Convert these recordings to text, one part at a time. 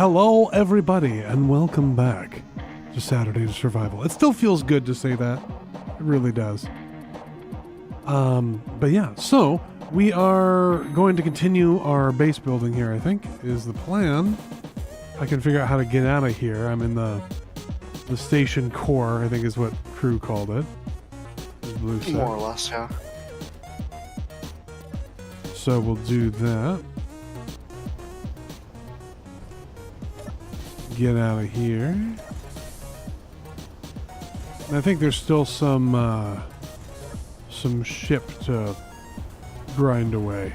Hello, everybody, and welcome back to Saturday to Survival. It still feels good to say that. It really does. But yeah, so we are going to continue our base building here, I think, is the plan. I can figure out how to get out of here. I'm in the station core, I think is what crew called it. Blue set. More or less, yeah. So we'll do that. Get out of here. And I think there's still some ship to grind away.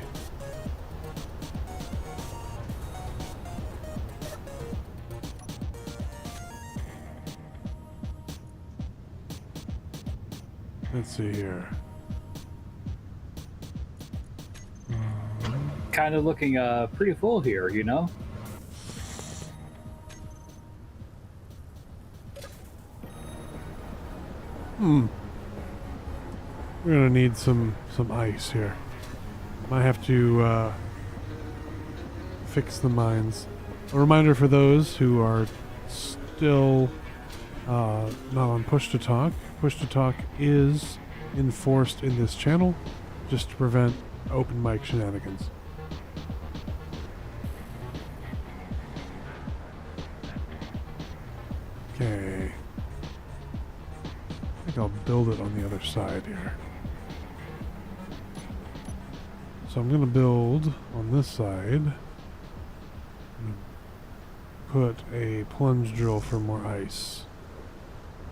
Let's see here. Kind of looking pretty full here, you know? We're gonna need some ice here. Might have to fix the mines. A reminder for those who are still not on push to talk. Push to talk is enforced in this channel just to prevent open mic shenanigans. Okay. I think I'll build it on the other side here. So I'm going to build on this side. Put a plunge drill for more ice.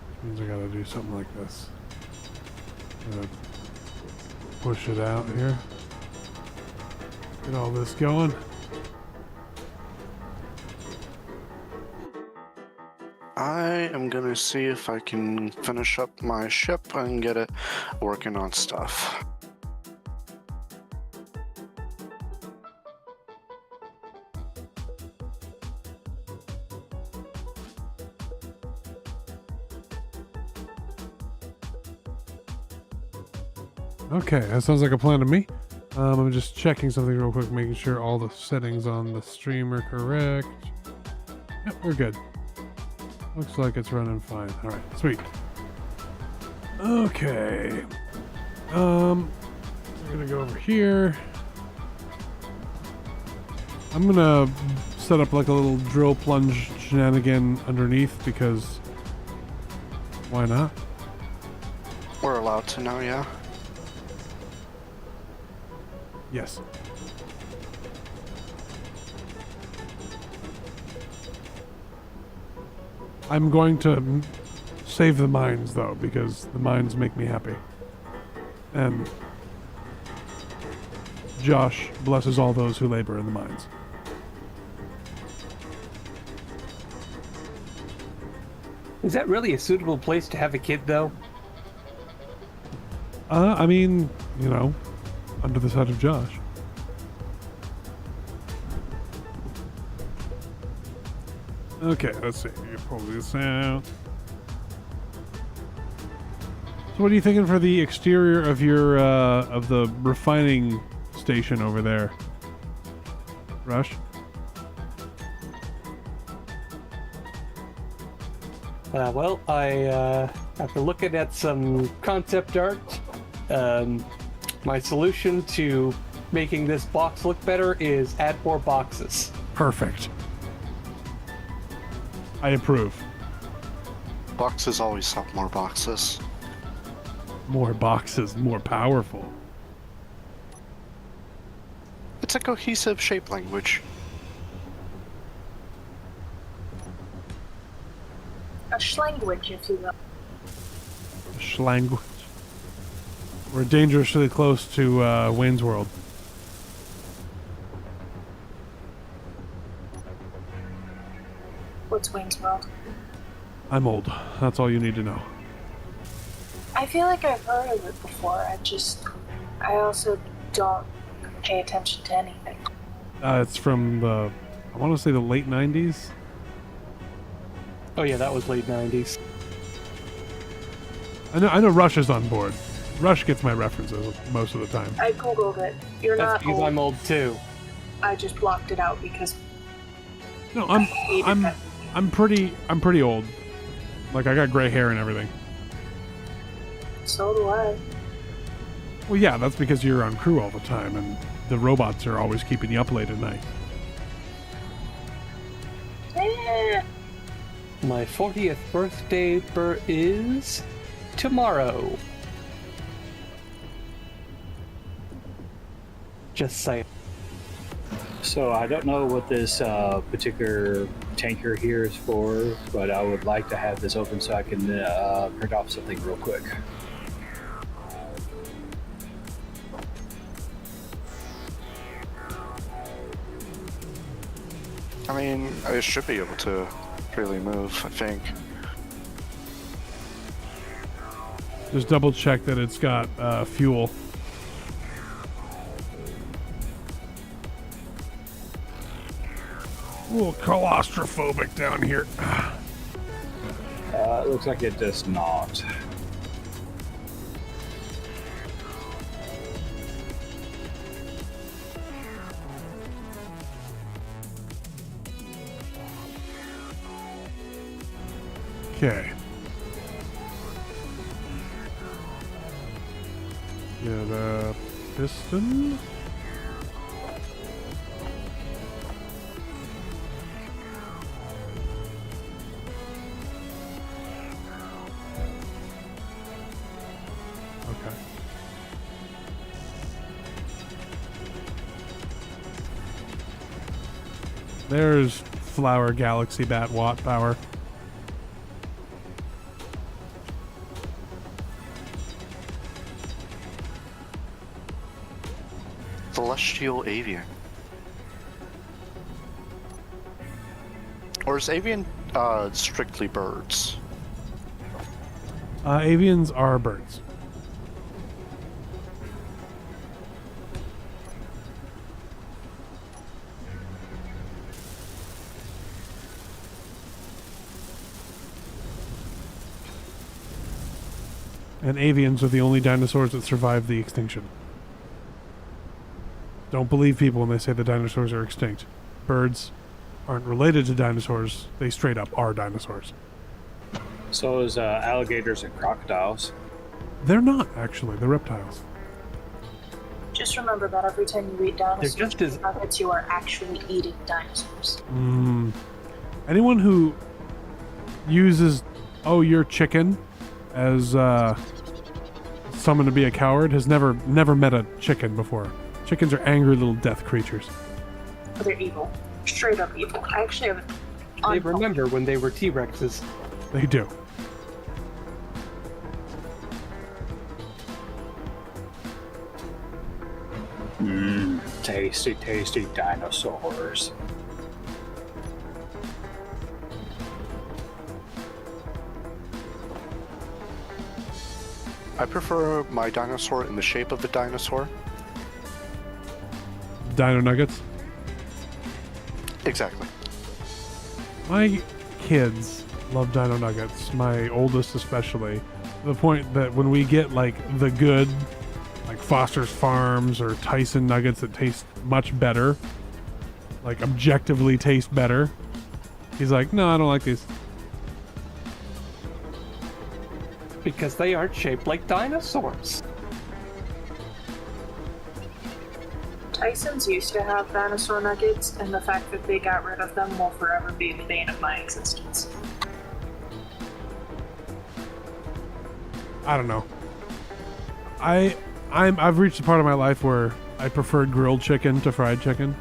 Which means I got to do something like this. Push it out here. Get all this going. I am gonna see if I can finish up my ship and get it working on stuff. Okay, that sounds like a plan to me. I'm just checking something real quick, making sure all the settings on the stream are correct. Yep, we're good. Looks like it's running fine. Alright, sweet. Okay. We're gonna go over here. I'm gonna set up like a little drill plunge shenanigan underneath because why not? We're allowed to now, yeah. Yes. I'm going to save the mines, though, because the mines make me happy. And Josh blesses all those who labor in the mines. Is that really a suitable place to have a kid, though? I mean, you know, under the side of Josh. Okay, let's see. You can pull this out. So what are you thinking for the exterior of your, of the refining station over there? Rush? Well, I after looking at some concept art, my solution to making this box look better is add more boxes. Perfect. I approve. Boxes always have more boxes. More boxes, more powerful. It's a cohesive shape language. A schlanguage, if you will. Schlanguage. We're dangerously close to Wayne's World. What's Wayne's World? I'm old. That's all you need to know. I feel like I've heard of it before. I also don't pay attention to anything. It's from the, I want to say the late 90s. Oh yeah, that was late 90s. I know Rush is on board. Rush gets my references most of the time. I googled it. You're That's not because old. I'm old too. I just blocked it out because No, I'm pretty old. Like, I got gray hair and everything. So do I. Well, yeah, that's because you're on crew all the time, and the robots are always keeping you up late at night. Eh. My 40th birthday is tomorrow. Just saying. So I don't know what this particular tanker here is for, but I would like to have this open so I can print off something real quick. I mean, I should be able to really move, I think. Just double check that it's got fuel. A little claustrophobic down here. It looks like it does not. Okay. Get a piston. Okay. There's Flower Galaxy Bat Watt Power. Celestial Avian. Or is avian strictly birds? Avians are birds. And avians are the only dinosaurs that survived the extinction. Don't believe people when they say the dinosaurs are extinct. Birds aren't related to dinosaurs. They straight up are dinosaurs. So is alligators and crocodiles. They're not, actually. They're reptiles. Just remember that every time you eat dinosaurs, just as- nuggets, you are actually eating dinosaurs. Anyone who uses, oh, you're chicken, as someone to be a coward has never met a chicken before. Chickens are angry little death creatures. They're evil. Straight up evil. I actually have They remember when they were T-Rexes. They do. Tasty, tasty dinosaurs. I prefer my dinosaur in the shape of a dinosaur. Dino nuggets. Exactly. My kids love dino nuggets, my oldest especially, to the point that when we get like the good, like Foster's Farms or Tyson nuggets that taste much better, like objectively taste better, he's like, no, I don't like these. Because they aren't shaped like dinosaurs. Tyson's used to have dinosaur nuggets, and the fact that they got rid of them will forever be the bane of my existence. I don't know. I've reached a part of my life where I prefer grilled chicken to fried chicken.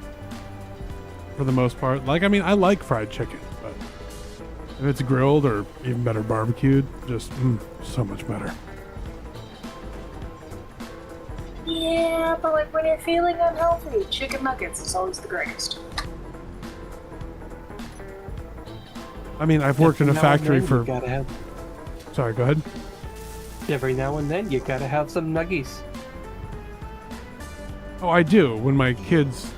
For the most part. Like, I mean, I like fried chicken, but if it's grilled or even better barbecued, just so much better. Yeah, but like when you're feeling unhealthy, chicken nuggets is always the greatest. I mean, I've worked in a Every now and factory then for... You gotta have, Sorry, go ahead. every now and then you gotta have some nuggies. Oh, I do. When my kids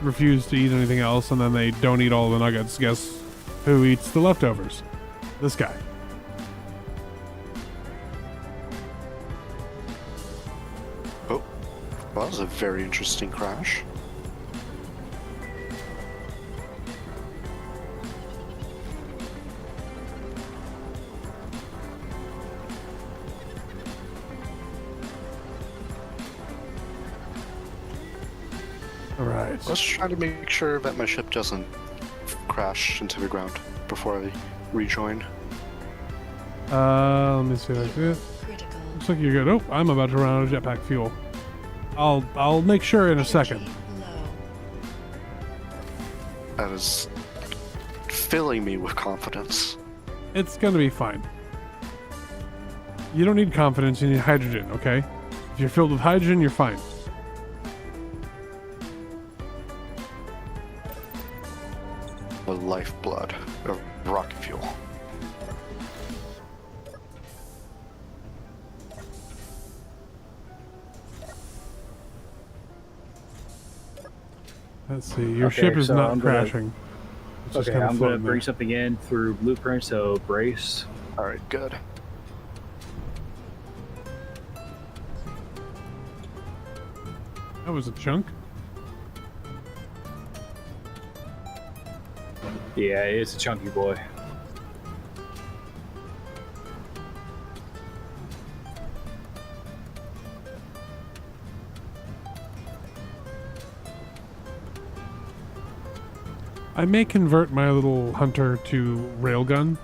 refuse to eat anything else and then they don't eat all the nuggets, guess who eats the leftovers? This guy. Oh, well, that was a very interesting crash. All right. Let's try to make sure that my ship doesn't crash into the ground before I rejoin. Let me see. Like this. Critical. Looks like you're good. Oh, I'm about to run out of jetpack fuel. I'll make sure in a second. Energy low. That is filling me with confidence. It's gonna be fine. You don't need confidence, you need hydrogen, okay? If you're filled with hydrogen, you're fine. The lifeblood of rocket fuel. Let's see. Your Okay, ship is so not I'm gonna- crashing. It's just Okay, kinda I'm going to floating bring there. something in through blueprint, so brace. Alright, good. That was a chunk. Yeah, it's a chunky boy. I may convert my little hunter to railgun.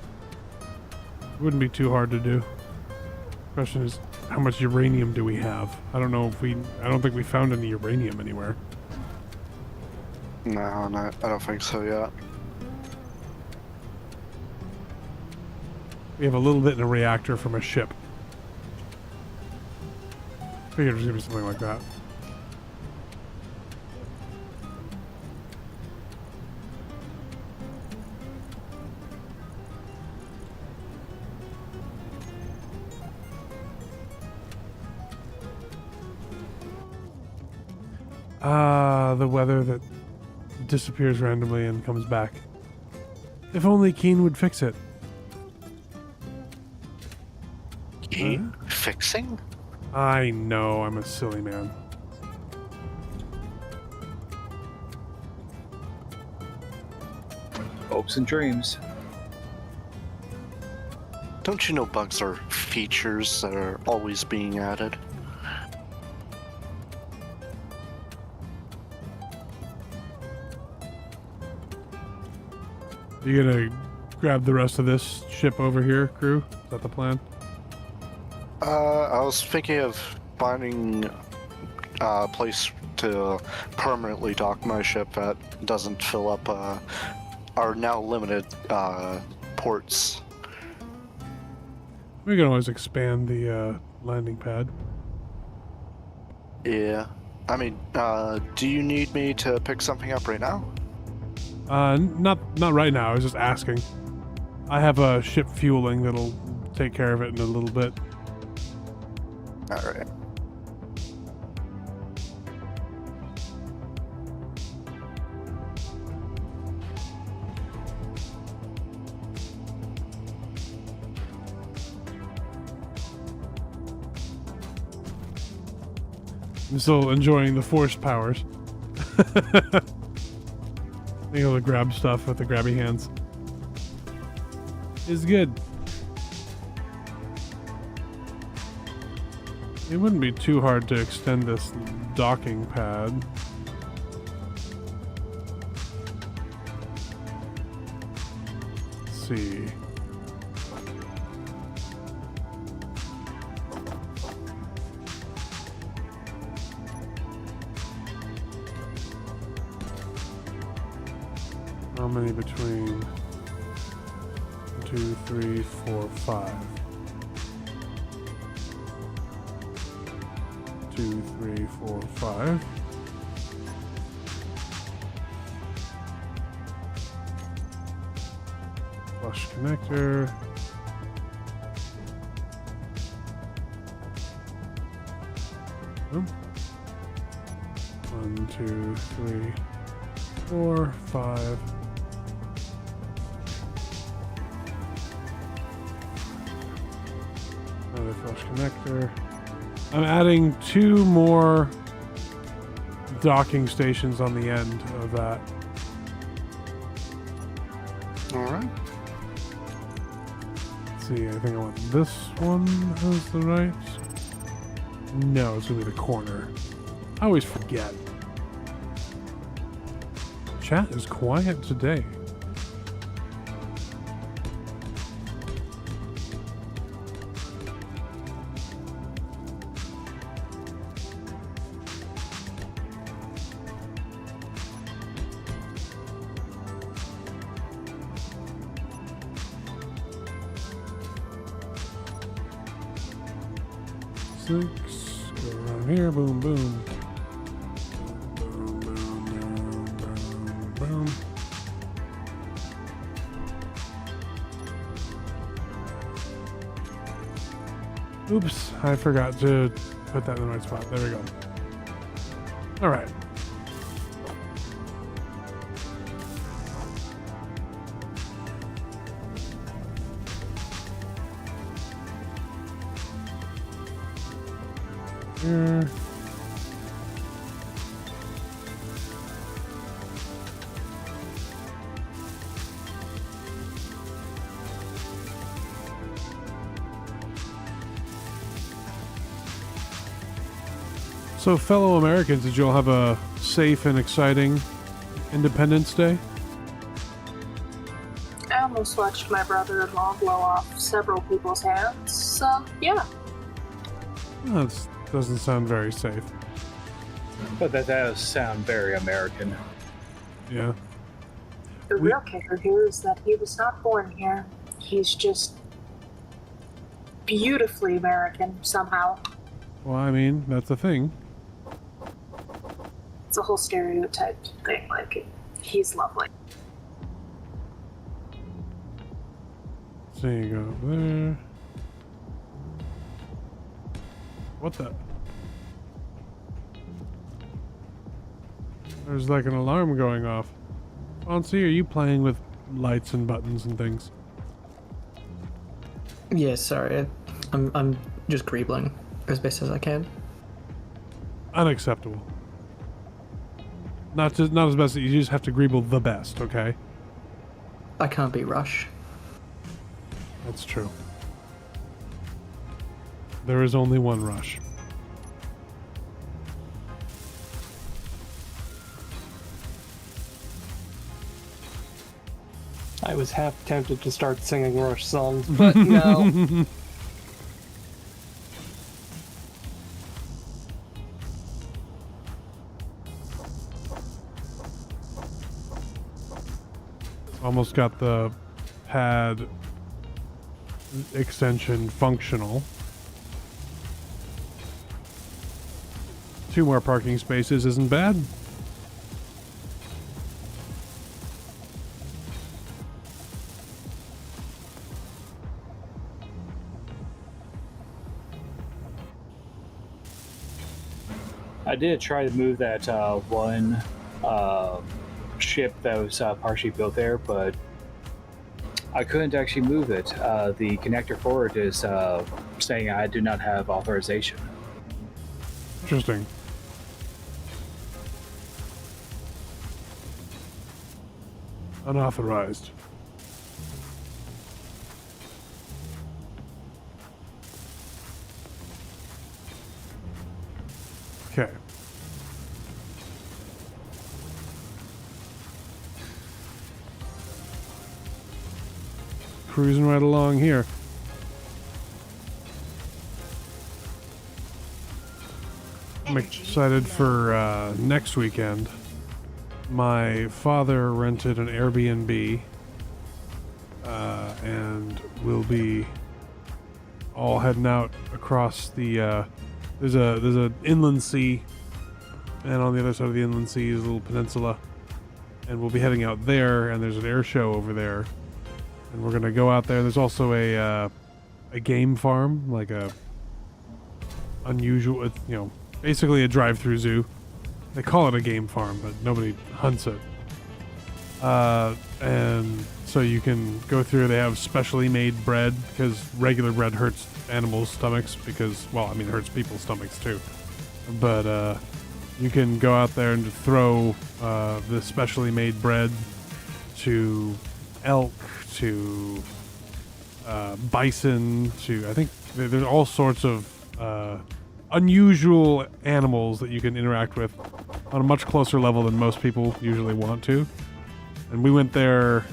Wouldn't be too hard to do. Question is, how much uranium do we have? I don't know if I don't think we found any uranium anywhere. No, I don't think so yet. We have a little bit in a reactor from a ship. Figured there's gonna be something like that. The weather that disappears randomly and comes back. If only Keen would fix it. Fixing? I know, I'm a silly man. Hopes and dreams. Don't you know bugs are features that are always being added? You gonna grab the rest of this ship over here, crew? Is that the plan? I was thinking of finding a place to permanently dock my ship that doesn't fill up our now limited ports. We can always expand the landing pad. Yeah. I mean, do you need me to pick something up right now? Not right now. I was just asking. I have a ship fueling that'll take care of it in a little bit. Alright. I'm still enjoying the forced powers. Being able to grab stuff with the grabby hands is good. It wouldn't be too hard to extend this docking pad. Let's see. How many between 2, 3, 4, 5? 2, 3, 4, 5. Flush connector. Boom. 1, 2, 3, 4, 5. Another flush connector. I'm adding 2 more docking stations on the end of that. Alright. Let's see, I think I want this one as the right. No, it's gonna be the corner. I always forget. Chat is quiet today. Six, go around here, boom, boom. Boom, boom, boom, boom, boom. Oops, I forgot to put that in the right spot. There we go. All right. Here. So, fellow Americans, did you all have a safe and exciting Independence Day? I almost watched my brother-in-law blow off several people's hands, so yeah. That doesn't sound very safe. But that does sound very American. Yeah. The real kicker here is that he was not born here. He's just beautifully American somehow. Well, I mean, that's the thing. It's a whole stereotype thing. Like, he's lovely. So you go there. What the? There's like an alarm going off. Fonzie, are you playing with lights and buttons and things? Yeah, sorry. I'm just greebling as best as I can. Unacceptable. Not as best. You just have to greeble the best, okay? I can't be Rush. That's true. There is only one Rush. I was half tempted to start singing Rush songs, but no. Almost got the pad extension functional. 2 more parking spaces isn't bad. I did try to move that one ship that was partially built there, but I couldn't actually move it. The connector for it is saying I do not have authorization. Interesting. Unauthorized. Okay. Cruising right along here. I'm excited for next weekend. My father rented an Airbnb, and we'll be all heading out across the. There's a inland sea, and on the other side of the inland sea is a little peninsula, and we'll be heading out there. And there's an air show over there, and we're gonna go out there. There's also a game farm, like a unusual, basically a drive-through zoo. They call it a game farm, but nobody hunts it. And so you can go through. They have specially made bread because regular bread hurts animals' stomachs because, well, I mean, it hurts people's stomachs too. But you can go out there and throw the specially made bread to elk, to bison, to, I think there's all sorts of unusual animals that you can interact with on a much closer level than most people usually want to. And we went there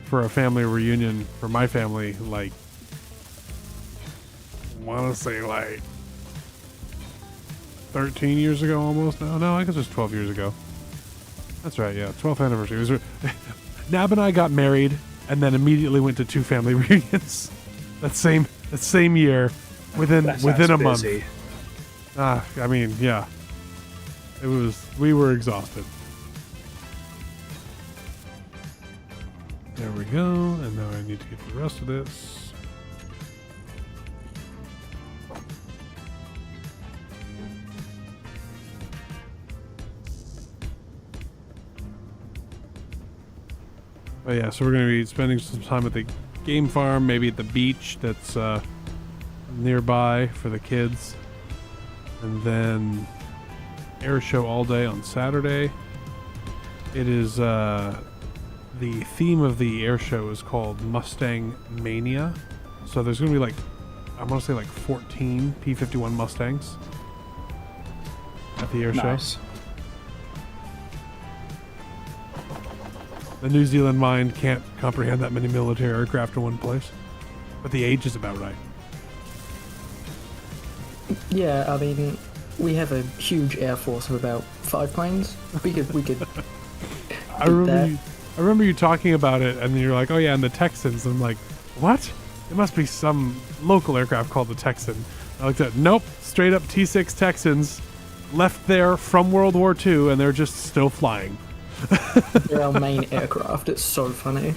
for a family reunion for my family, like, I want to say like 13 years ago almost now. No, I guess it was 12 years ago. That's right, yeah, 12th anniversary. It was, Nab and I got married and then immediately went to 2 family reunions that same year within a month. I mean, yeah. We were exhausted. There we go, and now I need to get the rest of this. But yeah, so we're going to be spending some time at the game farm, maybe at the beach that's nearby for the kids. And then air show all day on Saturday. It is the theme of the air show is called Mustang Mania. So there's going to be like, I want to say like 14 P-51 Mustangs at the air show. The New Zealand mind can't comprehend that many military aircraft in one place, but the age is about right. Yeah, I mean, we have a huge air force of about 5 planes. We could. I remember you talking about it, and you're like, "Oh yeah," and the Texans. I'm like, "What? It must be some local aircraft called the Texan." I looked at, nope, straight up T6 Texans, left there from World War II, and they're just still flying. They're our main aircraft. It's so funny.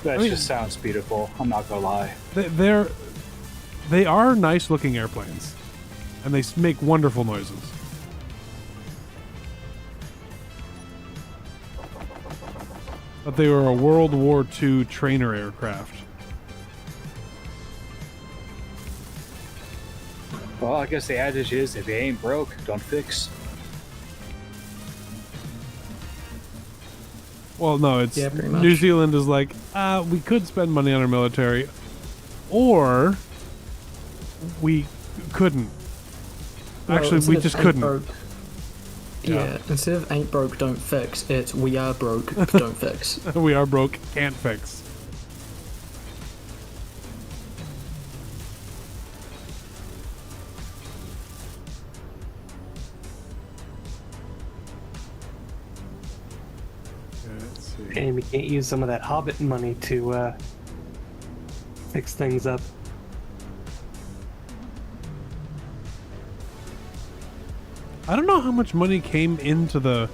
That just sounds beautiful. I'm not gonna lie. They are nice looking airplanes, and they make wonderful noises. But they were a World War II trainer aircraft. Well, I guess the adage is, if you ain't broke, don't fix. Well, no, it's pretty much. New Zealand is like, we could spend money on our military, or we couldn't. Well, Actually, we just couldn't. Broke, yeah, instead of ain't broke, don't fix, it's we are broke, don't fix. We are broke, can't fix. Let's see. And we can't use some of that Hobbit money to fix things up. I don't know how much money came into the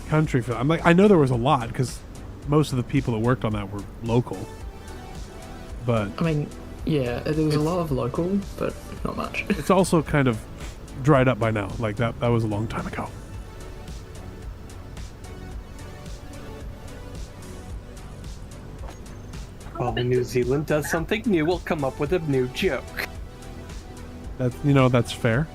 country for. I know there was a lot because most of the people that worked on that were local. But I mean, yeah, there was a lot of local, but not much. it's also kind of dried up by now. Like that was a long time ago. While when New Zealand does something new, we'll come up with a new joke. That's fair.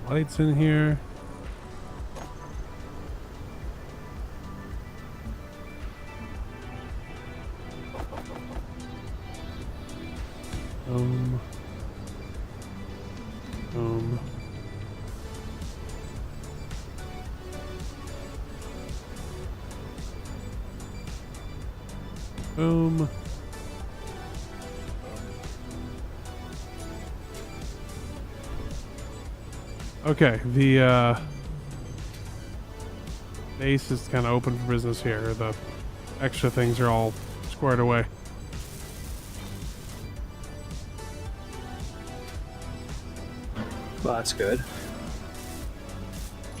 Lights in here. Boom. Okay, the base is kind of open for business here. The extra things are all squared away. Well, that's good.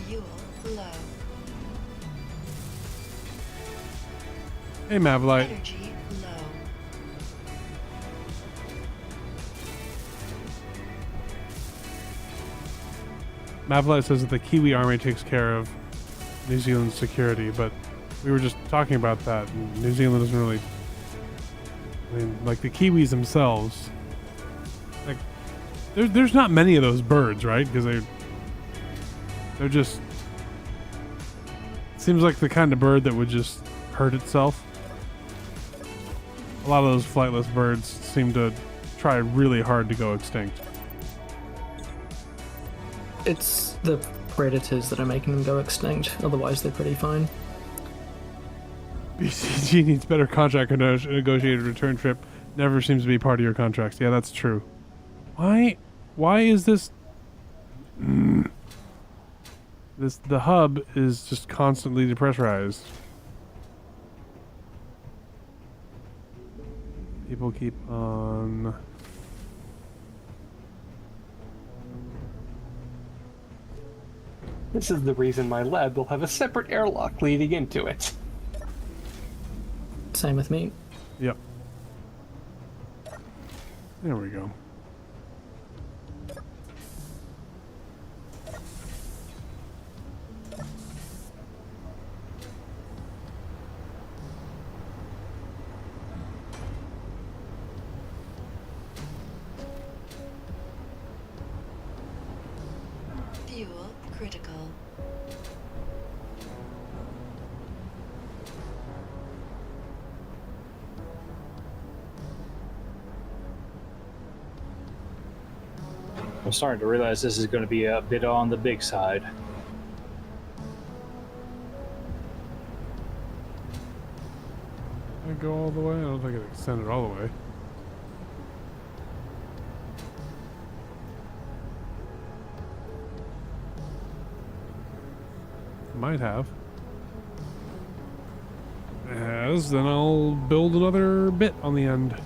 Fuel low. Hey, Mavlite. Energy low. Mavlite says that the Kiwi army takes care of New Zealand's security, but we were just talking about that. And New Zealand doesn't really. I mean, like the Kiwis themselves. Like, there's not many of those birds, right? Because they're just. Seems like the kind of bird that would just hurt itself. A lot of those flightless birds seem to try really hard to go extinct. It's the predators that are making them go extinct. Otherwise, they're pretty fine. BCG needs better contract negotiated return trip. Never seems to be part of your contracts. Yeah, that's true. Why is this? The hub is just constantly depressurized. People keep on. This is the reason my lab will have a separate airlock leading into it. Same with me. Yep. There we go. Fuel critical. I'm starting to realize this is going to be a bit on the big side. Can I go all the way? I don't think it extended all the way. Might have. It has, then I'll build another bit on the end.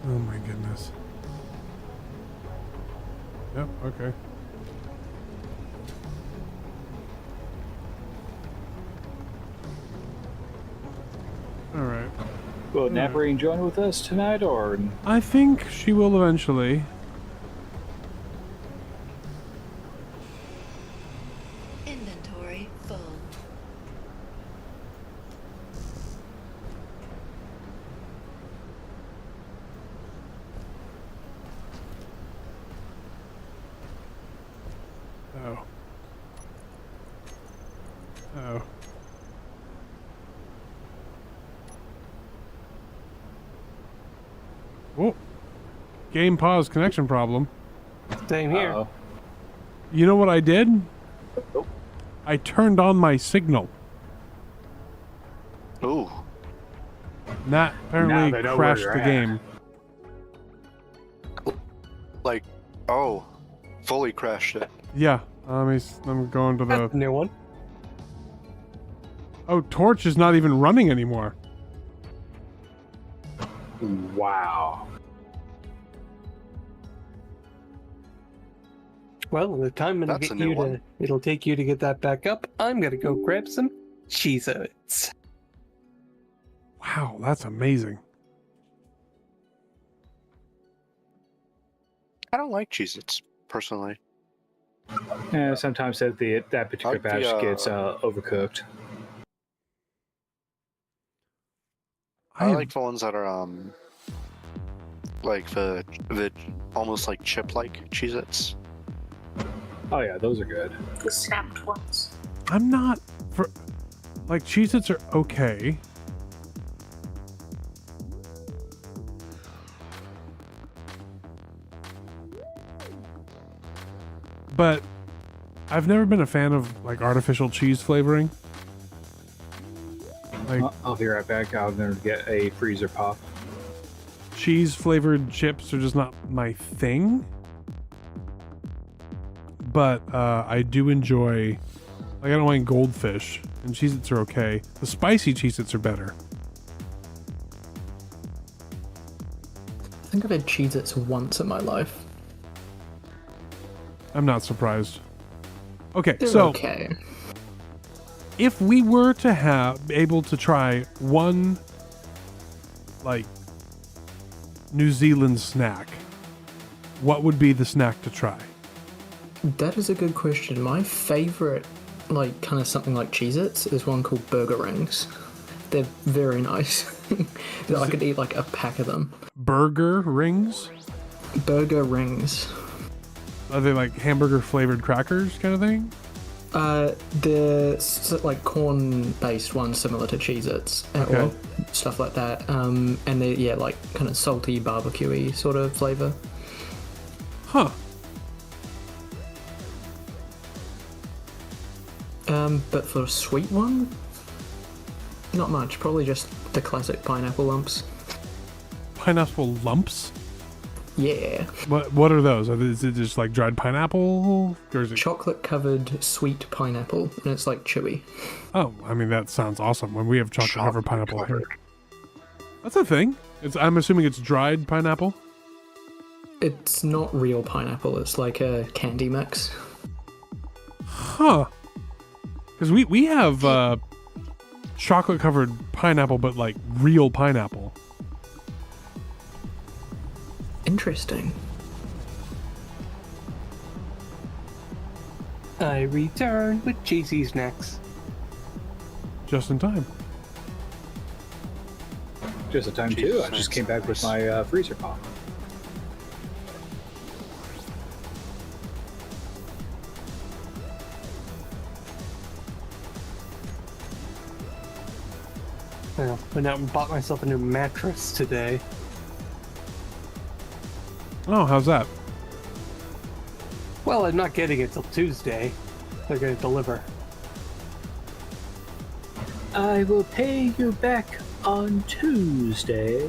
Oh my goodness. Yep, okay. Alright. Will Navarine join with us tonight, or? I think she will eventually. Inventory full. Oh. Oh. Whoa. Game pause connection problem. Same here. Uh-oh. You know what I did? Nope. I turned on my signal. Ooh. And that apparently they know where crashed you're the at. game. Like, oh, fully crashed it. Yeah. I'm going to That's a the... new one. Oh, Torch is not even running anymore. Wow. Well, the time That's a new one. it'll take you to get that back up, I'm gonna go grab some Cheez-Its. Wow, that's amazing. I don't like Cheez-Its, personally. Yeah, sometimes that particular Like the, batch gets overcooked. I like the ones that are, like the almost like chip-like Cheez-Its. Oh yeah, those are good. The snapped ones. I'm not for like Cheez-Its are okay. But I've never been a fan of like artificial cheese flavoring. Like I'll be right back. I'm going to get a freezer pop. cheese flavored chips are just not my thing. But I do enjoy, like I don't mind goldfish, and Cheez-Its are okay. The spicy Cheez-Its are better. I think I've had Cheez-Its once in my life. I'm not surprised. Okay, They're so okay. if we were to have able to try one like New Zealand snack, what would be the snack to try? That is a good question. My favorite, like, kind of something like Cheez-Its is one called Burger Rings. They're very nice. I could eat, like, a pack of them. Burger rings? Burger Rings. Are they like hamburger flavored crackers kind of thing? They're like corn-based ones similar to Cheez-Its or stuff like that. And they're, yeah, like, kind of salty, barbecue-y sort of flavor. Huh. But for a sweet one, not much. Probably just the classic pineapple lumps. Pineapple lumps? Yeah. What are those? Is it just like dried pineapple? Or is it... Chocolate-covered sweet pineapple, and it's like chewy. Oh, I mean, that sounds awesome. When we have chocolate-covered pineapple here. That's a thing. I'm assuming it's dried pineapple? It's not real pineapple. It's like a candy mix. Huh. Because we have chocolate-covered pineapple, but like real pineapple. Interesting. I return with cheesy snacks. Just in time. Just a time too. I just came back with my freezer pop. Well, went out and bought myself a new mattress today. Oh, how's that? Well, I'm not getting it till Tuesday. They're going to deliver. I will pay you back on Tuesday.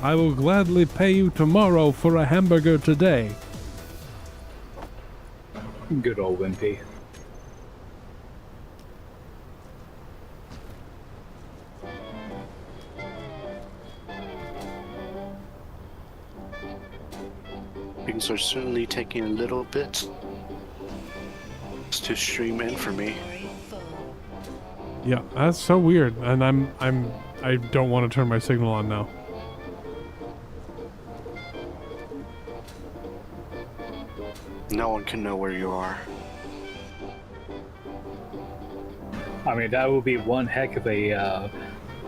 I will gladly pay you tomorrow for a hamburger today. Good old Wimpy. Things are certainly taking a little bit to stream in for me. Inventory full. Yeah, that's so weird, and I don't want to turn my signal on now. No one can know where you are. I mean, that would be one heck of a,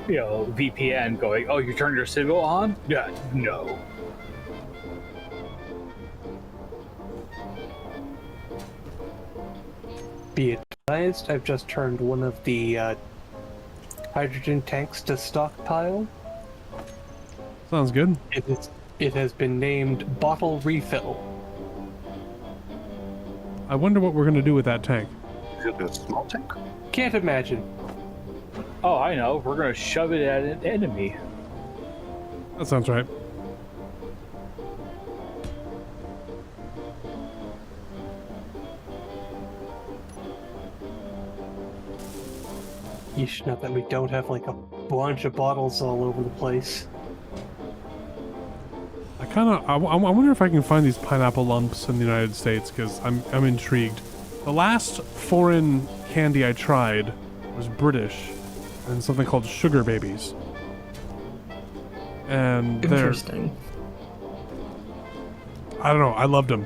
VPN going, oh, you turned your signal on? Yeah, no. Be advised, I've just turned one of the hydrogen tanks to stockpile. Sounds good. It has been named Bottle Refill. I wonder what we're going to do with that tank. Is it a small tank? Can't imagine. Oh, I know. We're going to shove it at an enemy. That sounds right. Yeesh, not that we don't have like a bunch of bottles all over the place. I wonder if I can find these pineapple lumps in the United States, because I'm intrigued. The last foreign candy I tried was British, and something called Sugar Babies. And Interesting. I don't know, I loved them.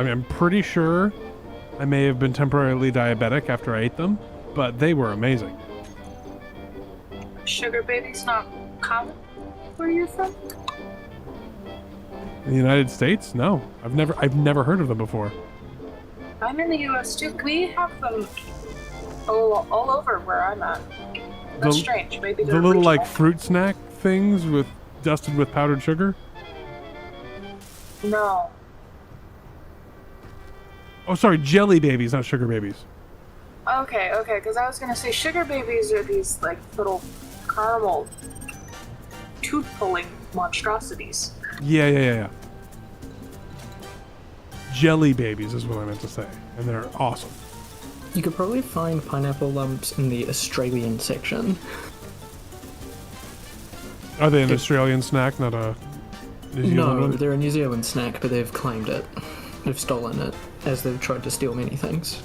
I'm pretty sure I may have been temporarily diabetic after I ate them, but they were amazing. Sugar baby's not common where you're from? In the United States? No. I've never heard of them before. I'm in the US too. We have them all over where I'm at. That's strange. Maybe The they're little regional. like fruit snack things dusted with powdered sugar? No. Oh, sorry, jelly babies, not sugar babies. Okay, because I was gonna say sugar babies are these like little caramel tooth pulling monstrosities. Yeah. Jelly babies is what I meant to say, and they're awesome. You could probably find pineapple lumps in the Australian section. Are they an Australian snack, not a New Zealand No, one? they're a New Zealand snack, but they've claimed it. They've stolen it, as they've tried to steal many things.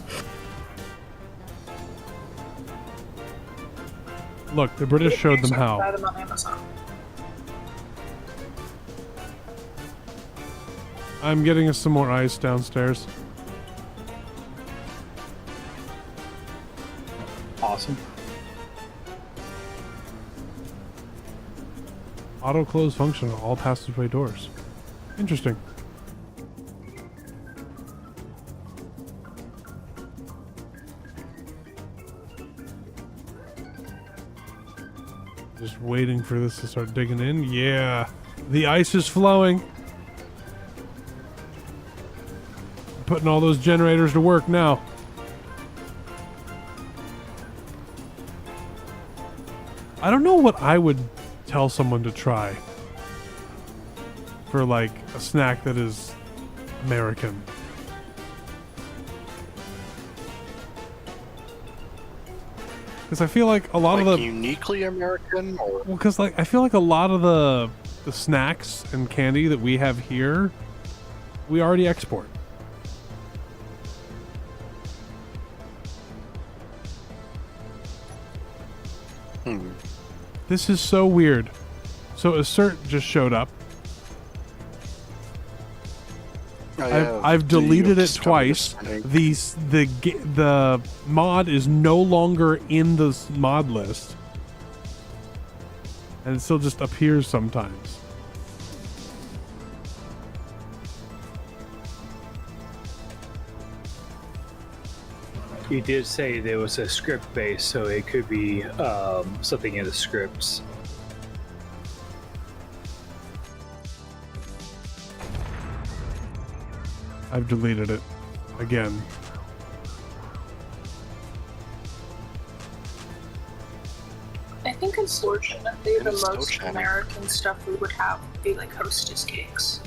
Look, the British showed them Buy how. them on Amazon. I'm getting us some more ice downstairs. Awesome. Auto close function on all passageway doors. Interesting. Just waiting for this to start digging in. Yeah. The ice is flowing. Putting all those generators to work now. I don't know what I would tell someone to try for like a snack that is American. Because I feel like a lot of the uniquely American, or well, because like I feel like a lot of the snacks and candy that we have here, we already export. This is so weird. So Assert just showed up. I've deleted it twice. The mod is no longer in the mod list, and it still just appears sometimes. You did say there was a script base, so it could be something in the scripts. I've deleted it again. I think unfortunately the most American stuff we would have would be like Hostess cakes.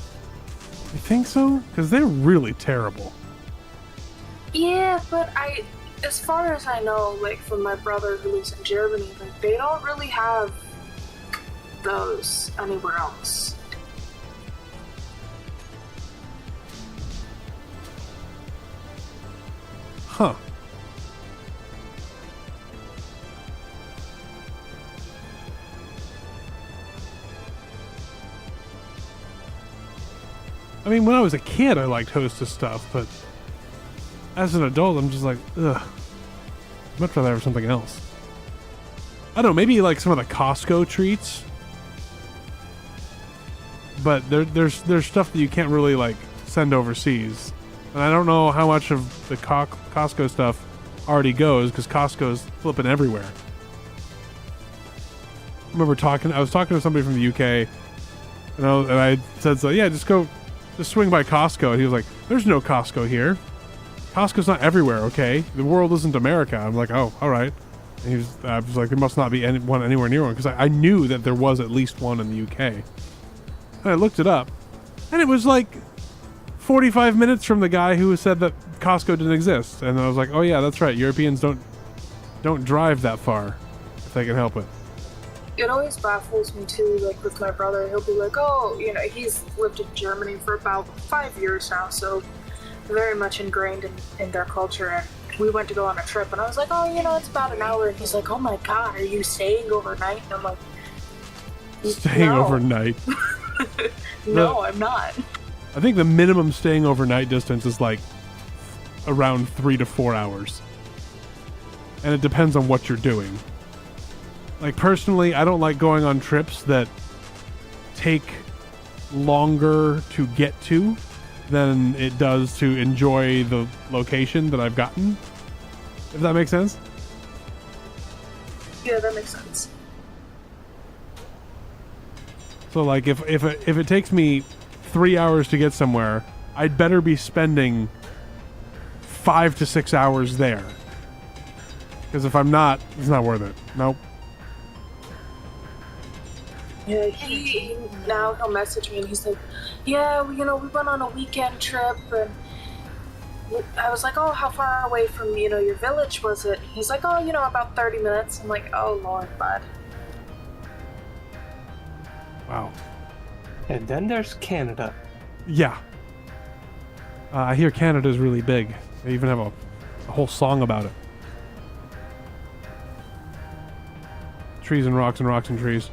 You think so? Because they're really terrible. Yeah, but as far as I know, like from my brother who lives in Germany, like they don't really have those anywhere else. Huh. I mean, when I was a kid, I liked Hostess stuff, but as an adult, I'm just like, ugh. I'd much rather have something else. I don't know, maybe like some of the Costco treats. But there's stuff that you can't really like send overseas. And I don't know how much of the Costco stuff already goes, because Costco's flipping everywhere. I remember I was talking to somebody from the UK, and I said, so yeah, just swing by Costco. And he was like, there's no Costco here. Costco's not everywhere, okay? The world isn't America. I'm like, oh, all right. And I was like, there must not be one anywhere near one, because I knew that there was at least one in the UK. And I looked it up, and it was like 45 minutes from the guy who said that Costco didn't exist. And I was like, oh yeah, that's right. Europeans don't drive that far if they can help it. It always baffles me too, like with my brother, he'll be like, oh, he's lived in Germany for about 5 years now, so very much ingrained in their culture. And we went to go on a trip, and I was like, oh, it's about an hour. And he's like, oh my god, are you staying overnight? And I'm like, staying overnight? No, I'm not. I think the minimum staying overnight distance is like around 3 to 4 hours. And it depends on what you're doing. Like personally, I don't like going on trips that take longer to get to than it does to enjoy the location that I've gotten. If that makes sense? Yeah, that makes sense. So like if it takes me 3 hours to get somewhere, I'd better be spending 5 to 6 hours there. Because if I'm not, it's not worth it. Nope. Yeah, now he'll message me and he's like, yeah, we went on a weekend trip and I was like, oh, how far away from, your village was it? He's like, oh, about 30 minutes. I'm like, oh, Lord, bud. Wow. And then there's Canada. Yeah. I hear Canada's really big. They even have a whole song about it. Trees and rocks and rocks and trees.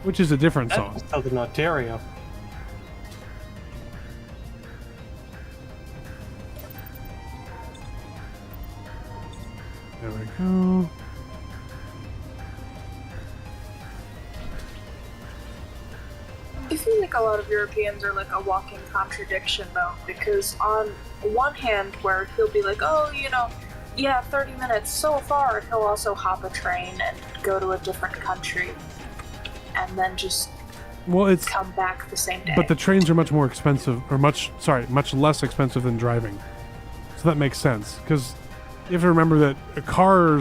Which is a different song. That's Southern Ontario. There we go. I feel like a lot of Europeans are like a walking contradiction, though, because on one hand, where he'll be like, oh, 30 minutes so far, he'll also hop a train and go to a different country and then just come back the same day. But the trains are much more expensive, or much less expensive than driving. So that makes sense, because you have to remember that car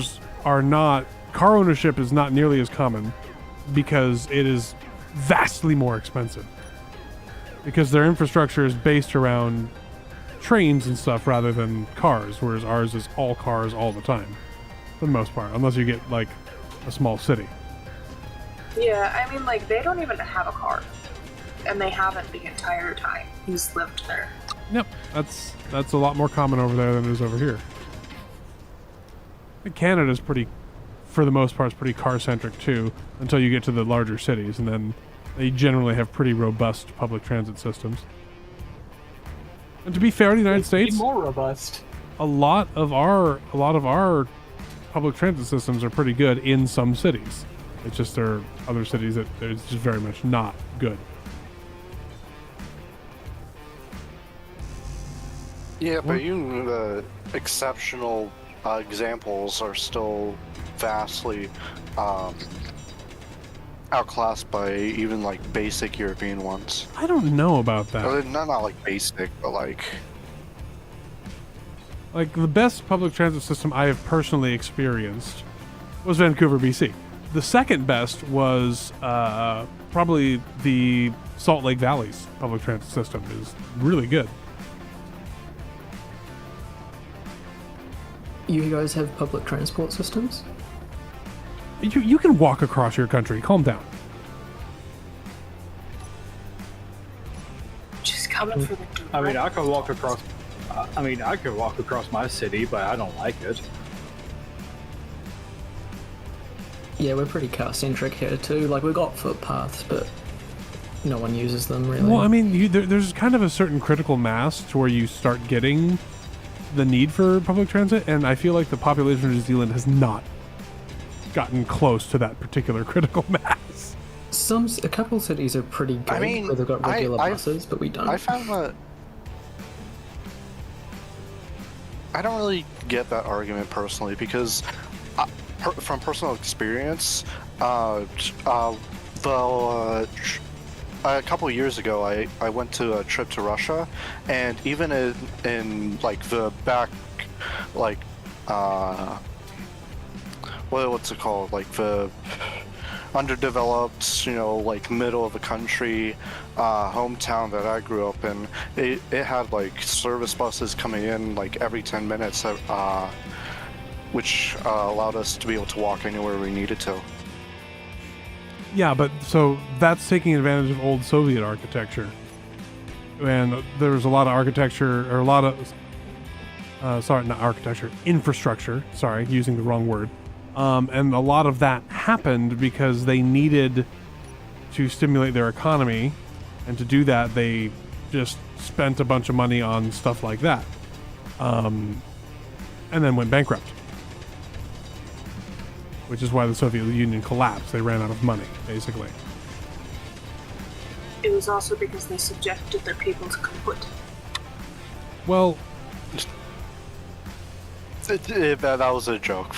ownership is not nearly as common because it is vastly more expensive. Because their infrastructure is based around trains and stuff rather than cars, whereas ours is all cars all the time, for the most part, unless you get like a small city. Yeah, I mean, like, they don't even have a car, and they haven't the entire time he's lived there. Yep, that's a lot more common over there than it is over here. I think Canada's for the most part, pretty car-centric too, until you get to the larger cities, and then they generally have pretty robust public transit systems. And to be fair to the United States, more robust. A lot of our public transit systems are pretty good in some cities. It's just there are other cities that it's just very much not good. Yeah, but even the exceptional examples are still vastly outclassed by even like basic European ones. I don't know about that. Or not like basic, but like the best public transit system I have personally experienced was Vancouver, BC. The second best was probably the Salt Lake Valley's public transit system is really good. You guys have public transport systems? You can walk across your country. Calm down. Just coming for the I mean, I could walk across. I could walk across my city, but I don't like it. Yeah, we're pretty car-centric here too. Like, we've got footpaths, but no one uses them really. Well, I mean, there's kind of a certain critical mass to where you start getting the need for public transit, and I feel like the population of New Zealand has not gotten close to that particular critical mass. A couple cities are pretty good, I mean, where they've got regular buses, but we don't. I found that I don't really get that argument personally because from personal experience, a couple years ago, I went to a trip to Russia, and even in like the back, like what's it called, like the underdeveloped, like middle of the country hometown that I grew up in, it had like service buses coming in like every 10 minutes, which allowed us to be able to walk anywhere we needed to. Yeah, but so that's taking advantage of old Soviet architecture. And there was a lot of architecture, or a lot of, infrastructure, using the wrong word. And a lot of that happened because they needed to stimulate their economy. And to do that, they just spent a bunch of money on stuff like that. And then went bankrupt. Which is why the Soviet Union collapsed. They ran out of money, basically. It was also because they subjected their people to kaput. Well, that was a joke.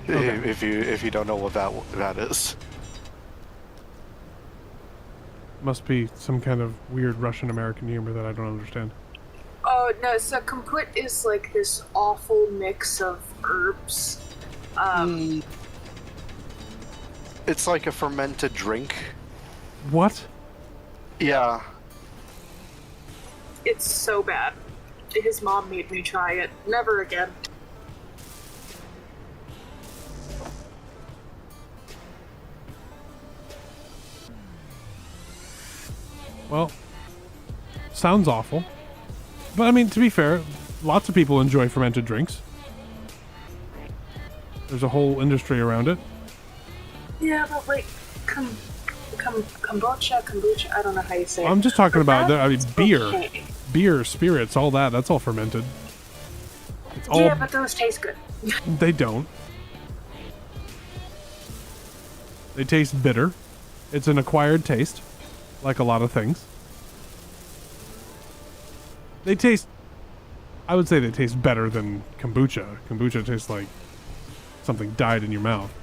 Okay. If you don't know what that is. Must be some kind of weird Russian-American humor that I don't understand. Oh no, so komput is like this awful mix of herbs. It's like a fermented drink. What? Yeah. It's so bad. His mom made me try it. Never again. Well, sounds awful. But I mean, to be fair, lots of people enjoy fermented drinks. There's a whole industry around it. Yeah, but like, kombucha, I don't know how you say it. I'm just talking about, beer. Okay. Beer, spirits, all that. That's all fermented. It's all. Yeah, but those taste good. They don't. They taste bitter. It's an acquired taste, like a lot of things. They taste... I would say they taste better than kombucha. Kombucha tastes like something died in your mouth.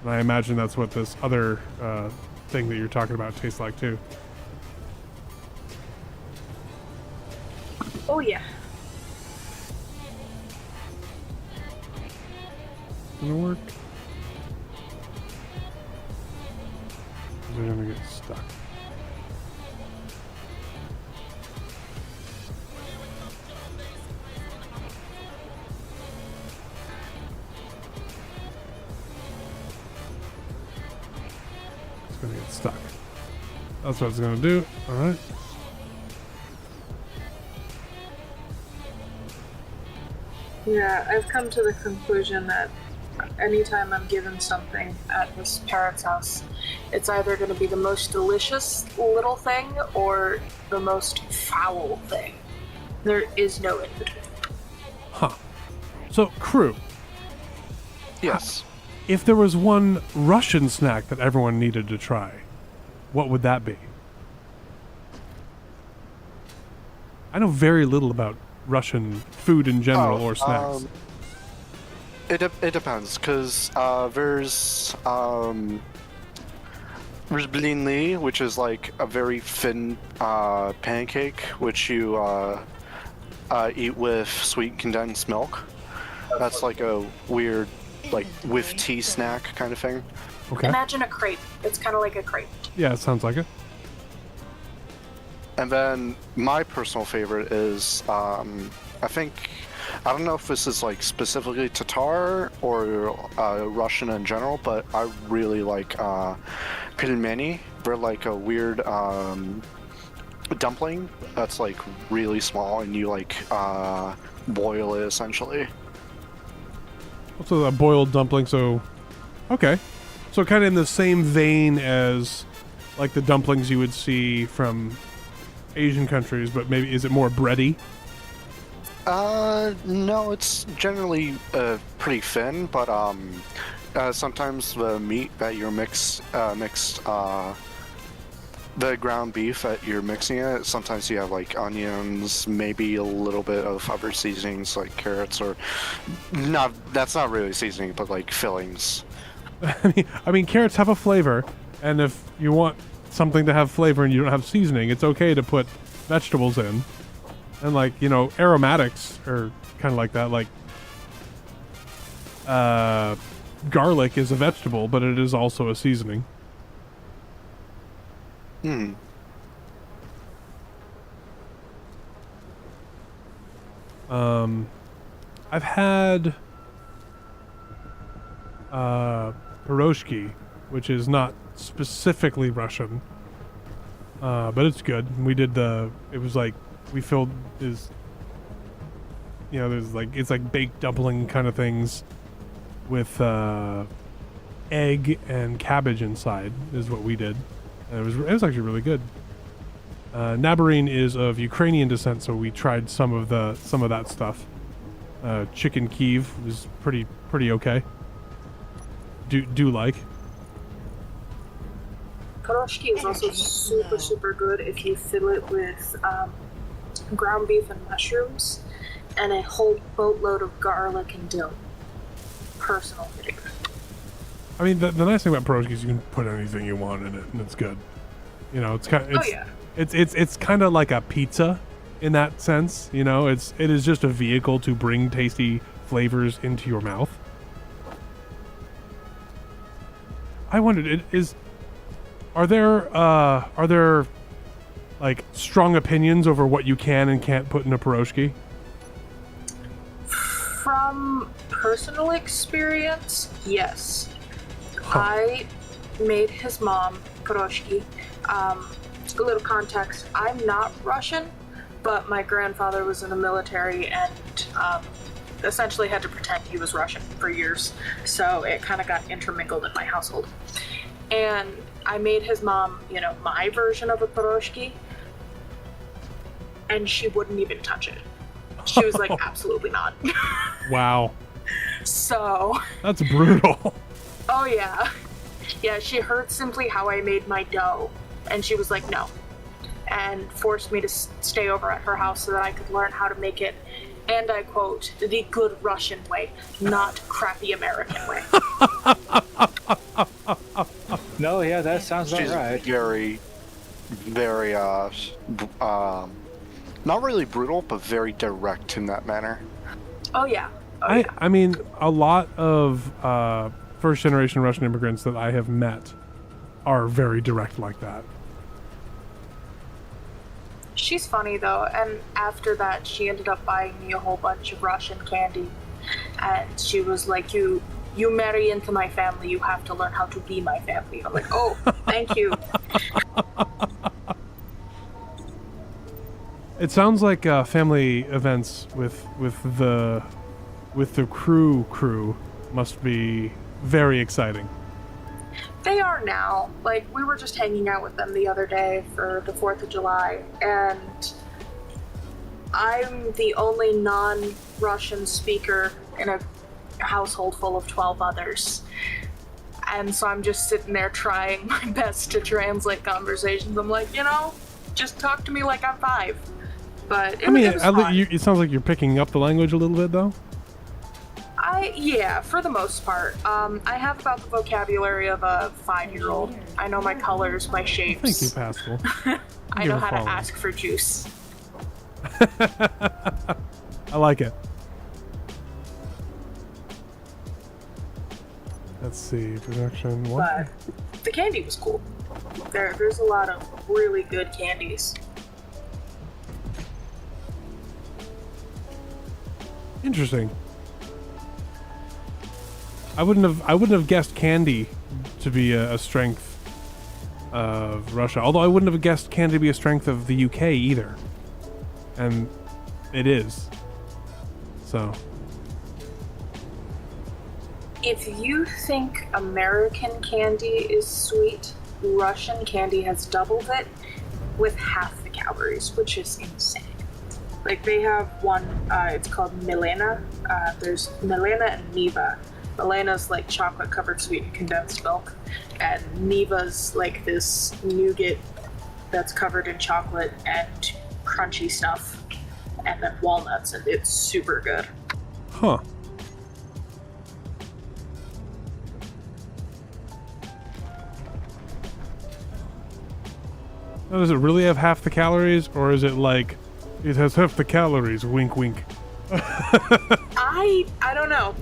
And I imagine that's what this other thing that you're talking about tastes like, too. Oh yeah. Gonna work? They're gonna get stuck. It's gonna get stuck. That's what it's gonna do. Alright. Yeah, I've come to the conclusion that anytime I'm given something at this parent's house, it's either going to be the most delicious little thing or the most foul thing. There is no in between. Huh. So, crew, Yes. if there was one Russian snack that everyone needed to try, what would that be? I know very little about Russian food in general or snacks. It depends, because there's blini, which is like a very thin pancake, which you eat with sweet condensed milk. That's like a weird, like, with tea snack kind of thing. Okay. Imagine a crepe. It's kind of like a crepe. Yeah, it sounds like it. And then my personal favorite is, I don't know if this is like specifically Tatar or Russian in general, but I really like pelmeni. They're like a weird dumpling that's like really small, and you like boil it essentially. So a boiled dumpling, so... Okay. So kind of in the same vein as like the dumplings you would see from Asian countries, but maybe is it more bready? No, it's generally pretty thin, but sometimes the meat that you're mixed the ground beef that you're mixing it, sometimes you have like onions, maybe a little bit of other seasonings like carrots, or not. That's not really seasoning, but like fillings. I mean, carrots have a flavor, and if you want something to have flavor and you don't have seasoning, it's okay to put vegetables in. And like, you know, aromatics are kind of like that. Like, garlic is a vegetable, but it is also a seasoning. I've had pierogi, which is not specifically Russian, but it's good. We did it was like, we filled is, you know, there's like, it's like baked dumpling kind of things with egg and cabbage inside is what we did. And it was actually really good. Nabarin is of Ukrainian descent, so we tried some of that stuff. Chicken Kiev was pretty okay. Do like. Pierogi is also super good if you fill it with ground beef and mushrooms and a whole boatload of garlic and dill. Personal favorite. I mean, the nice thing about pierogi is you can put anything you want in it, and it's good. You know, it's kind of, it's kind of like a pizza in that sense. You know, it is just a vehicle to bring tasty flavors into your mouth. I wondered, are there like strong opinions over what you can and can't put in a pierogi? From personal experience, yes. Huh. I made his mom pierogi. A little context, I'm not Russian, but my grandfather was in the military and essentially had to pretend he was Russian for years, so it kind of got intermingled in my household. And I made his mom, my version of a pierogi, and she wouldn't even touch it. She was like, absolutely not. Wow. So... That's brutal. Oh, yeah. Yeah, she heard simply how I made my dough, and she was like, no. And forced me to stay over at her house so that I could learn how to make it, and I quote, the good Russian way, not crappy American way. No, yeah, that sounds about She's right. very, very, not really brutal, but very direct in that manner. Oh, yeah. Oh, yeah. I mean, a lot of first-generation Russian immigrants that I have met are very direct like that. She's funny, though, and after that, she ended up buying me a whole bunch of Russian candy. And she was like, you marry into my family, you have to learn how to be my family. I'm like, oh, thank you. It sounds like family events with the crew must be very exciting. They are now. Like, we were just hanging out with them the other day for the 4th of July, and I'm the only non-Russian speaker in a household full of 12 others. And so I'm just sitting there trying my best to translate conversations. I'm like, just talk to me like I'm 5. But it was fun. It sounds like you're picking up the language a little bit, though. Yeah, for the most part. I have about the vocabulary of a 5-year-old. I know my colors, my shapes. Thank you, Pascal. I know how to ask for juice. I like it. Let's see, production. What? But the candy was cool. There's a lot of really good candies. Interesting. I wouldn't have guessed candy to be a strength of Russia. Although I wouldn't have guessed candy to be a strength of the UK either. And it is. So. If you think American candy is sweet, Russian candy has doubled it with half the calories, which is insane. Like, they have one, it's called Milena. There's Milena and Niva. Milena's like chocolate covered sweetened condensed milk, and Niva's like this nougat that's covered in chocolate and crunchy stuff, and then walnuts, and it's super good. Huh. Now, does it really have half the calories, or is it like it has half the calories? Wink, wink. I don't know.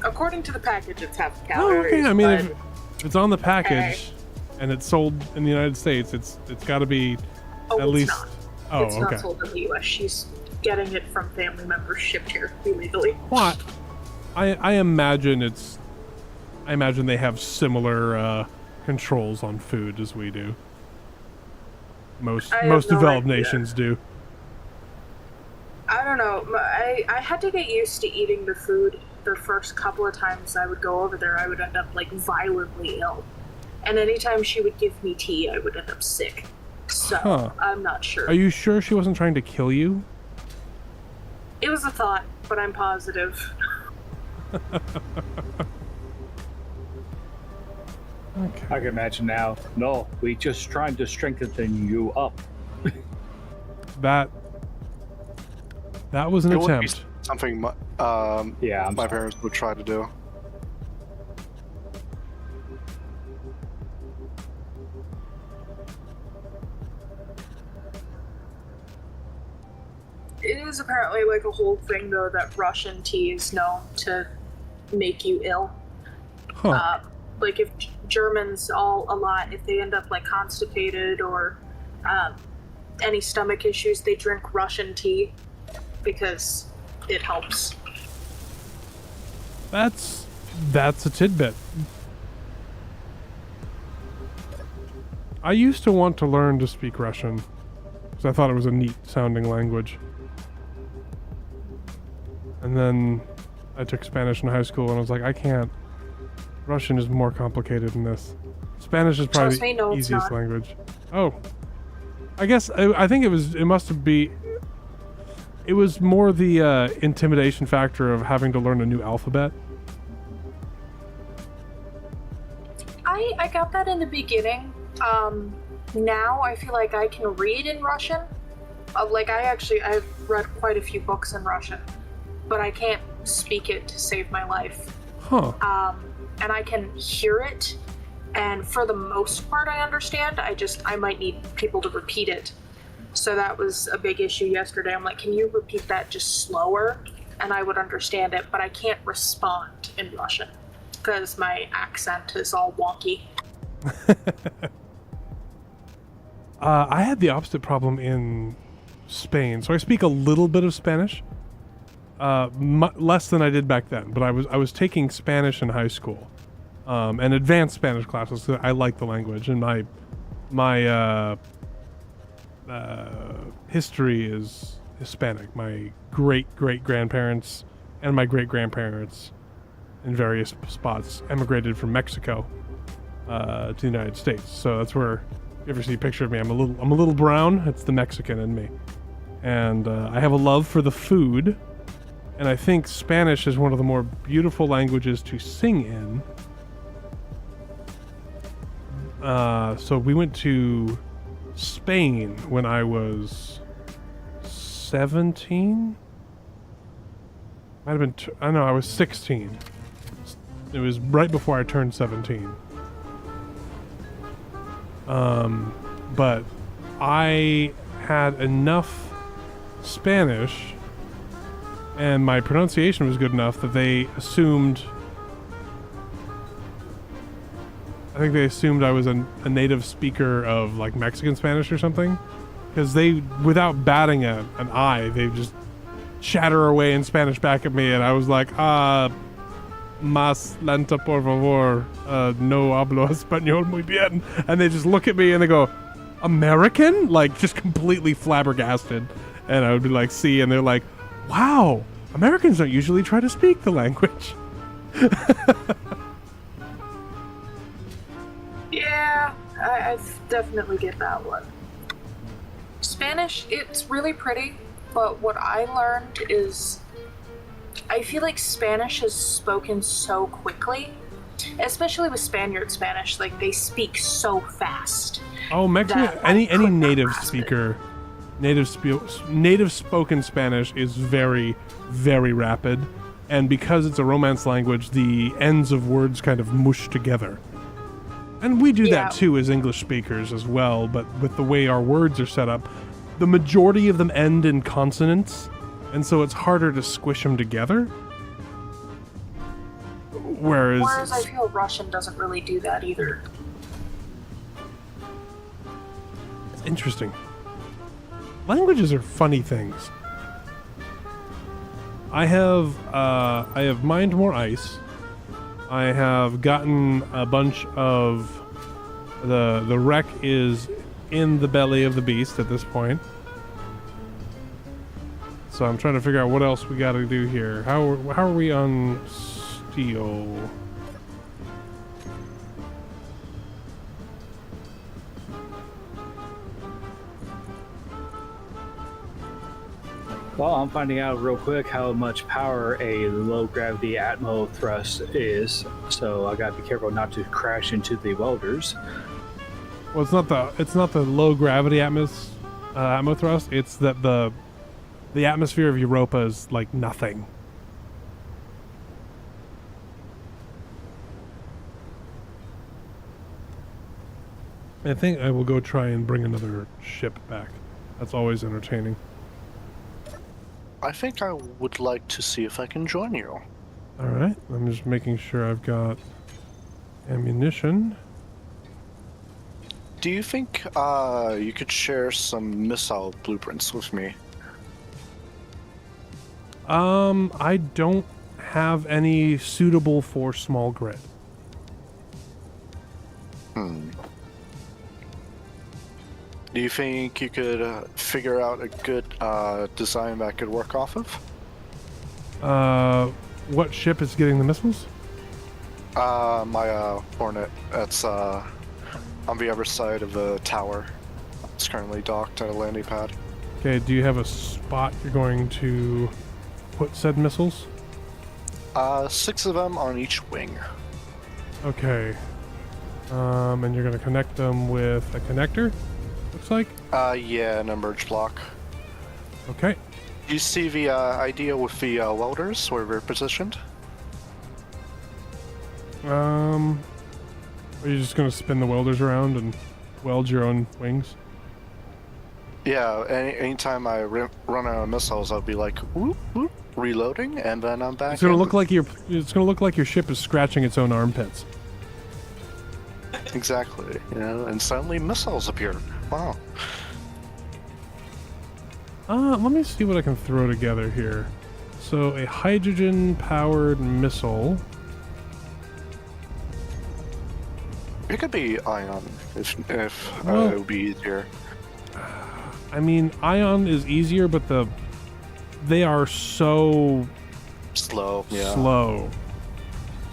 According to the package, it's half the Oh, calories. okay. I mean, but if it's on the package and it's sold in the United States, it's got to be at it's least. not. Oh, It's okay. not sold in the U.S. She's getting it from family members shipped here illegally. What? I imagine it's. I imagine they have similar controls on food as we do. Most I have no developed idea. nations do. I don't know. I had to get used to eating the food. The first couple of times I would go over there, I would end up like violently ill. And anytime she would give me tea, I would end up sick. So Huh. I'm not sure. Are you sure she wasn't trying to kill you? It was a thought, but I'm positive. Okay. I can imagine now. No, we just trying to strengthen you up. That was an It would be attempt. something Yeah, I'm my sorry. parents would try to do. it is apparently like a whole thing though that Russian tea is known to make you ill. Huh. Like if Germans a lot, if they end up like constipated or any stomach issues, they drink Russian tea because it helps. That's a tidbit. I used to want to learn to speak Russian because I thought it was a neat sounding language. And then I took Spanish in high school and I was like, I can't. Russian is more complicated than this. Spanish is probably the easiest language. Oh. I guess, I think it was more the intimidation factor of having to learn a new alphabet. I got that in the beginning. Now I feel like I can read in Russian. I've read quite a few books in Russian, but I can't speak it to save my life. Huh. And I can hear it, and for the most part I understand. I might need people to repeat it. So that was a big issue yesterday. I'm like, can you repeat that just slower? And I would understand it, but I can't respond in Russian because my accent is all wonky. I had the opposite problem in Spain. So I speak a little bit of Spanish. Less than I did back then, but I was taking Spanish in high school, and advanced Spanish classes. So I like the language, and my history is Hispanic. My great-great-grandparents and my great-grandparents in various spots emigrated from Mexico to the United States. So that's where, if you ever see a picture of me, I'm a little brown. It's the Mexican in me, and I have a love for the food. And I think Spanish is one of the more beautiful languages to sing in. So we went to Spain when I was 17? Might have been, I was 16. It was right before I turned 17. But I had enough Spanish and my pronunciation was good enough that they assumed, I think they assumed I was a native speaker of like Mexican Spanish or something, because they, without batting an eye, they just chatter away in Spanish back at me, and I was like, más lenta por favor, no hablo español muy bien, and they just look at me and they go, American? Like, just completely flabbergasted, and I would be like, see, and they're like, wow, Americans don't usually try to speak the language. Yeah, I definitely get that one. Spanish, it's really pretty, but what I learned is I feel like Spanish is spoken so quickly, especially with Spaniard Spanish. Like, they speak so fast. Oh, Mexican, any native speaker, native spoken Spanish is very, very rapid, and because it's a Romance language, the ends of words kind of mush together. And we do that too as English speakers as well, but with the way our words are set up, the majority of them end in consonants, and so it's harder to squish them together. Whereas I feel Russian doesn't really do that either. It's interesting. Languages are funny things. I have mined more ice. I have gotten a bunch of the wreck is in the belly of the beast at this point. So I'm trying to figure out what else we got to do here. How are we on steel? Well, I'm finding out real quick how much power a low gravity atmo thrust is, so I gotta be careful not to crash into the welders. Well, it's not the low gravity atmo thrust. It's that the atmosphere of Europa is like nothing. I think I will go try and bring another ship back. That's always entertaining. I think I would like to see if I can join you. All right. I'm just making sure I've got ammunition. Do you think you could share some missile blueprints with me? I don't have any suitable for small grid. Do you think you could figure out a good design that could work off of? What ship is getting the missiles? My Hornet. That's on the other side of the tower. It's currently docked at a landing pad. Okay, do you have a spot you're going to put said missiles? 6 of them on each wing. Okay. And you're going to connect them with a connector, looks like? Yeah, an emerge block. Okay. Do you see the idea with the welders, where they're positioned? Are you just going to spin the welders around and weld your own wings? Yeah, anytime I run out of missiles, I'll be like, whoop, whoop, reloading, and then I'm back. It's going to look like your ship is scratching its own armpits. Exactly, you know, and suddenly missiles appear. Wow. Let me see what I can throw together here. So a hydrogen-powered missile. It could be ion, if Well, it would be easier. I mean, ion is easier, but they are so Slow, yeah. slow.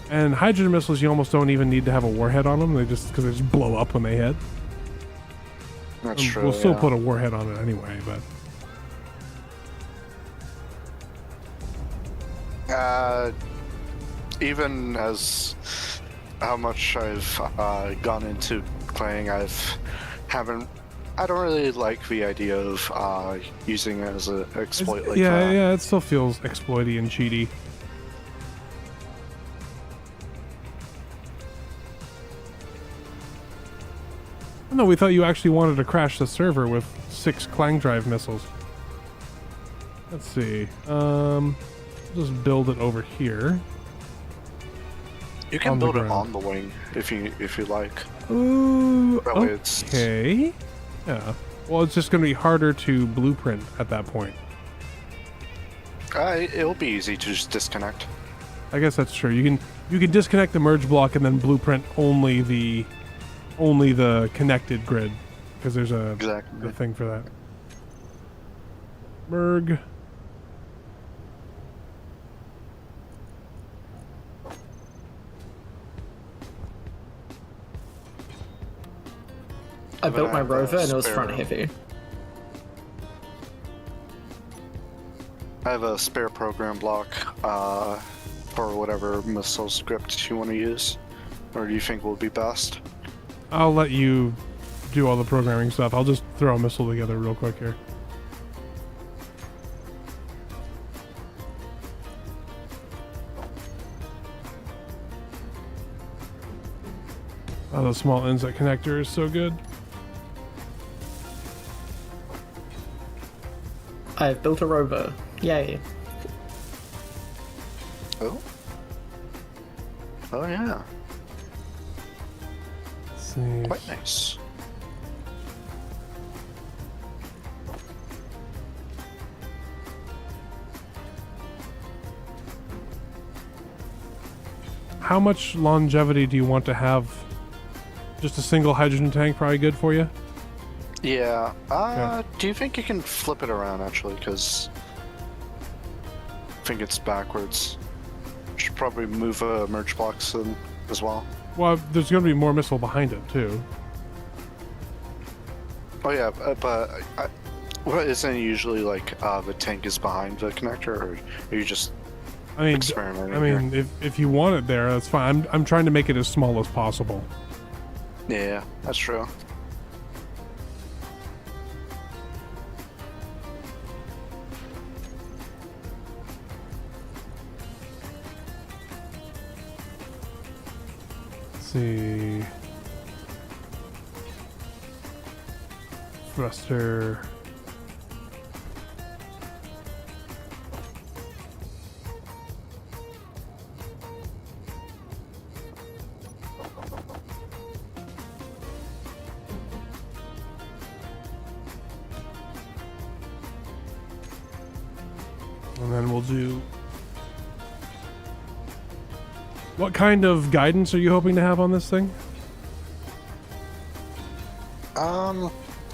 And hydrogen missiles, you almost don't even need to have a warhead on them. Because they just blow up when they hit. That's true. We'll still yeah. put a warhead on it anyway, but even as how much I've gone into playing, I don't really like the idea of using it as an exploit like that. yeah, it still feels exploity and cheaty. No, we thought you actually wanted to crash the server with 6 Clang Drive missiles. Let's see. Just build it over here. You can On the build it ground. on the wing if you like. Ooh, That way it's- okay. Yeah. Well, it's just going to be harder to blueprint at that point. It'll be easy to just disconnect. I guess that's true. You can disconnect the merge block and then blueprint only the connected grid, because there's a Exactly. thing for that. Merg. I built my have a rover and it was spare- front heavy. I have a spare program block for whatever missile script you want to use, or do you think will be best? I'll let you do all the programming stuff. I'll just throw a missile together real quick here. Oh, the small inset connector is so good. I've built a rover. Yay. Oh. Oh yeah, Let's see. quite nice. How much longevity do you want to have? Just a single hydrogen tank probably good for you? Yeah. Yeah. Do you think you can flip it around actually? Because I think it's backwards. Should probably move merge blocks in as well. Well, there's going to be more missile behind it too. Oh yeah, but well, isn't it usually like the tank is behind the connector, or are you just I mean, experimenting? if you want it there, that's fine. I'm trying to make it as small as possible. Yeah, that's true. Let's see. Thruster. then we'll do... What kind of guidance are you hoping to have on this thing?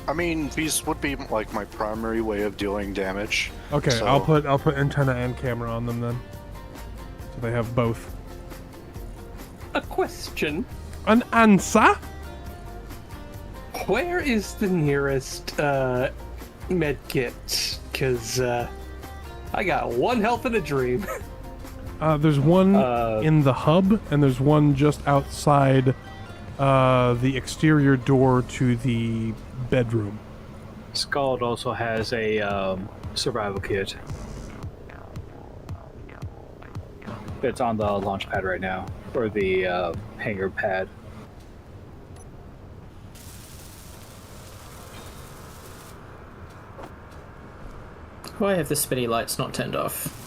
I mean, these would be like my primary way of dealing damage. Okay, so... I'll put antenna and camera on them then. So they have both. A question. An answer? Where is the nearest med kit? Because I got one health and a dream. There's one in the hub, and there's one just outside the exterior door to the bedroom. Scald also has a survival kit. It's on the launch pad right now, or the hangar pad. Why have the spinny lights not turned off?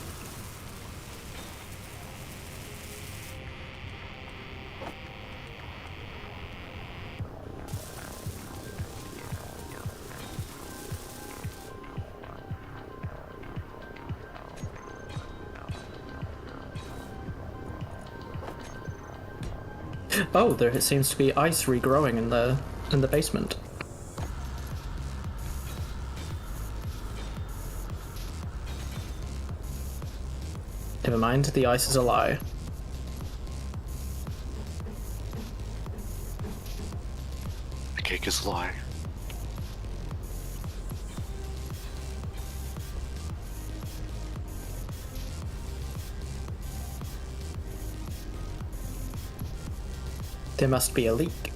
Oh, there seems to be ice regrowing in the basement. Never mind, the ice is a lie. The cake is a lie. There must be a leak.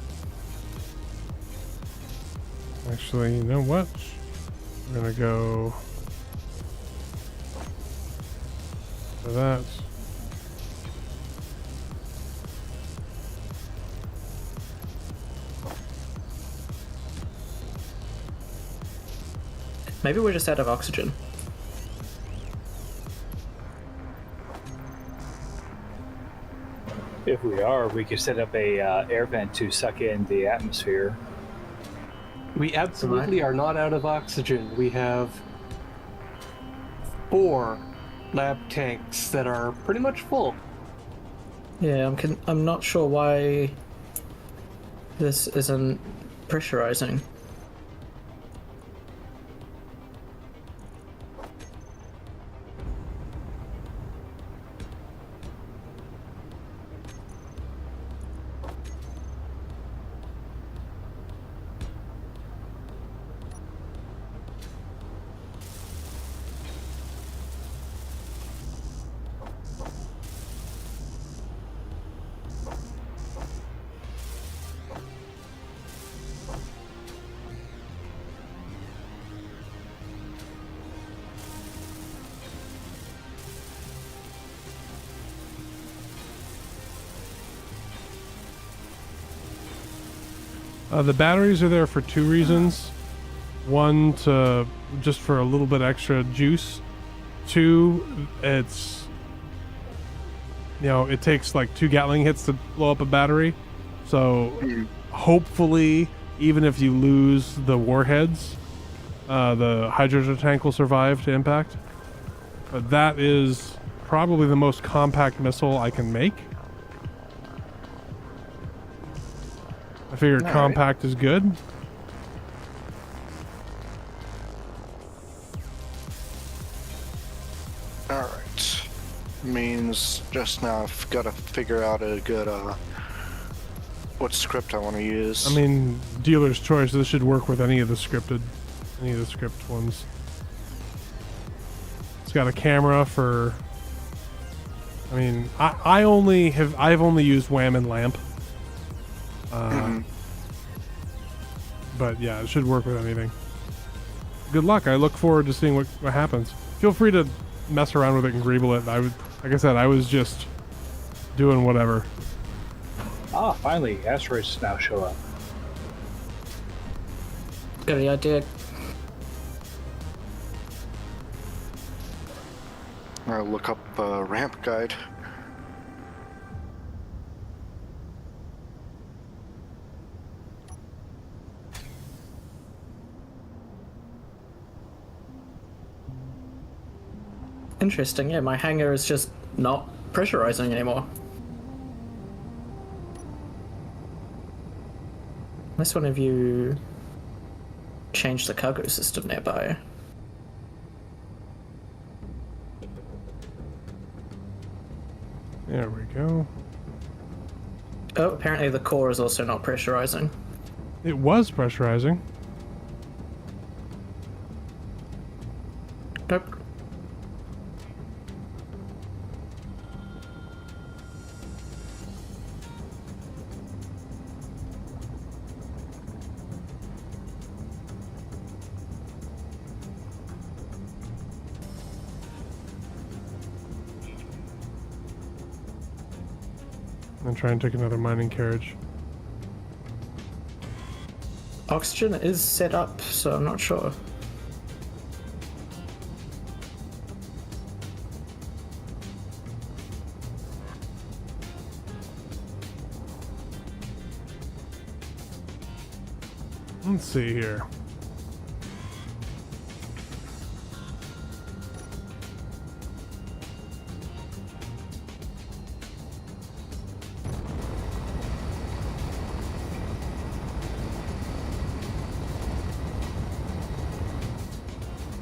Actually, you know what? I'm gonna go for that. Maybe we're just out of oxygen. If we are, we could set up a air vent to suck in the atmosphere. We absolutely are not out of oxygen. We have 4 lab tanks that are pretty much full. Yeah, I'm not sure why this isn't pressurizing. The batteries are there for 2 reasons. One, to just for a little bit extra juice. 2, it's, you know, it takes like 2 Gatling hits to blow up a battery. So hopefully, even if you lose the warheads, the hydrogen tank will survive to impact. But that is probably the most compact missile I can make. I figured compact is good. Alright. Means just now I've got to figure out a good, what script I want to use. I mean, dealer's choice. This should work with any of the script ones. It's got a camera for... I mean, I've only used WAM and LAMP. But yeah, it should work with anything. Good luck. I look forward to seeing what happens. Feel free to mess around with it and greeble it. Like I said, I was just doing whatever. Ah, finally, asteroids now show up. Got any idea? I'll look up a ramp guide. interesting. Yeah, my hangar is just not pressurizing anymore. Unless one of you changed the cargo system nearby. There we go. Oh, apparently the core is also not pressurizing. It was pressurizing. Nope. And try and take another mining carriage. Oxygen is set up, so I'm not sure. Let's see here.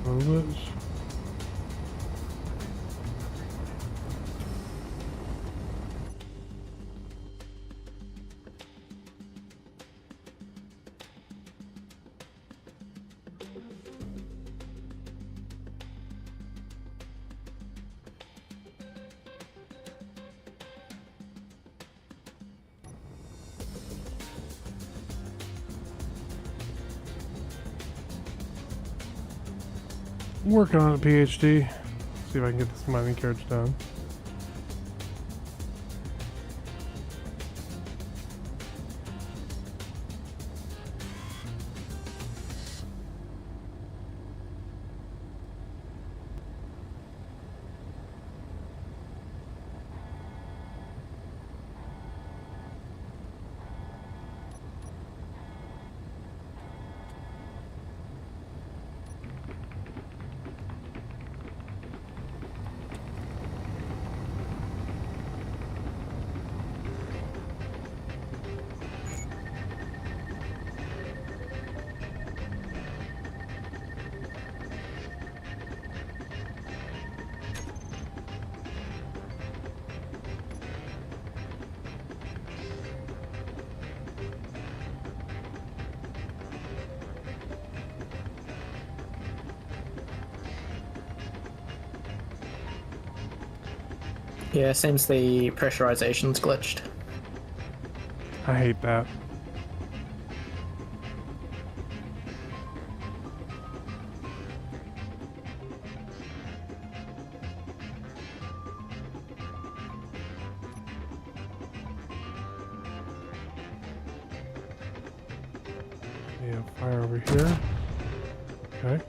Salvage. Working on a PhD. See if I can get this mining carriage done. Yeah, seems the pressurization's glitched. I hate that. Yeah, fire over here. Okay.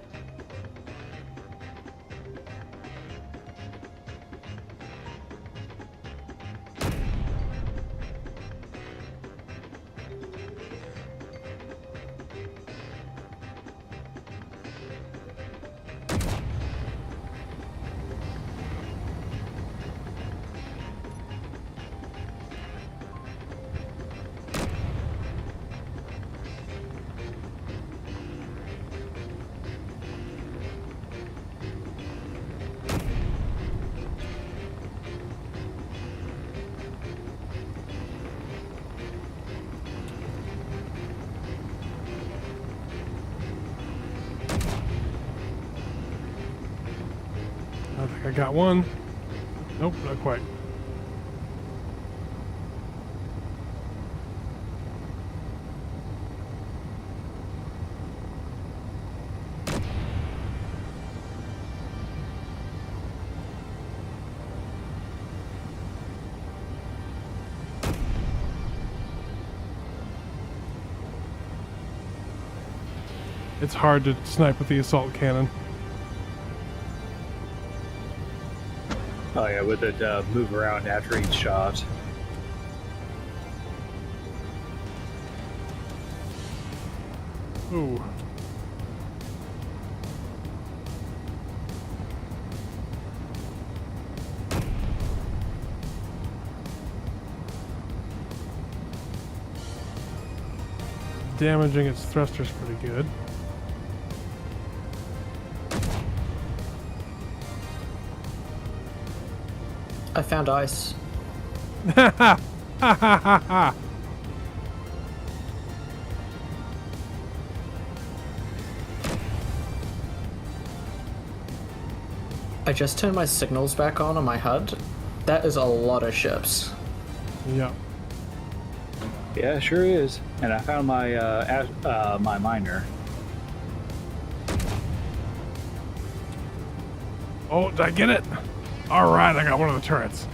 I think I got one. Nope, not quite. It's hard to snipe with the assault cannon. Oh yeah, with it move around after each shot. Ooh. damaging its thrusters pretty good. I found ice. Ha ha ha ha ha! I just turned my signals back on my HUD. That is a lot of ships. Yeah. Yeah, it sure is. And I found my my miner. Oh, did I get it? All right, I got one of the turrets.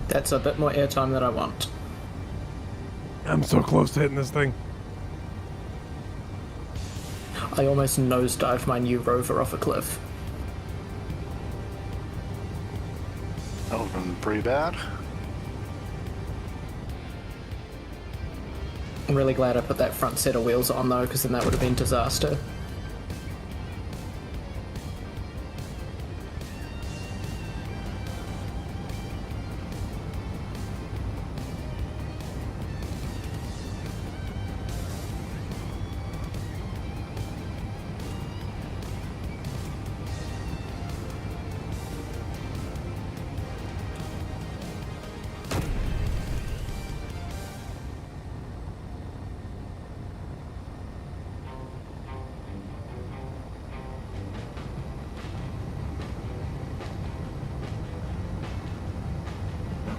That's a bit more airtime than I want. I'm so close to hitting this thing. I almost nosedived my new rover off a cliff. That would have been pretty bad. I'm really glad I put that front set of wheels on though, because then that would have been disaster.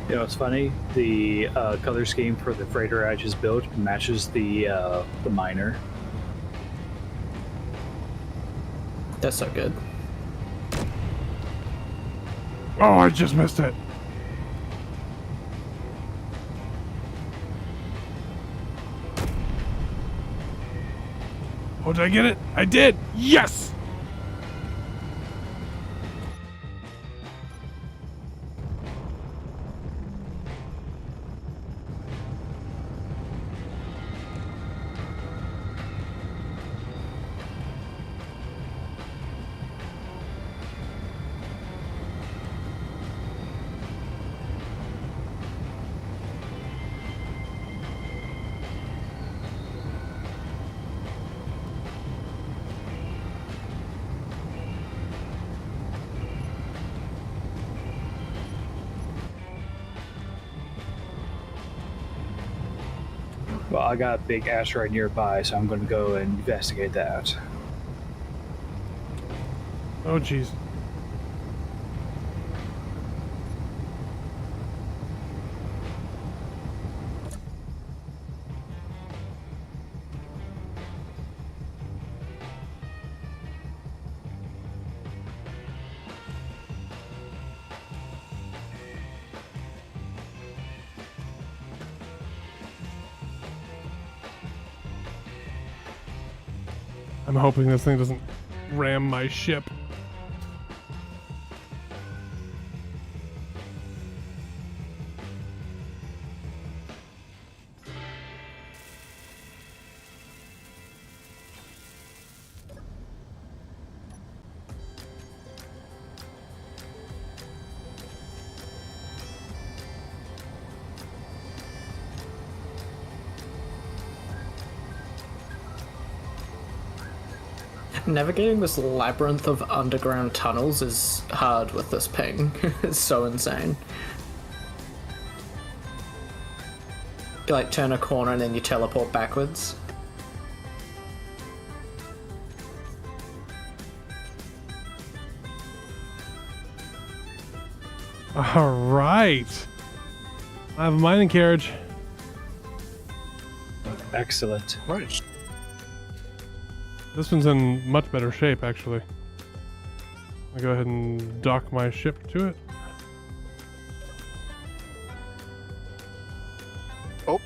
You know, it's funny. The color scheme for the freighter I just built matches the miner. That's so good. Oh, I just missed it. Oh, did I get it? I did! Yes! Well, I got a big asteroid nearby, so I'm going to go and investigate that. Oh, jeez. I'm hoping this thing doesn't ram my ship. Navigating this labyrinth of underground tunnels is hard with this ping. It's so insane. You like turn a corner and then you teleport backwards. All right. I have a mining carriage. Excellent. Nice. This one's in much better shape, actually. I'll go ahead and dock my ship to it. Oh.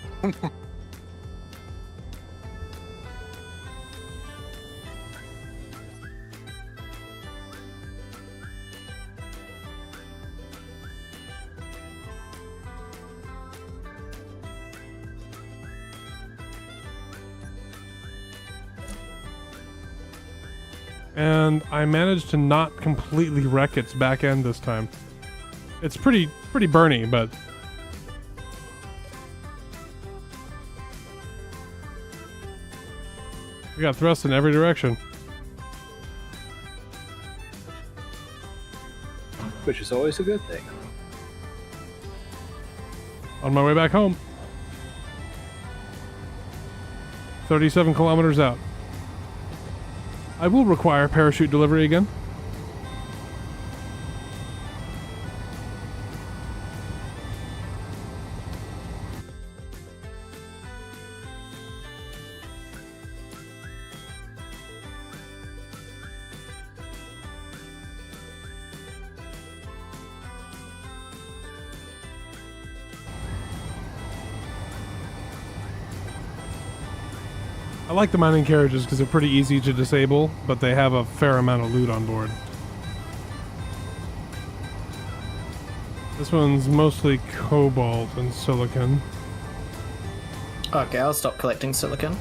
And I managed to not completely wreck its back end this time. It's pretty burny, but we got thrust in every direction. Which is always a good thing. On my way back home. 37 kilometers out. I will require parachute delivery again. I like the mining carriages because they're pretty easy to disable, but they have a fair amount of loot on board. This one's mostly cobalt and silicon. Okay, I'll stop collecting silicon.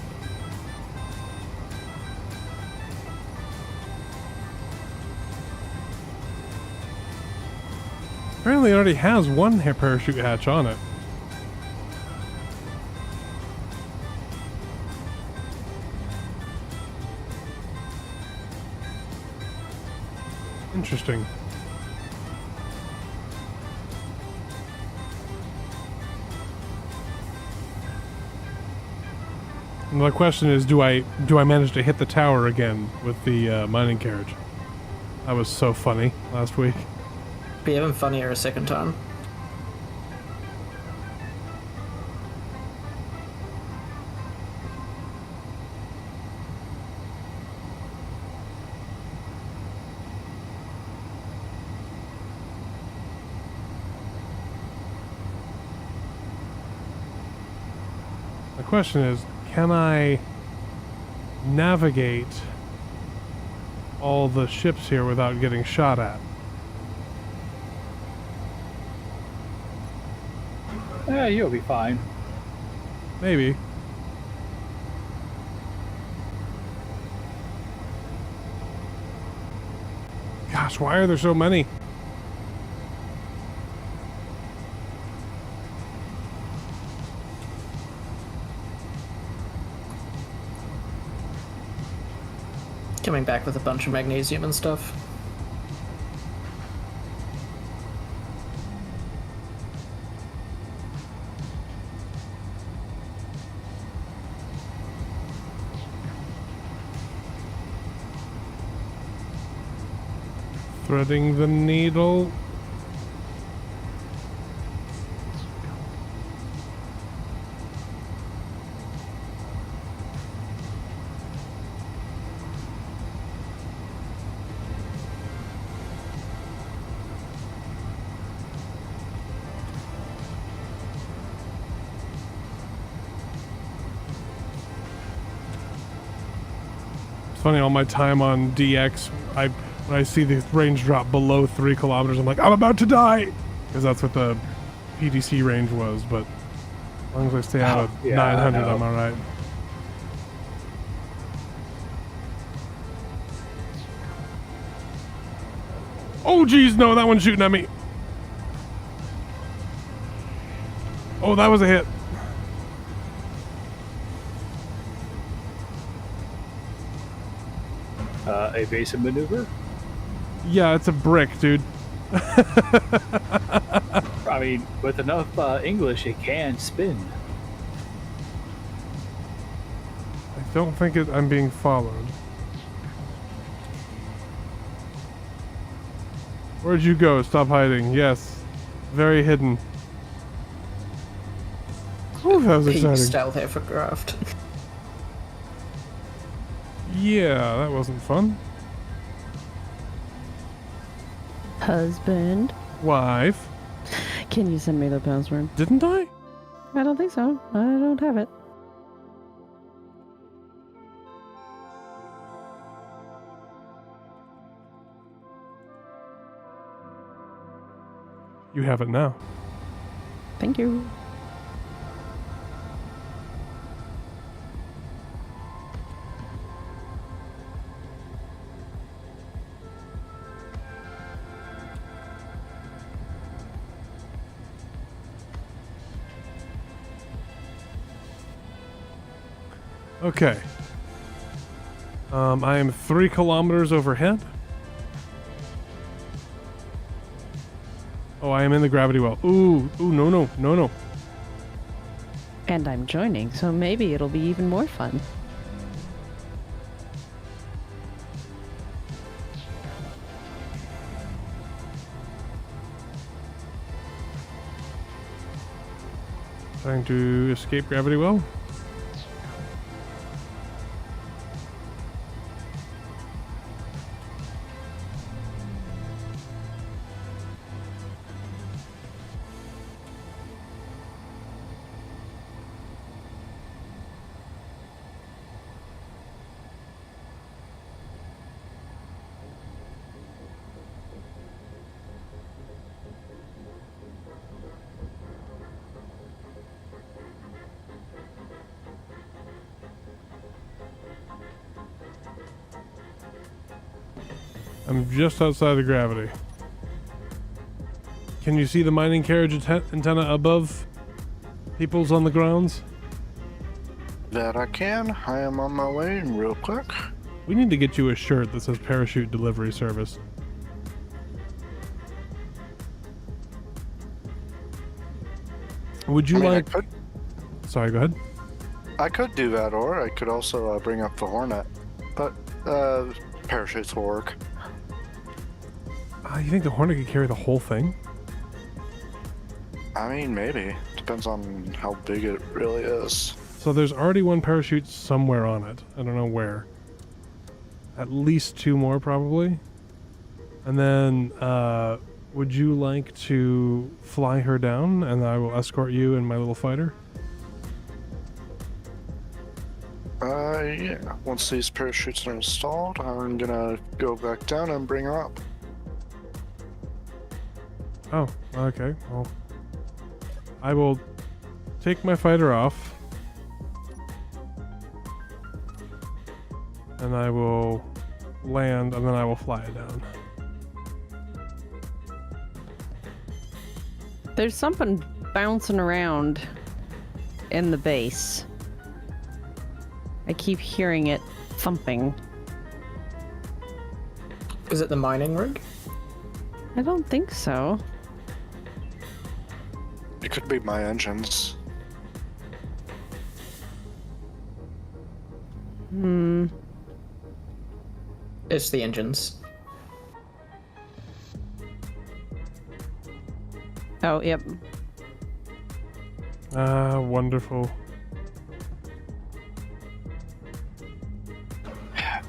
Apparently it already has one parachute hatch on it. Interesting. And the question is, do I manage to hit the tower again with the mining carriage? That was so funny last week. Be even funnier a second time. The question is, can I navigate all the ships here without getting shot at? Yeah, you'll be fine. Maybe. Gosh, why are there so many? Coming back with a bunch of magnesium and stuff. Threading the needle. Funny, all my time on DX, when I see the range drop below 3 kilometers, I'm like, I'm about to die! Because that's what the PDC range was, but as long as I stay out of 900, I'm alright. Oh geez, no, that one's shooting at me! Oh, that was a hit. Evasive maneuver? Yeah, it's a brick, dude. I mean, with enough English, it can spin. I don't think I'm being followed. Where'd you go? Stop hiding. Yes. Very hidden. Oh, that was Peak exciting. stealth aircraft. Yeah, that wasn't fun. Husband, Wife. can you send me the password? Didn't I? I don't think so. I don't have it. You have it now. Thank you. Okay. I am 3 kilometers overhead. Oh, I am in the gravity well. Ooh, no. And I'm joining, so maybe it'll be even more fun. Trying to escape gravity well. I'm just outside of gravity. Can you see the mining carriage antenna above people's on the grounds? That I can. I am on my way real quick. We need to get you a shirt that says parachute delivery service. Would you I mean, like... Sorry, go ahead. I could do that, or I could also bring up the Hornet. But parachutes will work. You think the Hornet could carry the whole thing? I mean, maybe. Depends on how big it really is. So there's already one parachute somewhere on it. I don't know where. At least 2 more, probably. And then, would you like to fly her down, and I will escort you in my little fighter? Yeah. Once these parachutes are installed, I'm gonna go back down and bring her up. Oh, okay. Well, I will take my fighter off. And I will land, and then I will fly it down. There's something bouncing around in the base. I keep hearing it thumping. Is it the mining rig? I don't think so. It could be my engines. It's the engines. Oh, yep. Ah, wonderful.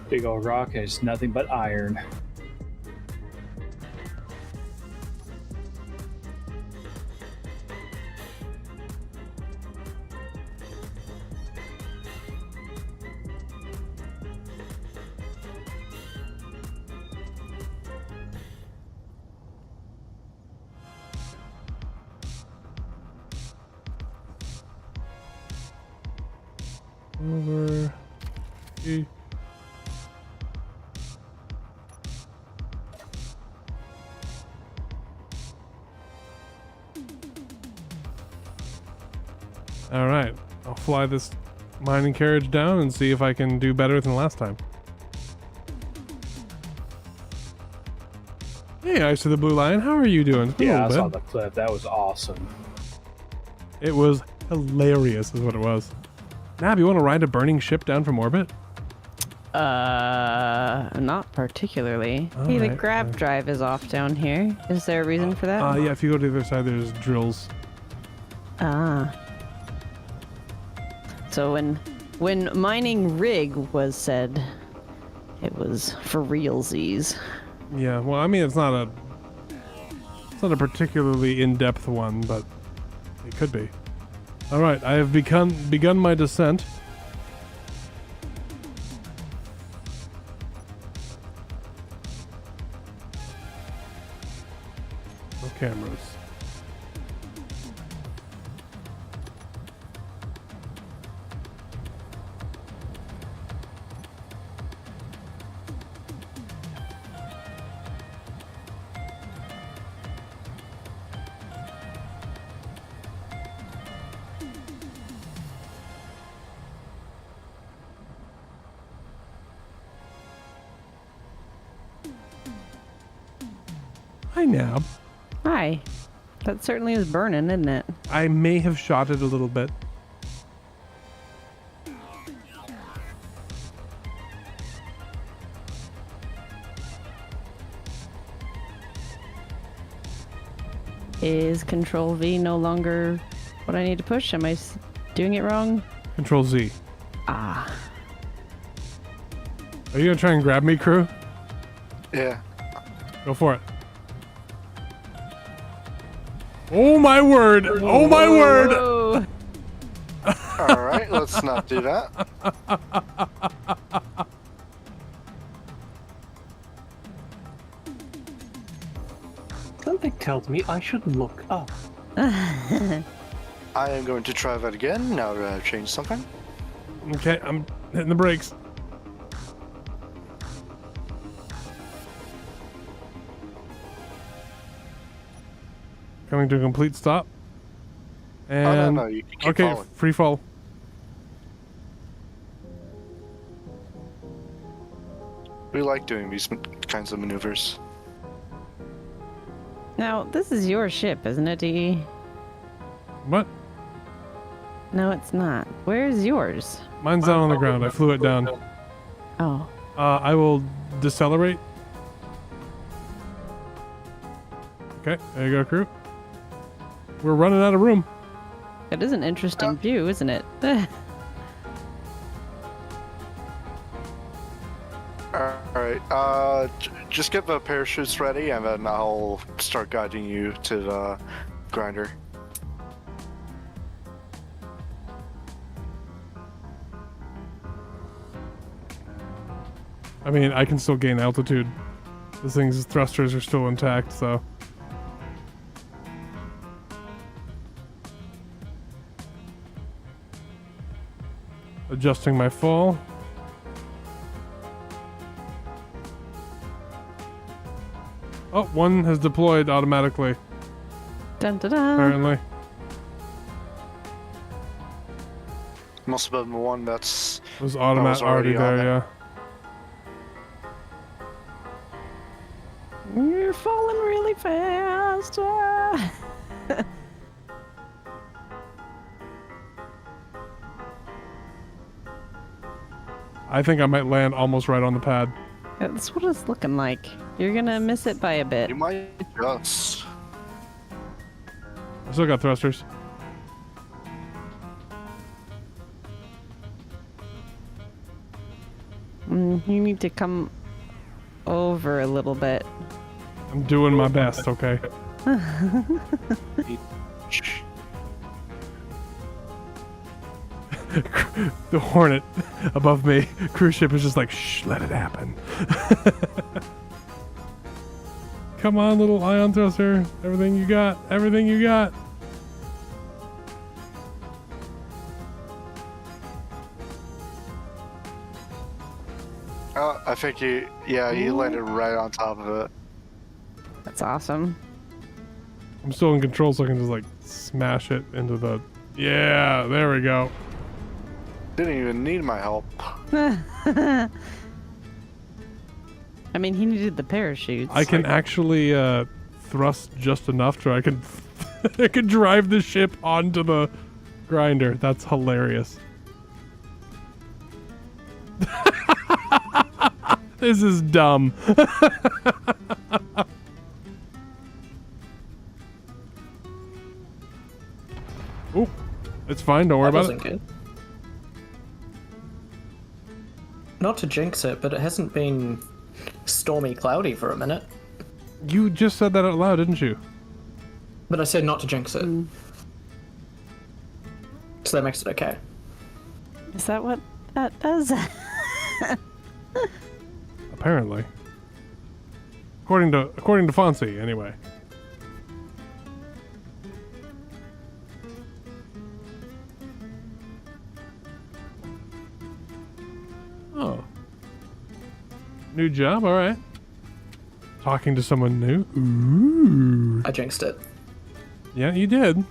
Big old rock is nothing but iron. Over. E. All right, I'll fly this mining carriage down and see if I can do better than last time. Hey, Ice to the Blue Lion, how are you doing? It's been a Yeah, I little saw bit. the clip. That was awesome. It was hilarious, is what it was. Nab, you want to ride a burning ship down from orbit? Not particularly. Hey, the Alright, grab drive is off down here. Is there a reason for that? Yeah, if you go to the other side, there's drills. Ah. So when mining rig was said, it was for realsies. Yeah, well, I mean, it's not a particularly in-depth one, but it could be. All right, I have begun my descent. No cameras. Hi, Nab. Hi. That certainly is burning, isn't it? I may have shot it a little bit. Is Control V no longer what I need to push? Am I doing it wrong? Control Z. Ah. Are you gonna try and grab me, crew? Yeah. Go for it. Oh my word! Oh my word! Whoa. Alright, let's not do that. Something tells me I should look up. I am going to try that again now that I've changed something. Okay, I'm hitting the brakes. Coming to a complete stop. And no, you can keep okay, falling. free fall. We like doing these kinds of maneuvers. Now, this is your ship, isn't it, DE? What? No, it's not. Where's yours? Mine's down on the ground. I flew it down. Oh. I will decelerate. Okay, there you go, crew. We're running out of room. It is an interesting view, isn't it? Alright, just get the parachutes ready and then I'll start guiding you to the grinder. I mean, I can still gain altitude. This thing's thrusters are still intact, so. Adjusting my fall. Oh, one has deployed automatically, Dun dun dun. apparently. Must have been the one that's... It was already already on there, yeah. You're falling really fast. Ah. I think I might land almost right on the pad. That's what it's looking like. You're gonna miss it by a bit. You might just... I still got thrusters. You need to come over a little bit. I'm doing my best, okay? The Hornet above me, cruise ship is just like, shh, let it happen. Come on, little ion thruster. Everything you got. Everything you got. Oh, I think you landed right on top of it. That's awesome. I'm still in control, so I can just like smash it into the... Yeah, there we go. Didn't even need my help. I mean, he needed the parachutes. I can actually thrust just enough so I can I can drive the ship onto the grinder. That's hilarious. This is dumb. Ooh, it's fine. Don't worry That about wasn't it. good. not to jinx it, but it hasn't been stormy cloudy for a minute. You just said that out loud, didn't you? But I said not to jinx it. So that makes it okay. Is that what that does? Apparently. According to Fonzie, anyway. Oh. New job, alright. Talking to someone new. Ooh. I jinxed it. Yeah, you did.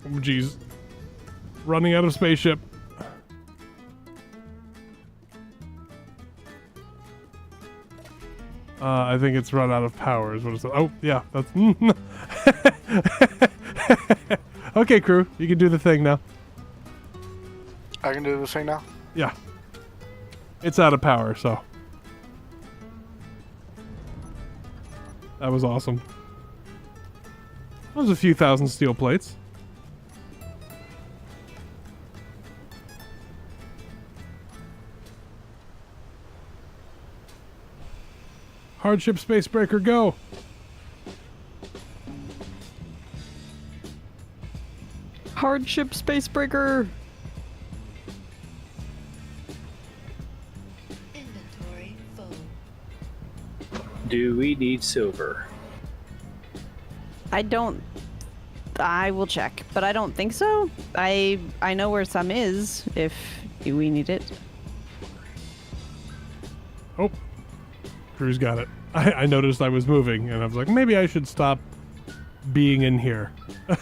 Oh, jeez. Running out of spaceship. I think it's run out of power is what it says. Oh, yeah, that's... Okay, crew, you can do the thing now. I can do the thing now? Yeah. It's out of power, so... That was awesome. That was a few thousand steel plates. Hardship, Spacebreaker, go! Hardship, Spacebreaker! Inventory full. Do we need silver? I will check, but I don't think so. I know where some is, if we need it. Oh. Crew's got it. I noticed I was moving, and I was like, maybe I should stop being in here. I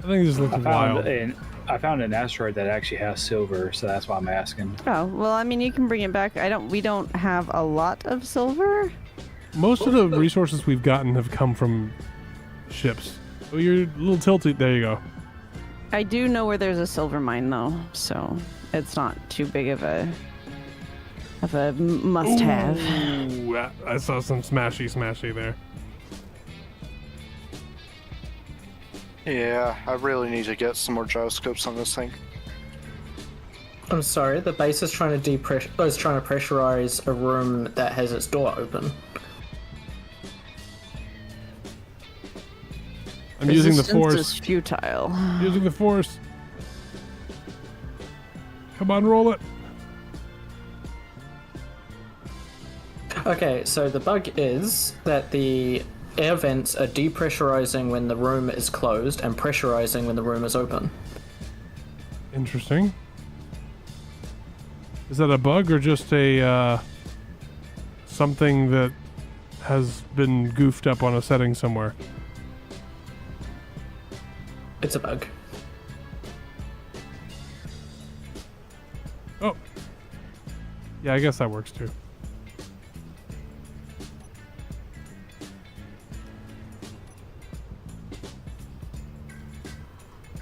think this looks wild. I found an asteroid that actually has silver, so that's why I'm asking. Oh, well, I mean, you can bring it back. We don't have a lot of silver. Most of the resources we've gotten have come from ships. Oh, you're a little tilted. There you go. I do know where there's a silver mine, though, so it's not too big of a must-have. Ooh, I saw some smashy there. Yeah, I really need to get some more gyroscopes on this thing. I'm sorry, the base is trying to pressurize a room that has its door open. I'm using the Resistance force. is futile. Using the force. Come on, roll it. Okay, so the bug is that the air vents are depressurizing when the room is closed and pressurizing when the room is open. Interesting. Is that a bug or just a something that has been goofed up on a setting somewhere? It's a bug. Oh. Yeah, I guess that works too.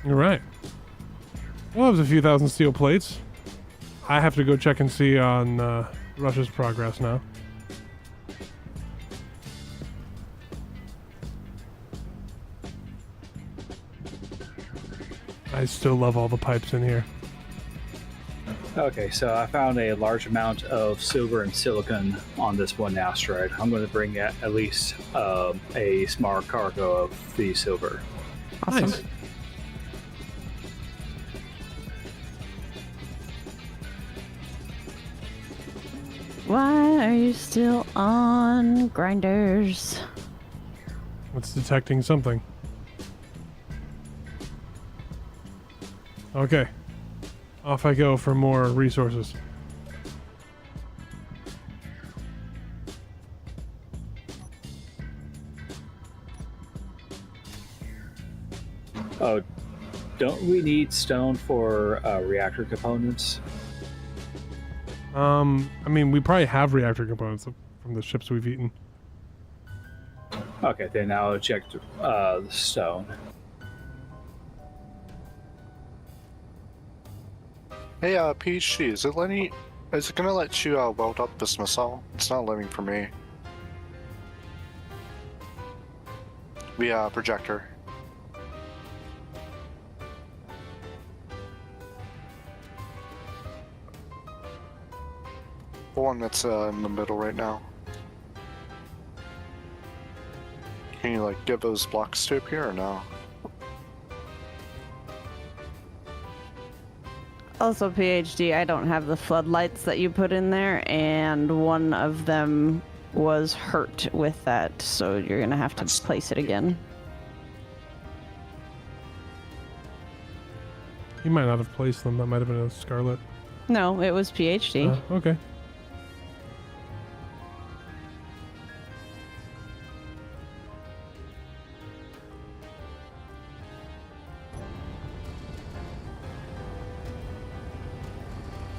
All right. Well, that was a few thousand steel plates. I have to go check and see on Russia's progress now. I still love all the pipes in here. Okay, so I found a large amount of silver and silicon on this one asteroid. I'm going to bring at least a small cargo of the silver. Awesome. Nice. Why are you still on grinders? It's detecting something. Okay. Off I go for more resources. Oh, don't we need stone for reactor components? I mean, we probably have reactor components from the ships we've eaten. Okay, then I'll check the stone. Hey, PhD, is it Is it gonna let you weld up this missile? It's not letting for me. Via projector. The one that's in the middle right now. Can you like get those blocks to appear or no? Also, PhD, I don't have the floodlights that you put in there, and one of them was hurt with that, so you're gonna have to place it again. You might not have placed them. That might have been a Scarlet. No, it was PhD. Okay.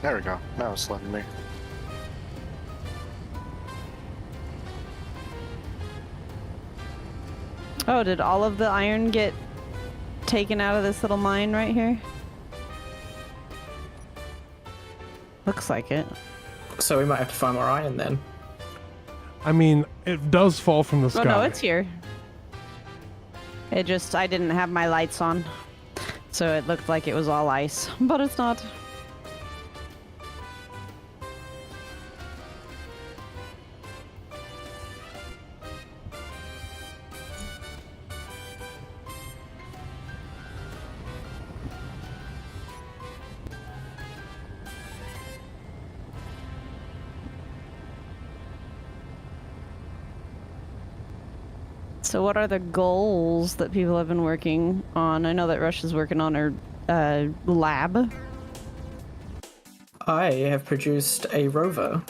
There we go. Now it's letting me. Oh, did all of the iron get taken out of this little mine right here? Looks like it. So we might have to find more iron then. I mean, it does fall from the sky. Oh no, it's here. It just, I didn't have my lights on, so it looked like it was all ice, but it's not. So what are the goals that people have been working on? I know that Rush is working on her lab. I have produced a rover.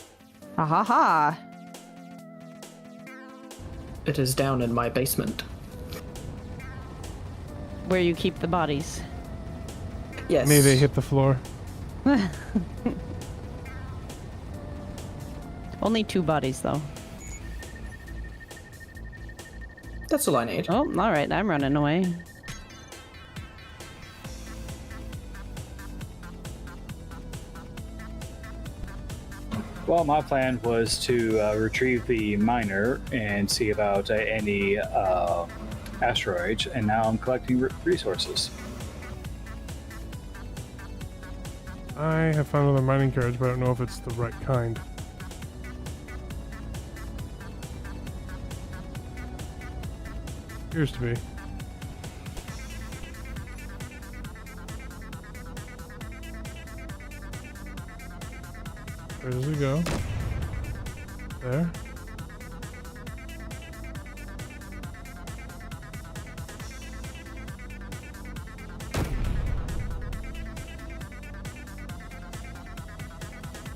Ha ha ha! It is down in my basement. Where you keep the bodies. Yes. Maybe they hit the floor. Only 2 bodies though. That's all I need. Oh, alright, I'm running away. Well, my plan was to retrieve the miner and see about any asteroids, and now I'm collecting resources. I have found another mining carriage, but I don't know if it's the right kind. Appears to be. Where does it go? There.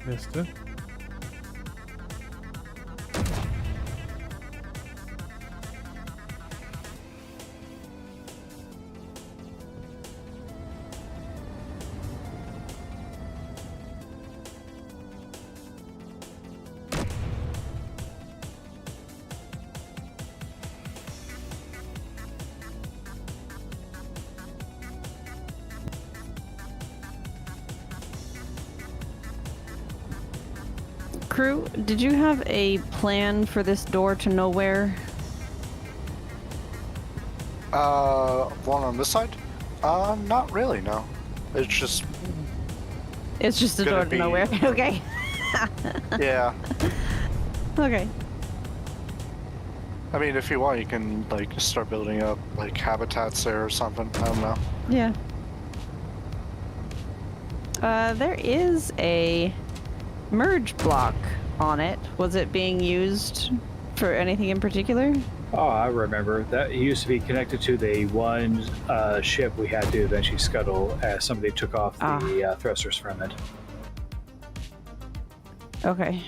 Missed it. Crew, did you have a plan for this door to nowhere? One on this side? Not really, no. It's just, It's just a Gonna door to be- nowhere. Okay. yeah. Okay. I mean, if you want, you can, like, start building up, like, habitats there or something. I don't know. Yeah. There is a merge block on it. Was it being used for anything in particular? Oh, I remember. That used to be connected to the one ship we had to eventually scuttle as somebody took off the thrusters from it. Okay.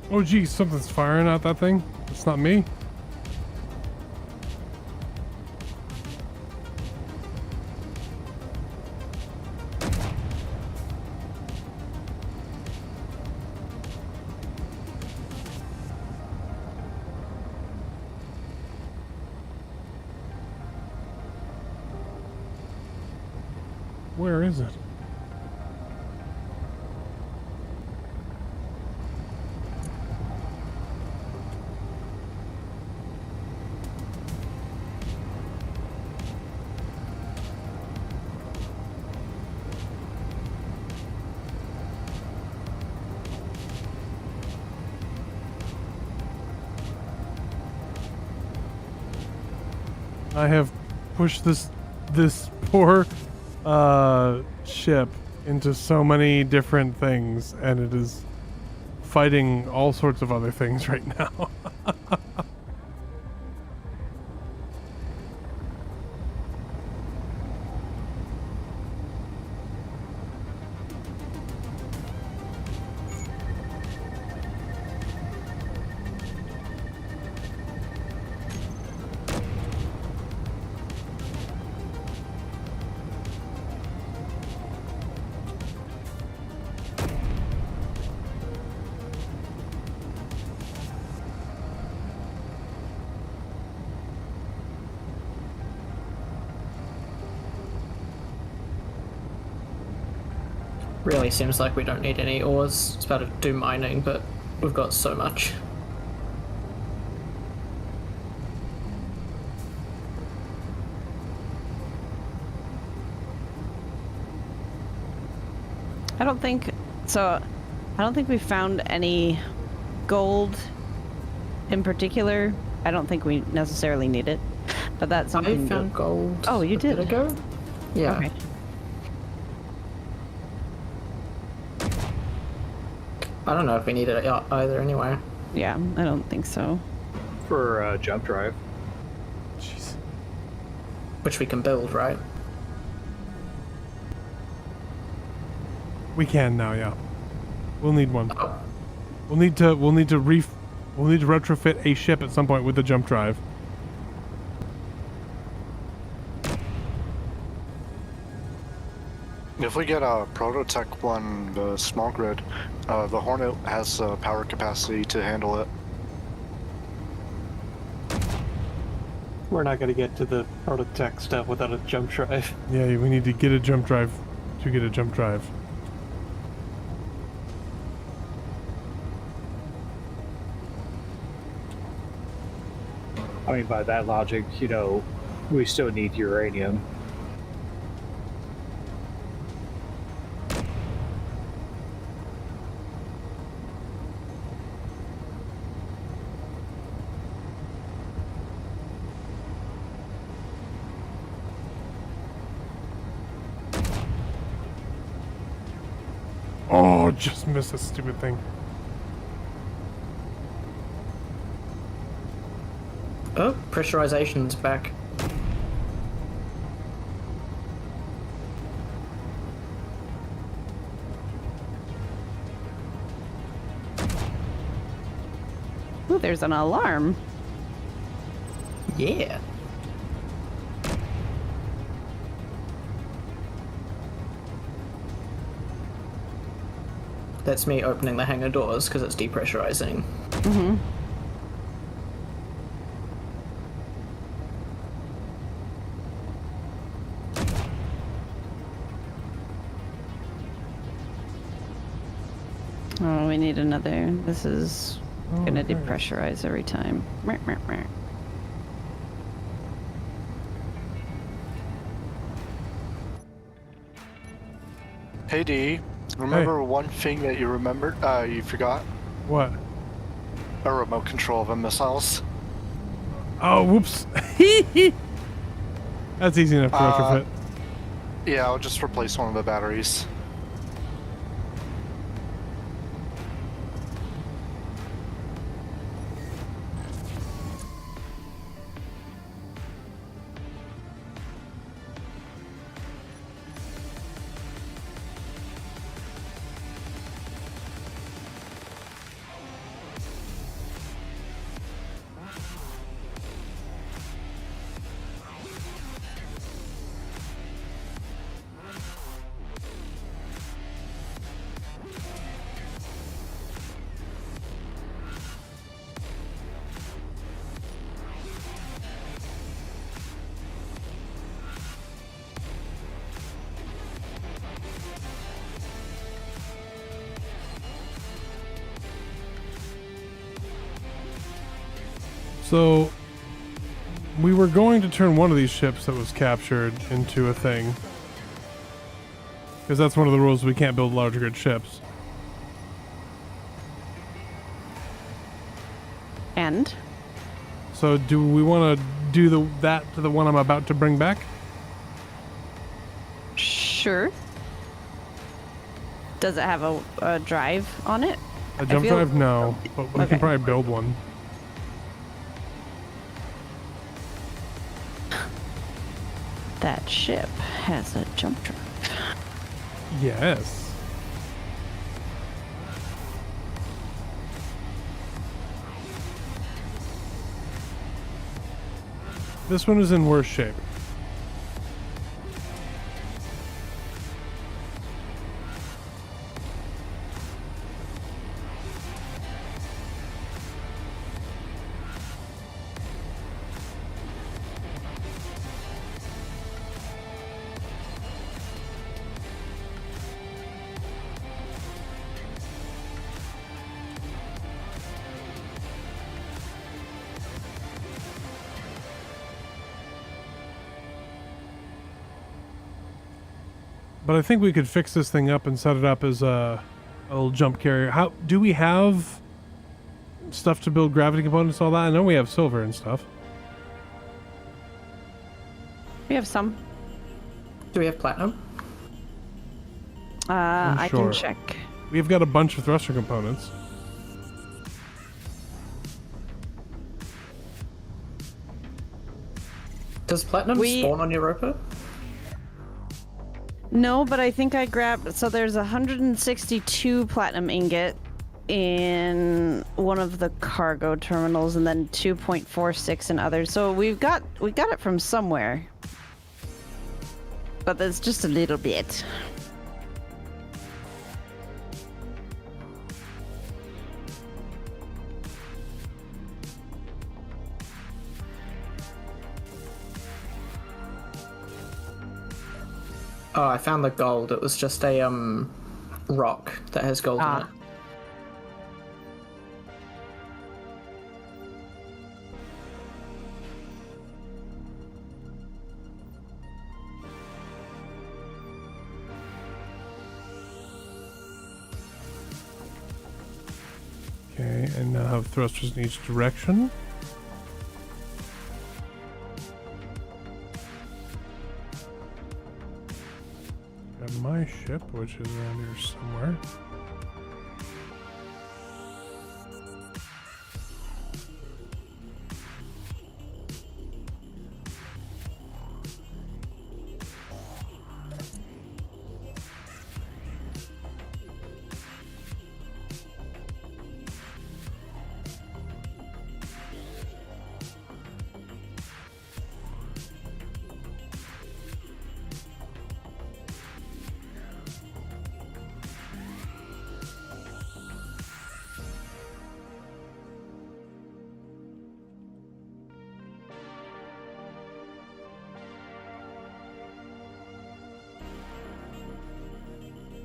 Oh geez, something's firing out that thing. It's not me. where is it? I have pushed this poor ship into so many different things, and it is fighting all sorts of other things right now. Really seems like we don't need any ores. It's about to do mining, but we've got so much. I don't think we found any gold in particular. I don't think we necessarily need it, but that's something. I found gold. Oh, you did? A bit ago? Yeah. Okay. I don't know if we need it either anyway. Yeah, I don't think so. For jump drive. Jeez. Which we can build, right? We can now, yeah. We'll need one. Oh. We'll need to retrofit a ship at some point with the jump drive. If we get a prototech one, the small grid, the Hornet has power capacity to handle it. We're not going to get to the prototech stuff without a jump drive. Yeah, we need to get a jump drive to get a jump drive. I mean, by that logic, you know, we still need uranium. Oh, just missed this stupid thing. Oh, pressurization's back. Ooh, there's an alarm. Yeah. That's me opening the hangar doors because it's depressurizing. Mm-hmm. Oh, we need another. This is gonna depressurize every time. Meh, meh, meh. Hey D, remember one thing that you remembered? You forgot? What? A remote control of the missiles. Oh, whoops. That's easy enough to retrofit. Yeah, I'll just replace one of the batteries. So, we were going to turn one of these ships that was captured into a thing. Because that's one of the rules, we can't build large grid ships. And? So do we want to do that to the one I'm about to bring back? Sure. Does it have a drive on it? A jump drive? No, but we Okay. can probably build one. That ship has a jump drive. Yes. This one is in worse shape. But I think we could fix this thing up and set it up as a little jump carrier. How do we have stuff to build gravity components and all that? I know we have silver and stuff. We have some. Do we have platinum? I sure. can check. We've got a bunch of thruster components. Does platinum spawn on Europa? No, but I think I grabbed. So there's 162 platinum ingot in one of the cargo terminals, and then 2.46 in others. So we got it from somewhere, but there's just a little bit. Oh, I found the gold. It was just a rock that has gold in it. Okay, and now have thrusters in each direction. Got my ship, which is around here somewhere.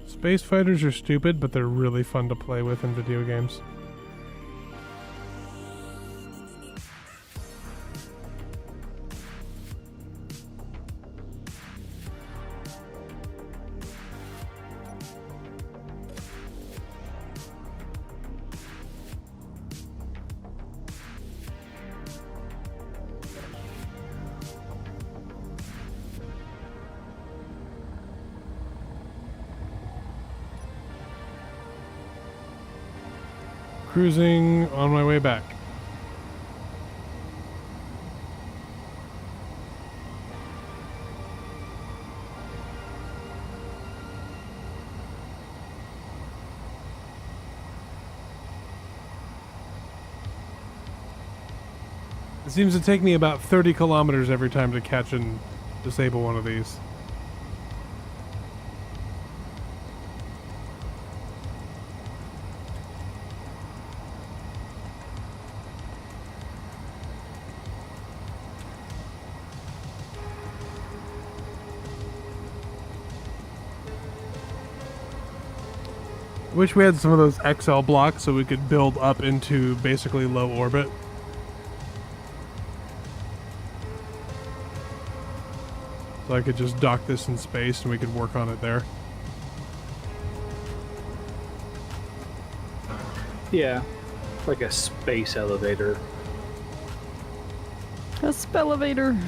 Space fighters are stupid, but they're really fun to play with in video games. Cruising on my way back. It seems to take me about 30 kilometers every time to catch and disable one of these. Wish we had some of those XL blocks so we could build up into basically low orbit. So I could just dock this in space and we could work on it there. Yeah, like a space elevator. A spellevator.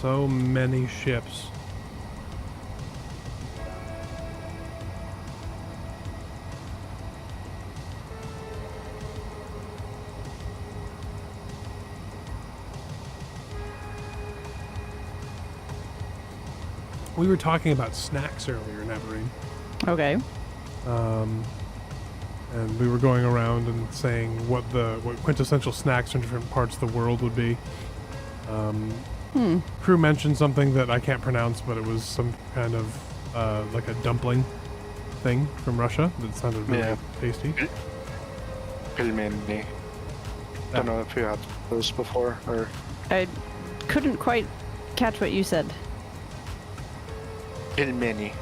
So many ships. We were talking about snacks earlier, Navarine. Okay. And we were going around and saying what quintessential snacks from different parts of the world would be. Crew mentioned something that I can't pronounce, but it was some kind of like a dumpling thing from Russia that sounded really tasty. Pelmeni. Don't know if you had those before or. I couldn't quite catch what you said. Pelmeni.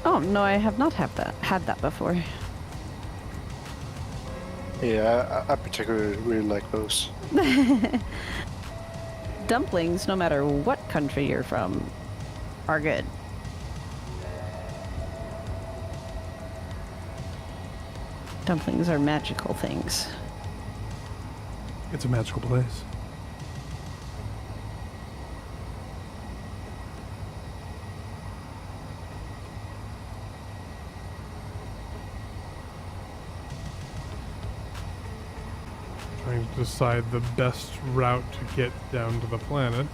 Oh no, I have not had that before. Yeah, I particularly really like those. Dumplings, no matter what country you're from, are good. Dumplings are magical things. It's a magical place. Trying to decide the best route to get down to the planet.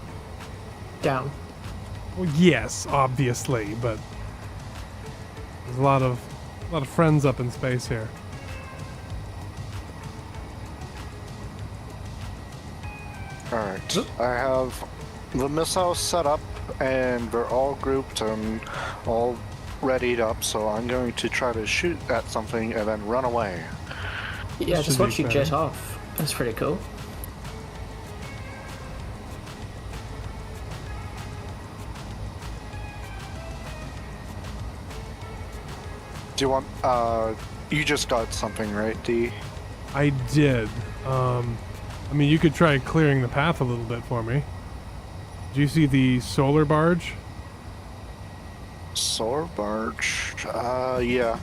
Down. Well, yes, obviously, but there's a lot of friends up in space here. Alright, I have the missiles set up and we're all grouped and all readied up, so I'm going to try to shoot at something and then run away. Yeah, This just should watch be you fair. jet off. That's pretty cool. Do you want, you just got something, right, D? I did. I mean, you could try clearing the path a little bit for me. Do you see the solar barge? Solar barge? Yeah.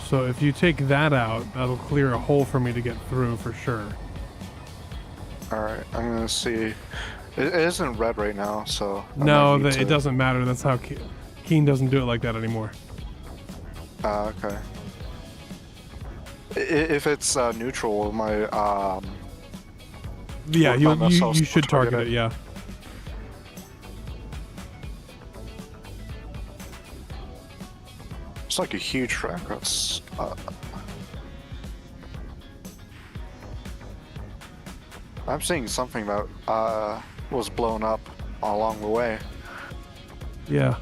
So if you take that out, that'll clear a hole for me to get through for sure. Alright, I'm gonna see. It isn't red right now, so. I No, might need it doesn't matter. That's how Keen doesn't do it like that anymore. Okay. If it's neutral, my Yeah, Well, my you missiles should target target it. it. Yeah. it's like a huge track. That's I'm seeing something that was blown up along the way. Yeah.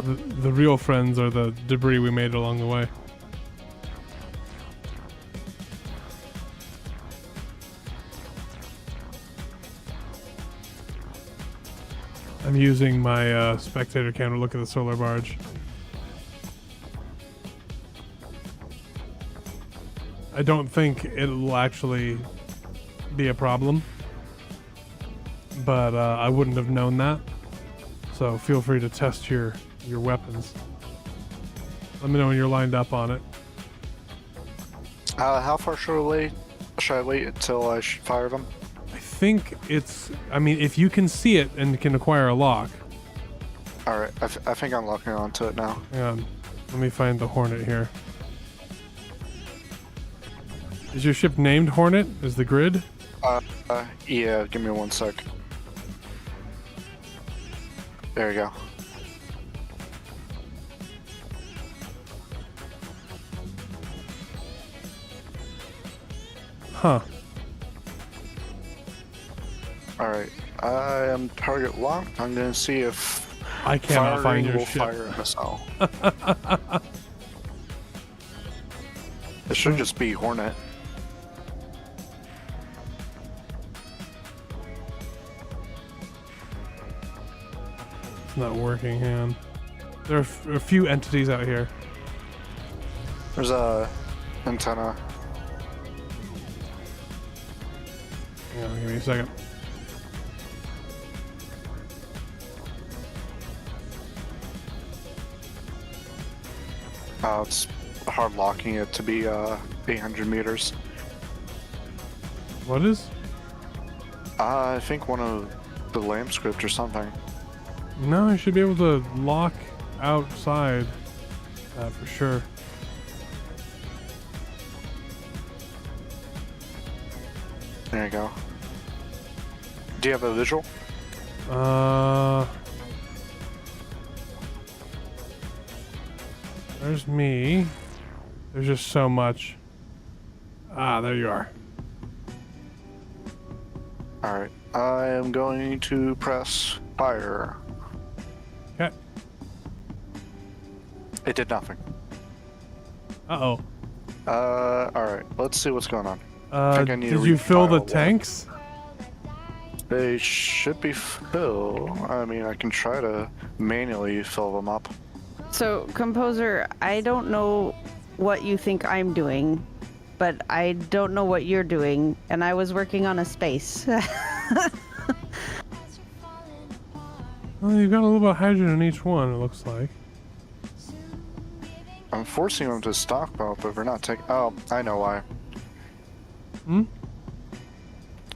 The real friends are the debris we made along the way. I'm using my spectator cam to look at the solar barge. I don't think it'll actually be a problem, but I wouldn't have known that. So feel free to test your weapons. Let me know when you're lined up on it. How far should I wait until I fire them? I think it's, I mean, if you can see it and can acquire a lock. Alright, I think I'm locking onto it now. Hang on. Let me find the Hornet here. Is your ship named Hornet? Is the grid? Yeah, give me 1 sec. There you go. Huh. Alright, I am target locked. I'm gonna see if I cannot find firing your will ship. fire a missile. It should just be Hornet. not working. Hang on. There are a few entities out here. There's a antenna. Hang on, give me a second. It's hard locking it to be 800 meters. What is? I think one of the LAMP script or something. No, I should be able to lock outside. For sure. There you go. Do you have a visual? There's me. There's just so much. Ah, there you are. Alright. I am going to press fire. Okay. It did nothing. Uh-oh. Alright. Let's see what's going on. I need Did to you fill the refile one. tanks? They should be full. I mean, I can try to manually fill them up. So, Composer, I don't know what you think I'm doing, but I don't know what you're doing, and I was working on a space. Well, you've got a little bit of hydrogen in each one, it looks like. I'm forcing them to stockpile, but we're not taking. Oh, I know why. Hmm?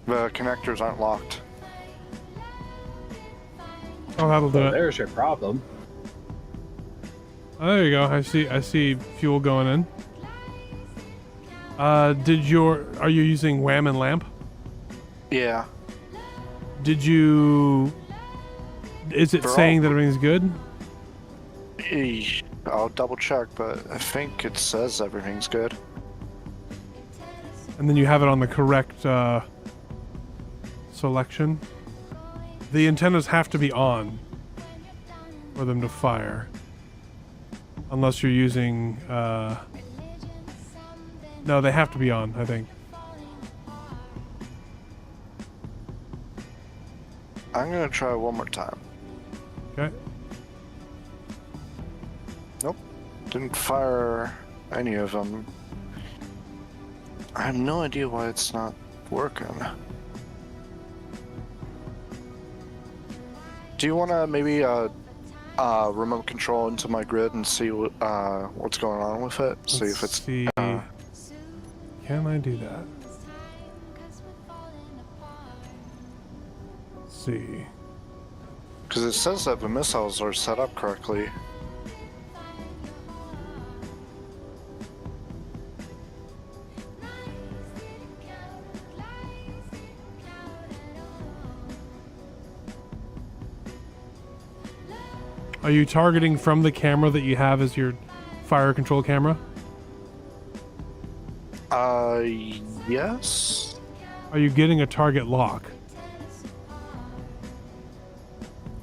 The connectors aren't locked. Oh, that'll do Well, it. there's your problem. Oh, there you go. I see fuel going in. Are you using WAM and lamp? Yeah. Is it They're saying all- that everything's good? I'll double check, but I think it says everything's good. And then you have it on the correct selection. The antennas have to be on for them to fire. Unless you're using... No, they have to be on, I think. I'm gonna try one more time. Okay. Nope. Didn't fire any of them. I have no idea why it's not working. Do you want to maybe remote control into my grid and see what's going on with it? See if it's. See. Can I do that? Let's see. Because it says that the missiles are set up correctly. Are you targeting from the camera that you have as your fire control camera? Yes. Are you getting a target lock?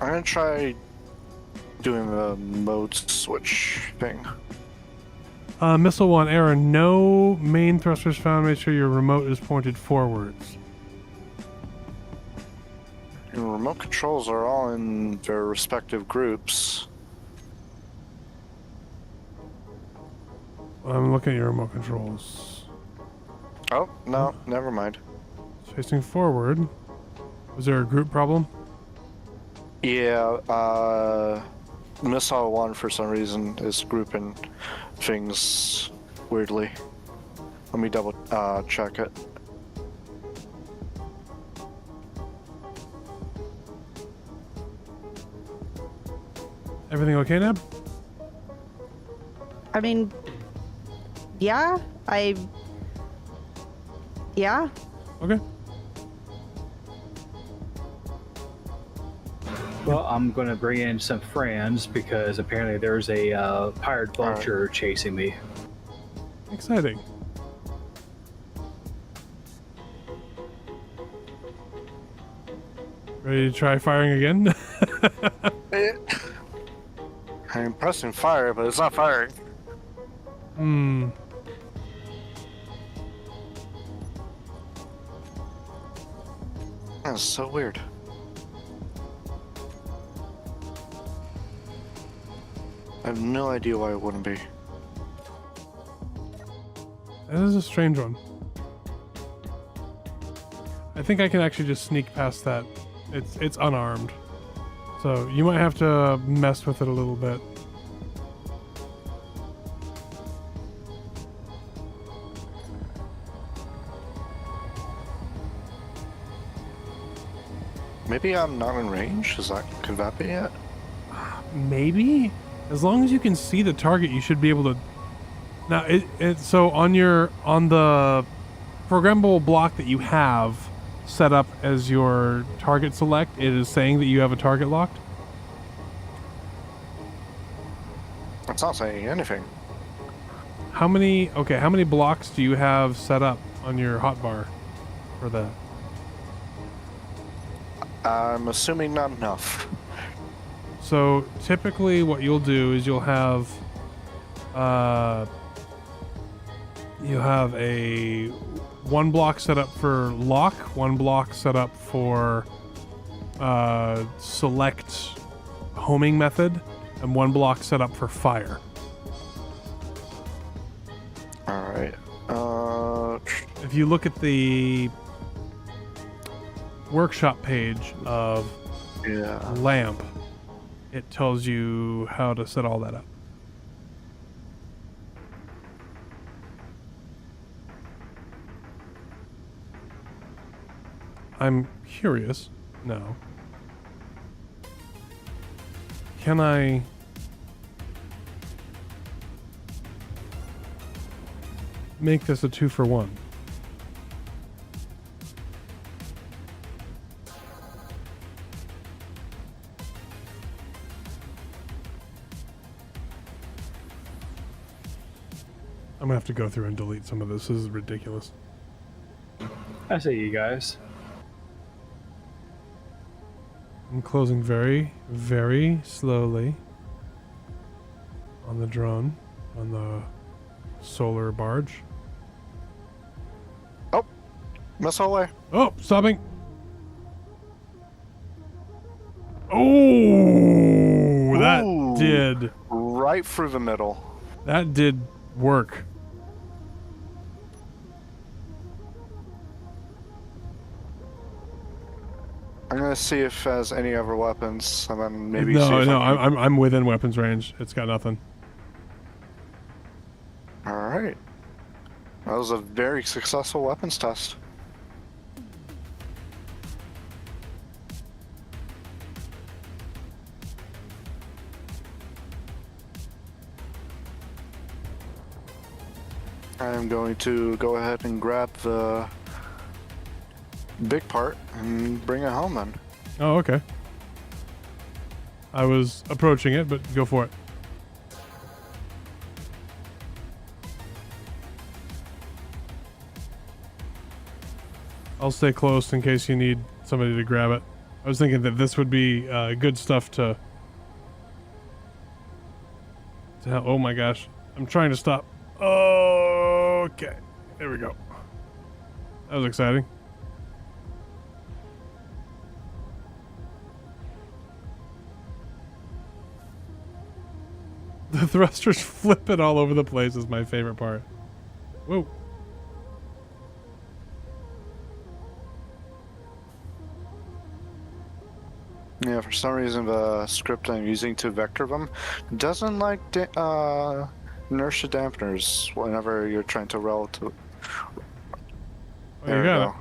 I'm gonna try doing the mode switch thing. Missile 1 error. No main thrusters found. Make sure your remote is pointed forwards. Your remote controls are all in their respective groups. I'm looking at your remote controls. Oh, no, never mind. It's facing forward. Was there a group problem? Yeah, Missile 1 for some reason is grouping things weirdly. Let me double check it. Everything okay, Neb? I mean, yeah, yeah. Okay. Well, I'm going to bring in some friends because apparently there's a pirate vulture chasing me. Exciting. Ready to try firing again? I'm pressing fire, but it's not firing. Hmm. That's so weird. I have no idea why it wouldn't be. That is a strange one. I think I can actually just sneak past that. It's unarmed. So you might have to mess with it a little bit. Maybe I'm not in range? Could that be it? Maybe? As long as you can see the target, you should be able to... Now, so on the programmable block that you have set up as your target select, it is saying that you have a target locked? It's not saying anything. How many blocks do you have set up on your hotbar for that? I'm assuming not enough. So typically what you'll do is you'll have a one block set up for lock, one block set up for select homing method, and one block set up for fire. Alright. If you look at the workshop page of lamp, it tells you how to set all that up. I'm curious now. Can I make this a 2-for-1? I'm gonna have to go through and delete some of this. This is ridiculous. I see you guys. I'm closing very, very slowly on the drone, on the solar barge. Oh, missile away. Oh, stopping. Oh, that Ooh. did. Right through the middle. That did work. I'm gonna see if it has any other weapons, and then maybe see No, if no, I can... I'm within weapons range. It's got nothing. Alright. That was a very successful weapons test. I'm going to go ahead and grab the big part and bring it home then. Oh, okay. I was approaching it, but go for it. I'll stay close in case you need somebody to grab it. I was thinking that this would be good stuff to help. Oh my gosh. I'm trying to stop. Okay. There we go. That was exciting. The thrusters flipping all over the place is my favorite part. Whoa. Yeah, for some reason the script I'm using to vector them doesn't like inertia dampeners whenever you're trying to roll to. Oh, There you we got go.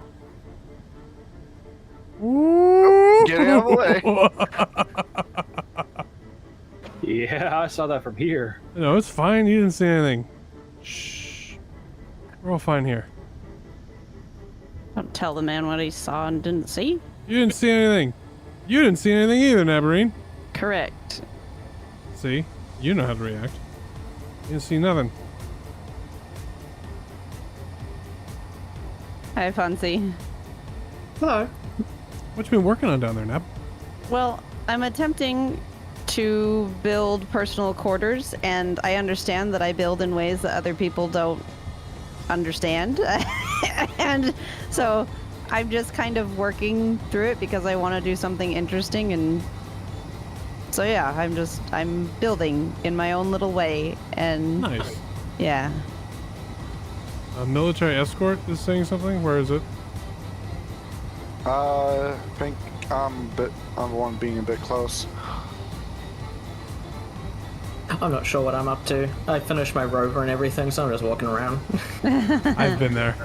it. Ooh. Getting out of the way. Yeah, I saw that from here. No, it's fine. You didn't see anything. Shh. We're all fine here. Don't tell the man what he saw and didn't see. You didn't see anything. You didn't see anything either, Nabarine. Correct. See? You know how to react. You didn't see nothing. Hi, Fonzie. Hello. What you been working on down there, Nab? Well, I'm attempting to build personal quarters, and I understand that I build in ways that other people don't understand. And so I'm just kind of working through it because I want to do something interesting, and So yeah, I'm building in my own little way, and Nice. yeah. A military escort is saying something? Where is it? I think I'm the one being a bit close. I'm not sure what I'm up to. I finished my rover and everything, so I'm just walking around. I've been there.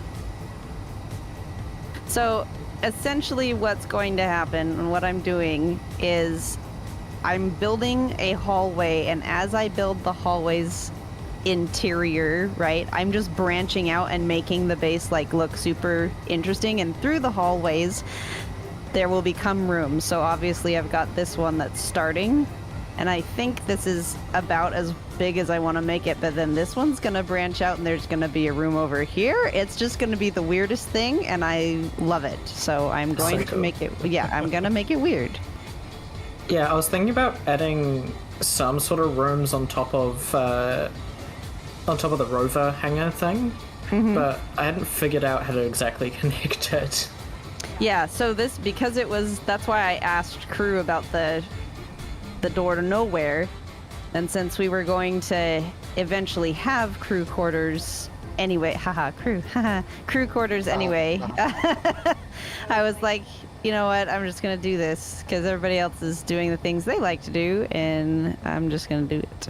So essentially what's going to happen and what I'm doing is I'm building a hallway, and as I build the hallway's interior, right, I'm just branching out and making the base like look super interesting, and through the hallways there will become rooms. So obviously I've got this one that's starting, and I think this is about as big as I want to make it, but then this one's gonna branch out and there's gonna be a room over here. It's just gonna be the weirdest thing, and I love it. So I'm going to make it, yeah, I'm gonna make it weird. Yeah, I was thinking about adding some sort of rooms on top of the rover hangar thing, but I hadn't figured out how to exactly connect it. Yeah, so this, because it was, that's why I asked crew about the door to nowhere, and since we were going to eventually have crew quarters anyway, crew quarters anyway, I was like, you know what, I'm just gonna do this because everybody else is doing the things they like to do, and I'm just gonna do it.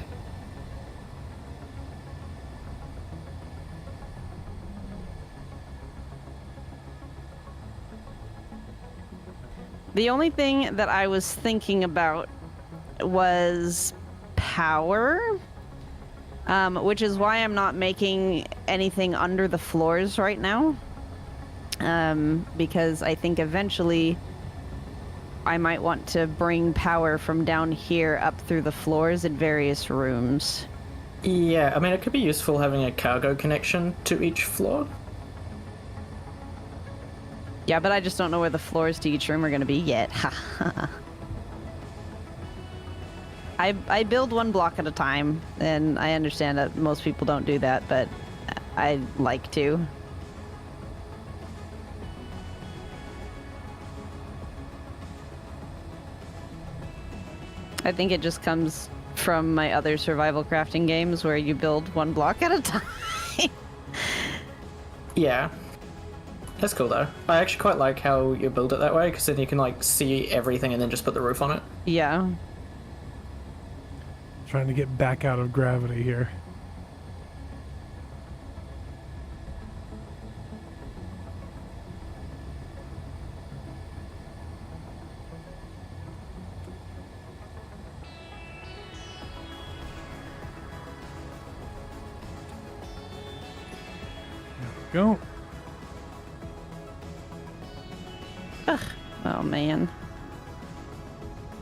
The only thing that I was thinking about was power, which is why I'm not making anything under the floors right now, because I think eventually I might want to bring power from down here up through the floors in various rooms. Yeah, I mean, it could be useful having a cargo connection to each floor. Yeah, but I just don't know where the floors to each room are going to be yet. I build one block at a time, and I understand that most people don't do that, but I like to. I think it just comes from my other survival crafting games where you build one block at a time. Yeah. That's cool though. I actually quite like how you build it that way, because then you can like see everything and then just put the roof on it. Yeah. Trying to get back out of gravity here. There we go. Ugh. Oh man.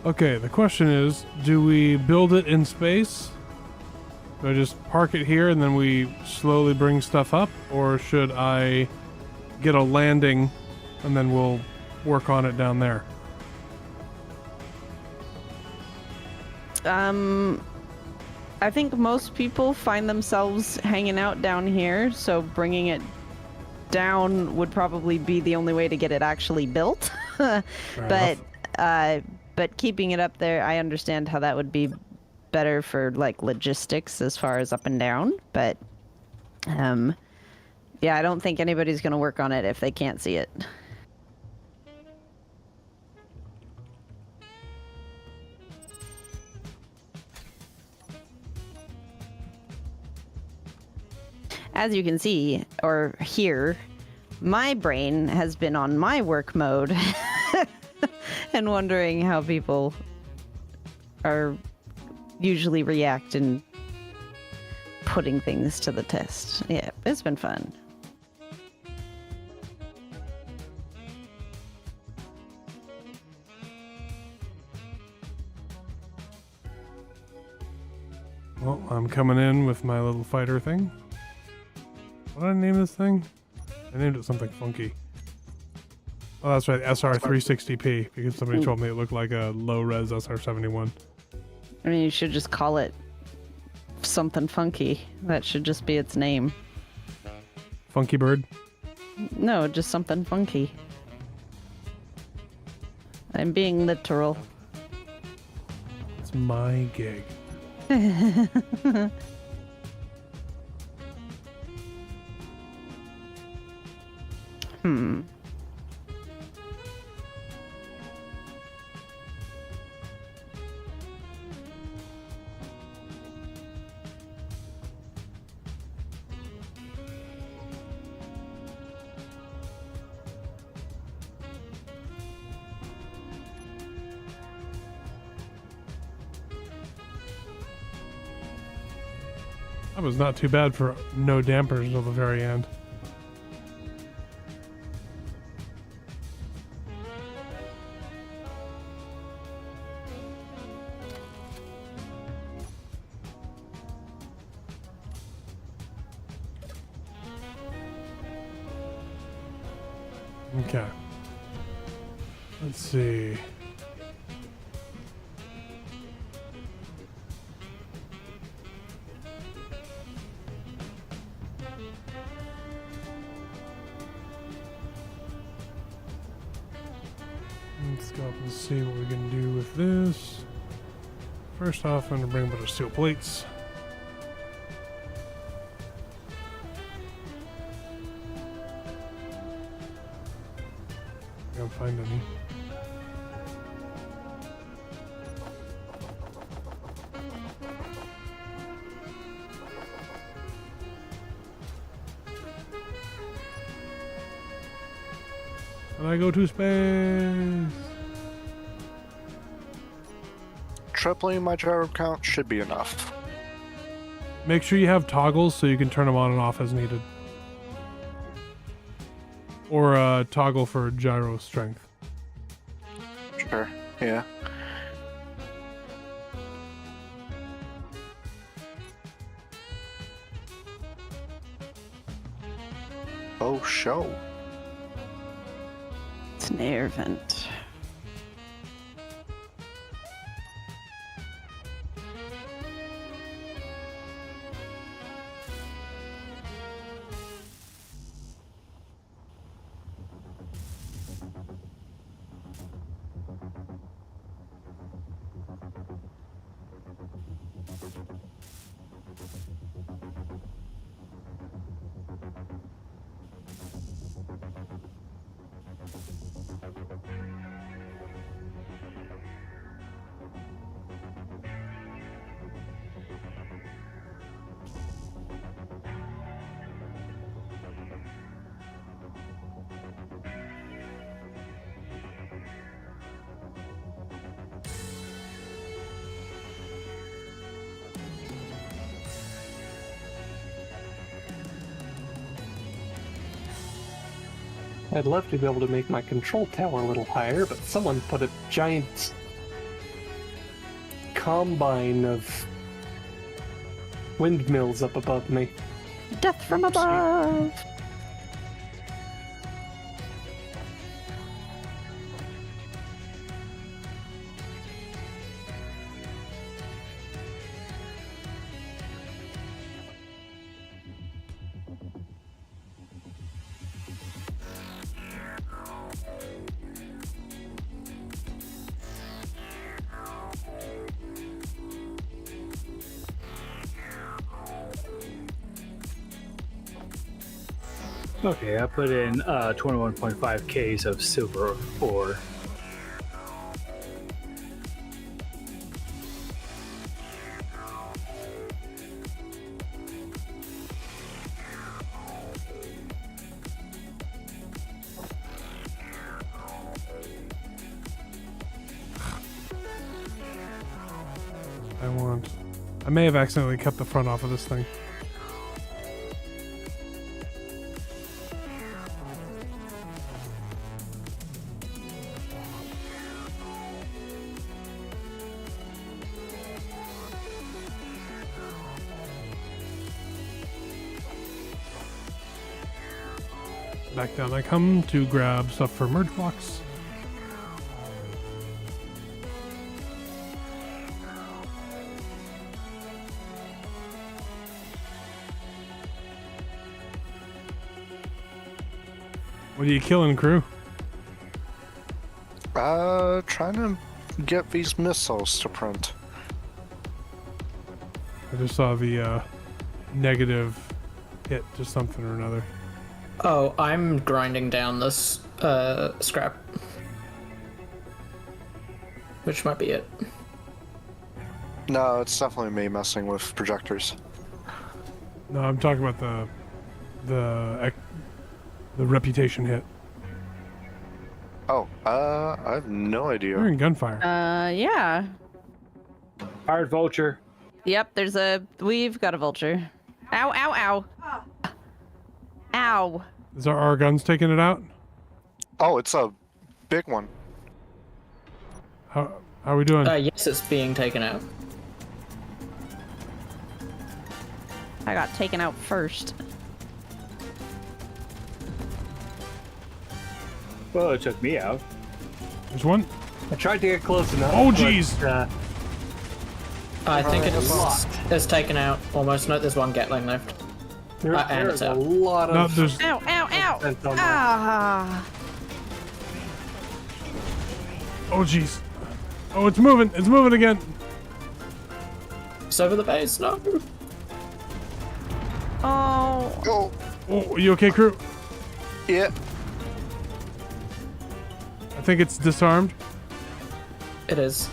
Okay, the question is, do we build it in space? Do I just park it here and then we slowly bring stuff up? Or should I get a landing and then we'll work on it down there? I think most people find themselves hanging out down here, so bringing it down would probably be the only way to get it actually built. But keeping it up there, I understand how that would be better for like logistics as far as up and down. But yeah, I don't think anybody's going to work on it if they can't see it. As you can see, or hear, my brain has been on my work mode and wondering how people are usually react in putting things to the test. Yeah, it's been fun. Well, I'm coming in with my little fighter thing. What did I name this thing? I named it something funky. Oh, that's right, SR360p, because somebody told me it looked like a low-res SR71. I mean, you should just call it something funky. That should just be its name. Funky Bird? No, just something funky. I'm being literal. That's my gig. That was not too bad for no dampers until the very end. Okay. Let's see. Let's go up and see what we can do with this. First off, I'm going to bring a bunch of steel plates. I can't find any. And I go to space. Tripling my gyro count should be enough. Make sure you have toggles so you can turn them on and off as needed. Or a toggle for gyro strength. Sure, yeah. Oh, show. It's an air vent. I'd love to be able to make my control tower a little higher, but someone put a giant combine of windmills up above me. Death from above! Okay, I put in 21.5 Ks of silver ore. I may have accidentally cut the front off of this thing. Back down I come to grab stuff for merge blocks. What are you killing, crew? Trying to get these missiles to print. I just saw the negative hit to something or another. Oh, I'm grinding down this scrap. Which might be it. No, it's definitely me messing with projectors. No, I'm talking about the reputation hit. Oh, I have no You're idea. in gunfire. Yeah. Fired vulture. Yep, we've got a vulture. Ow, ow, ow. Ow. Is our guns taking it out? Oh, it's a big one. How are we doing? Yes, it's being taken out. I got taken out first. Well, it took me out. There's one. I tried to get close enough. Oh, but, jeez. I think Locked. it's taken out almost. No, there's one Gatling left. And There's it's a out. lot No, of. there's. Ow, ow, ow. Sense on that. Ah. Oh, jeez. Oh, it's moving. It's moving again. It's over the base. No. Oh. Oh, Oh, are you okay, crew? yeah. I think it's disarmed. It is.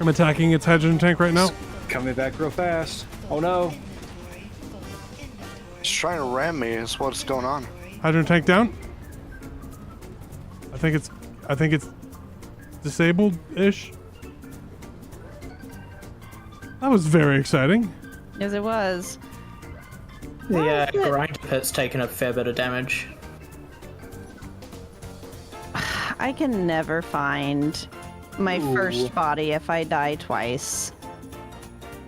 I'm attacking its hydrogen tank right now. Coming back real fast. Oh no. It's trying to ram me is what's going on. Hydrogen tank down. I think it's disabled-ish. That was very exciting. Yes, it was. The grind pit's taken a fair bit of damage. I can never find my first body if I die twice.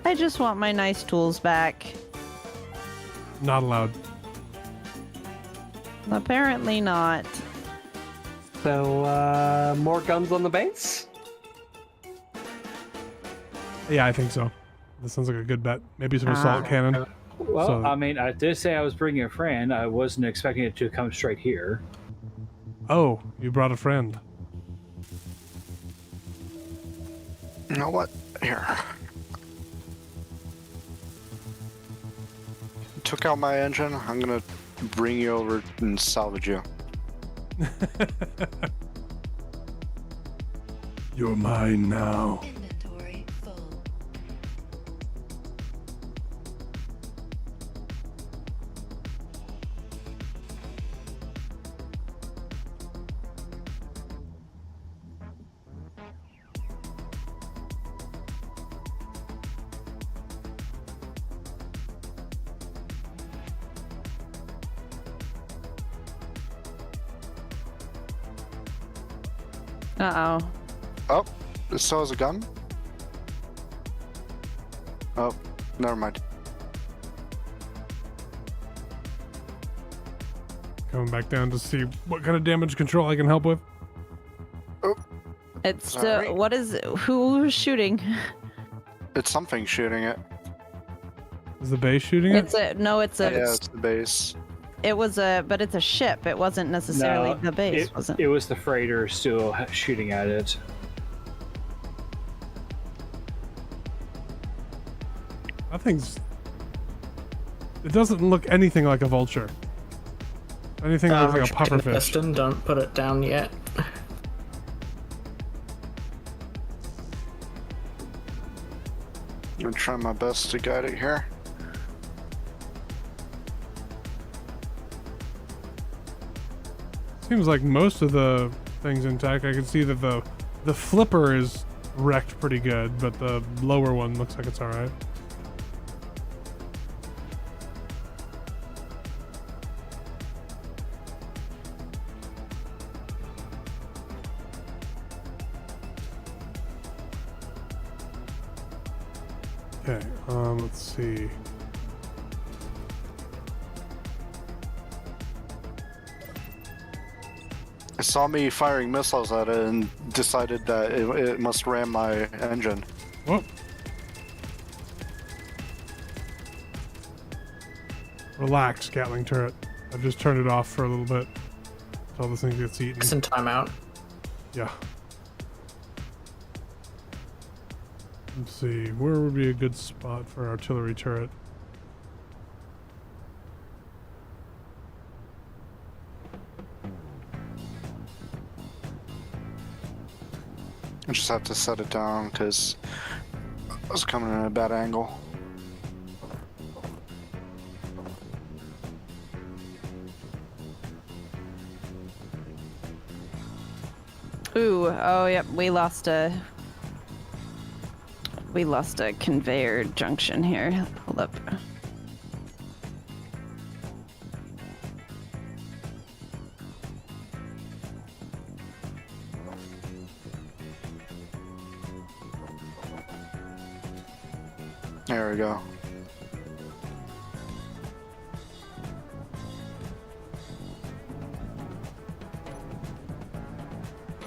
I just want my nice tools back. Not allowed. Apparently not. So, more guns on the base? Yeah, I think so. That sounds like a good bet. Maybe some assault cannon. Well, So- I mean, I did say I was bringing a friend. I wasn't expecting it to come straight here. Oh, you brought a friend. You know what? Here. Took out my engine. I'm gonna bring you over and salvage you. You're mine now. Inventory full. Uh-oh. Oh, this still has a gun? Oh, never mind. Coming back down to see what kind of damage control I can help with. It's Sorry. who's shooting? It's something shooting it. Is the base shooting it? It's a It's the base. but it's a ship. It wasn't necessarily the base, was it? It was the freighter still shooting at it. That thing's. It doesn't look anything like a vulture. Anything looks like a pufferfish. Piston, don't put it down yet. I'm trying my best to guide it here. Seems like most of the things intact. I can see that the flipper is wrecked pretty good, but the lower one looks like it's alright. Okay, let's see. It saw me firing missiles at it and decided that it must ram my engine. Whoop. Relax, Gatling turret. I've just turned it off for a little bit until this thing gets eaten. It's in timeout. Yeah. Let's see, where would be a good spot for artillery turret? I just have to set it down because I was coming in at a bad angle. Ooh, oh yep, we lost a conveyor junction here. Hold up. There we go.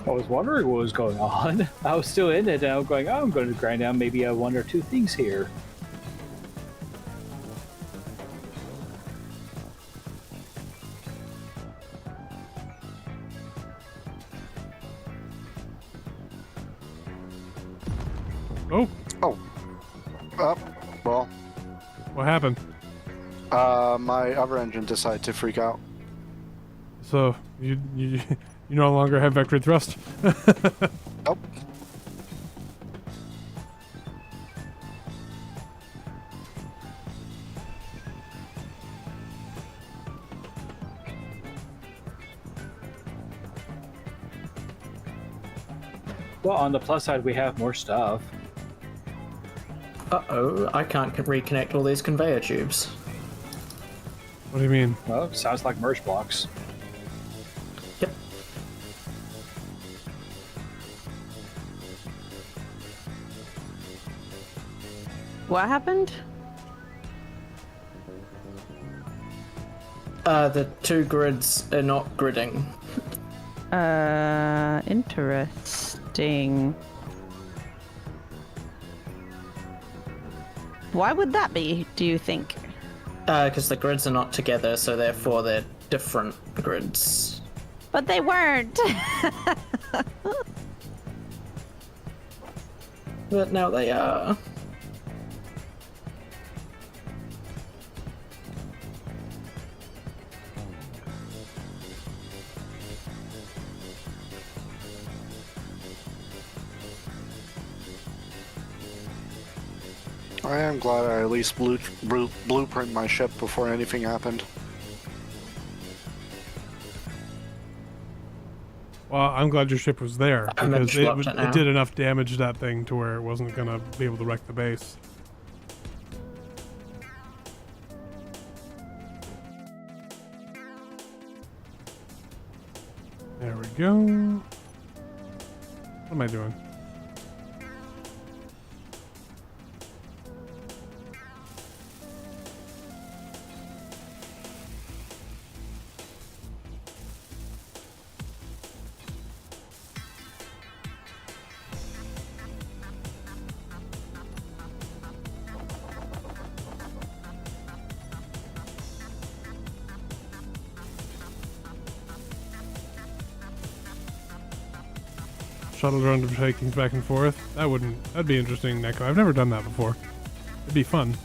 I was wondering what was going on. I was still in it, and I'm going, oh, I'm going to grind down maybe one or two things here. Oh, Well, what happened? my other engine decided to freak out. So, you no longer have vector thrust? Nope. Well, on the plus side, we have more stuff. Uh-oh, I can't reconnect all these conveyor tubes. What do you mean? Well, sounds like merge blocks. Yep. What happened? The two grids are not gridding. Interesting. Why would that be, do you think? Because the grids are not together, so therefore they're different grids. But they weren't. But now they are. I am glad I at least blueprint my ship before anything happened. Well, I'm glad your ship was there, I'm because swapped it now. it did enough damage to that thing to where it wasn't going to be able to wreck the base. There we go. What am I doing? Shuttle drone to take things back and forth. That'd be interesting, Neko. I've never done that before. It'd be fun.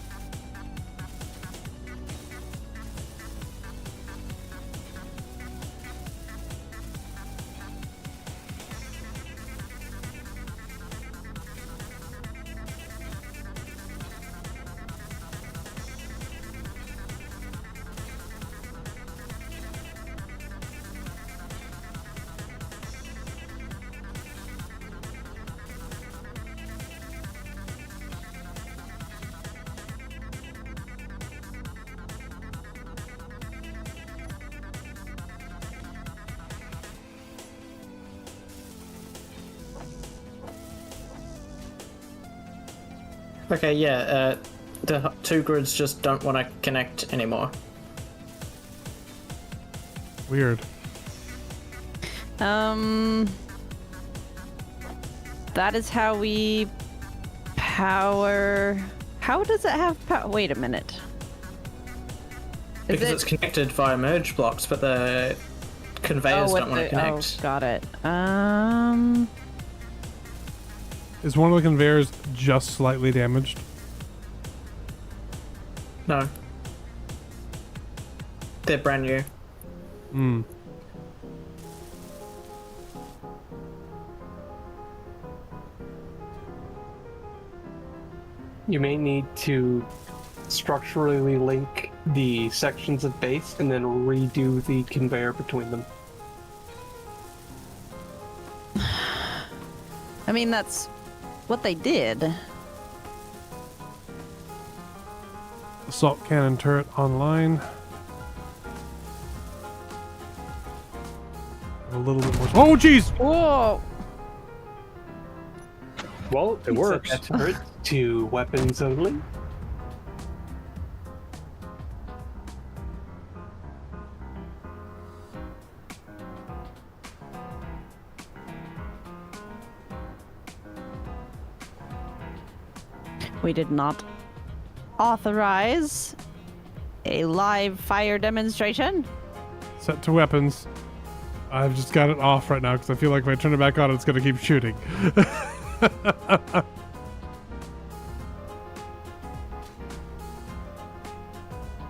Okay, yeah, the two grids just don't want to connect anymore. Weird. That is how we power. How does it have power? Wait a minute. Because it's connected via merge blocks, but the conveyors don't want to connect. Oh, got it. Is one of the conveyors just slightly damaged? No. They're brand new. Hmm. You may need to structurally link the sections of base and then redo the conveyor between them. I mean, that's what they did. Assault cannon turret online. A little bit more. Oh, jeez! Whoa! Well, it works. Set that turret to weapons only. We did not authorize a live fire demonstration. Set to weapons. I've just got it off right now because I feel like if I turn it back on, it's going to keep shooting.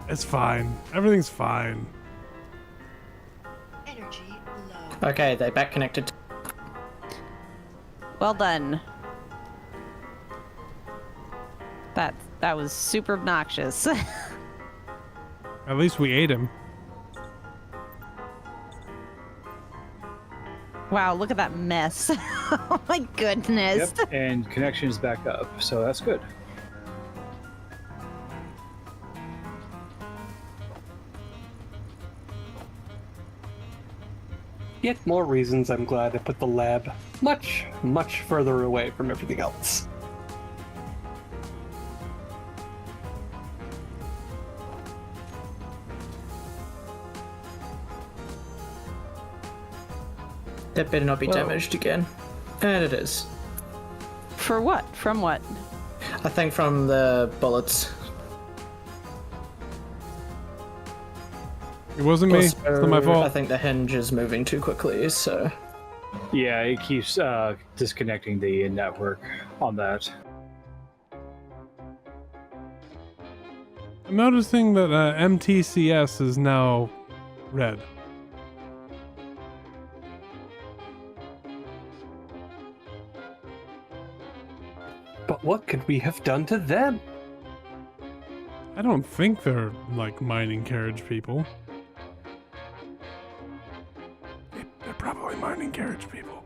It's fine. Everything's fine. Energy low. Okay, they back connected. Well done. That was super obnoxious. At least we ate him. Wow, look at that mess. Oh my goodness. Yep, and connection is back up, so that's good. Yet more reasons I'm glad I put the lab much, much further away from everything else. That better not be Well- damaged again. And it is. For what? From what? I think from the bullets. It wasn't me. It's not my I fault. think the hinge is moving too quickly, so... Yeah, it keeps disconnecting the network on that. I'm noticing that MTCS is now red. But what could we have done to them? I don't think they're like mining carriage people. They're probably mining carriage people.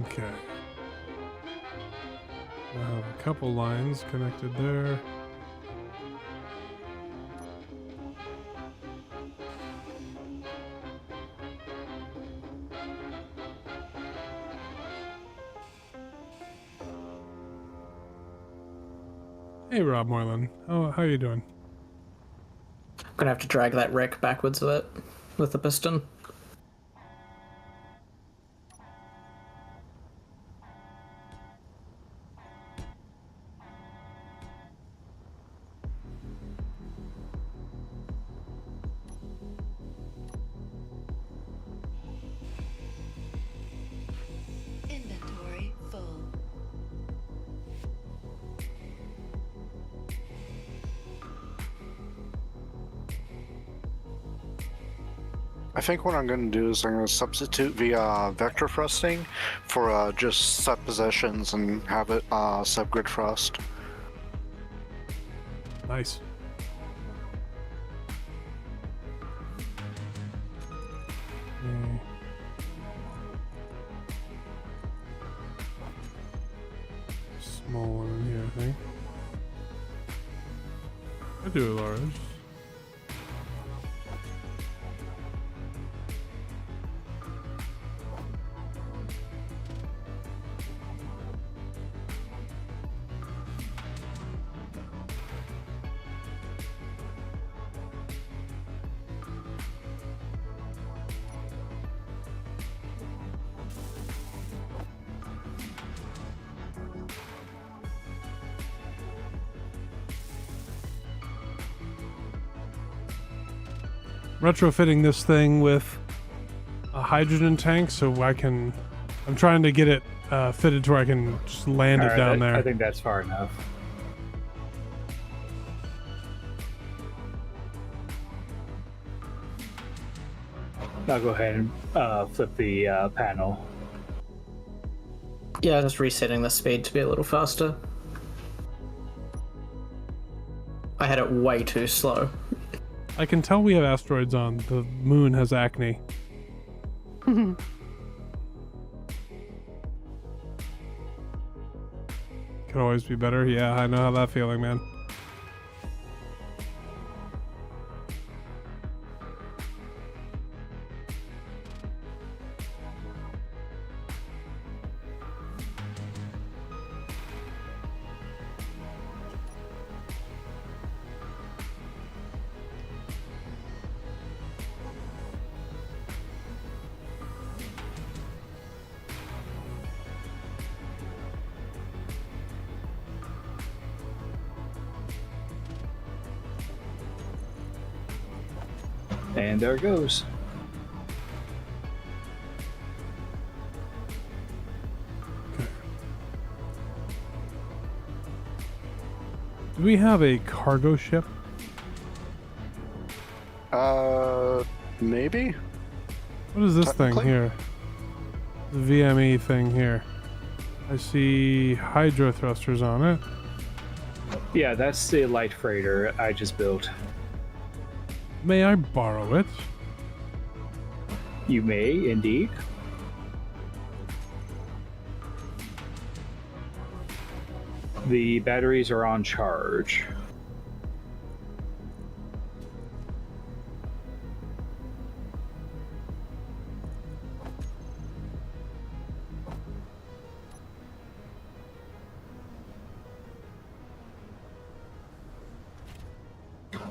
Okay. I have a couple lines connected there. Hey, Rob Moylan. How you doing? I'm gonna have to drag that wreck backwards with it. With the piston. Inventory full. I think what I'm going to do is I'm going to substitute the vector thrusting for just set positions and have it subgrid thrust. Nice. Okay. Small one in here, I think. I do a large. Retrofitting this thing with a hydrogen tank so I'm trying to get it fitted to where I can just land it Alright, down there. I think that's far enough. I'll go ahead and flip the panel. Yeah, just resetting the speed to be a little faster. I had it way too slow. I can tell we have asteroids on. The moon has acne. Could always be better. Yeah, I know how that feeling, man. And there it goes. Do we have a cargo ship? Maybe? What is this thing Technically. here? The VME thing here. I see hydro thrusters on it. Yeah, that's the light freighter I just built. May I borrow it? You may, indeed. The batteries are on charge.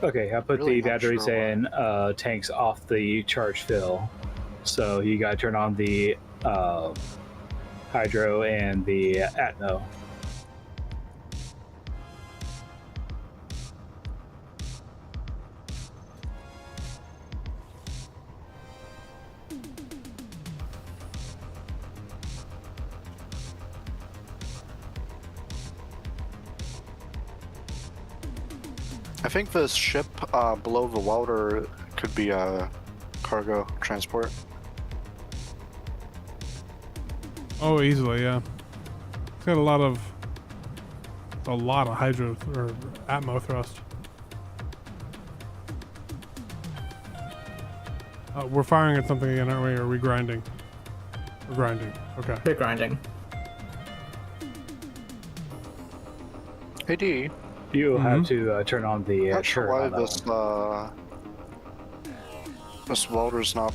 Okay, I put Really the not batteries sure why. in tanks off the charge fill. So you gotta turn on the hydro and the atmo. I think this ship below the water could be a cargo transport. Oh, easily, yeah. It's got a lot of hydro or atmo thrust. We're firing at something again, aren't we? Or are we grinding? We're grinding. Okay. They're grinding. Hey D, You have to turn on the not sure turret why on that this one. this welder's not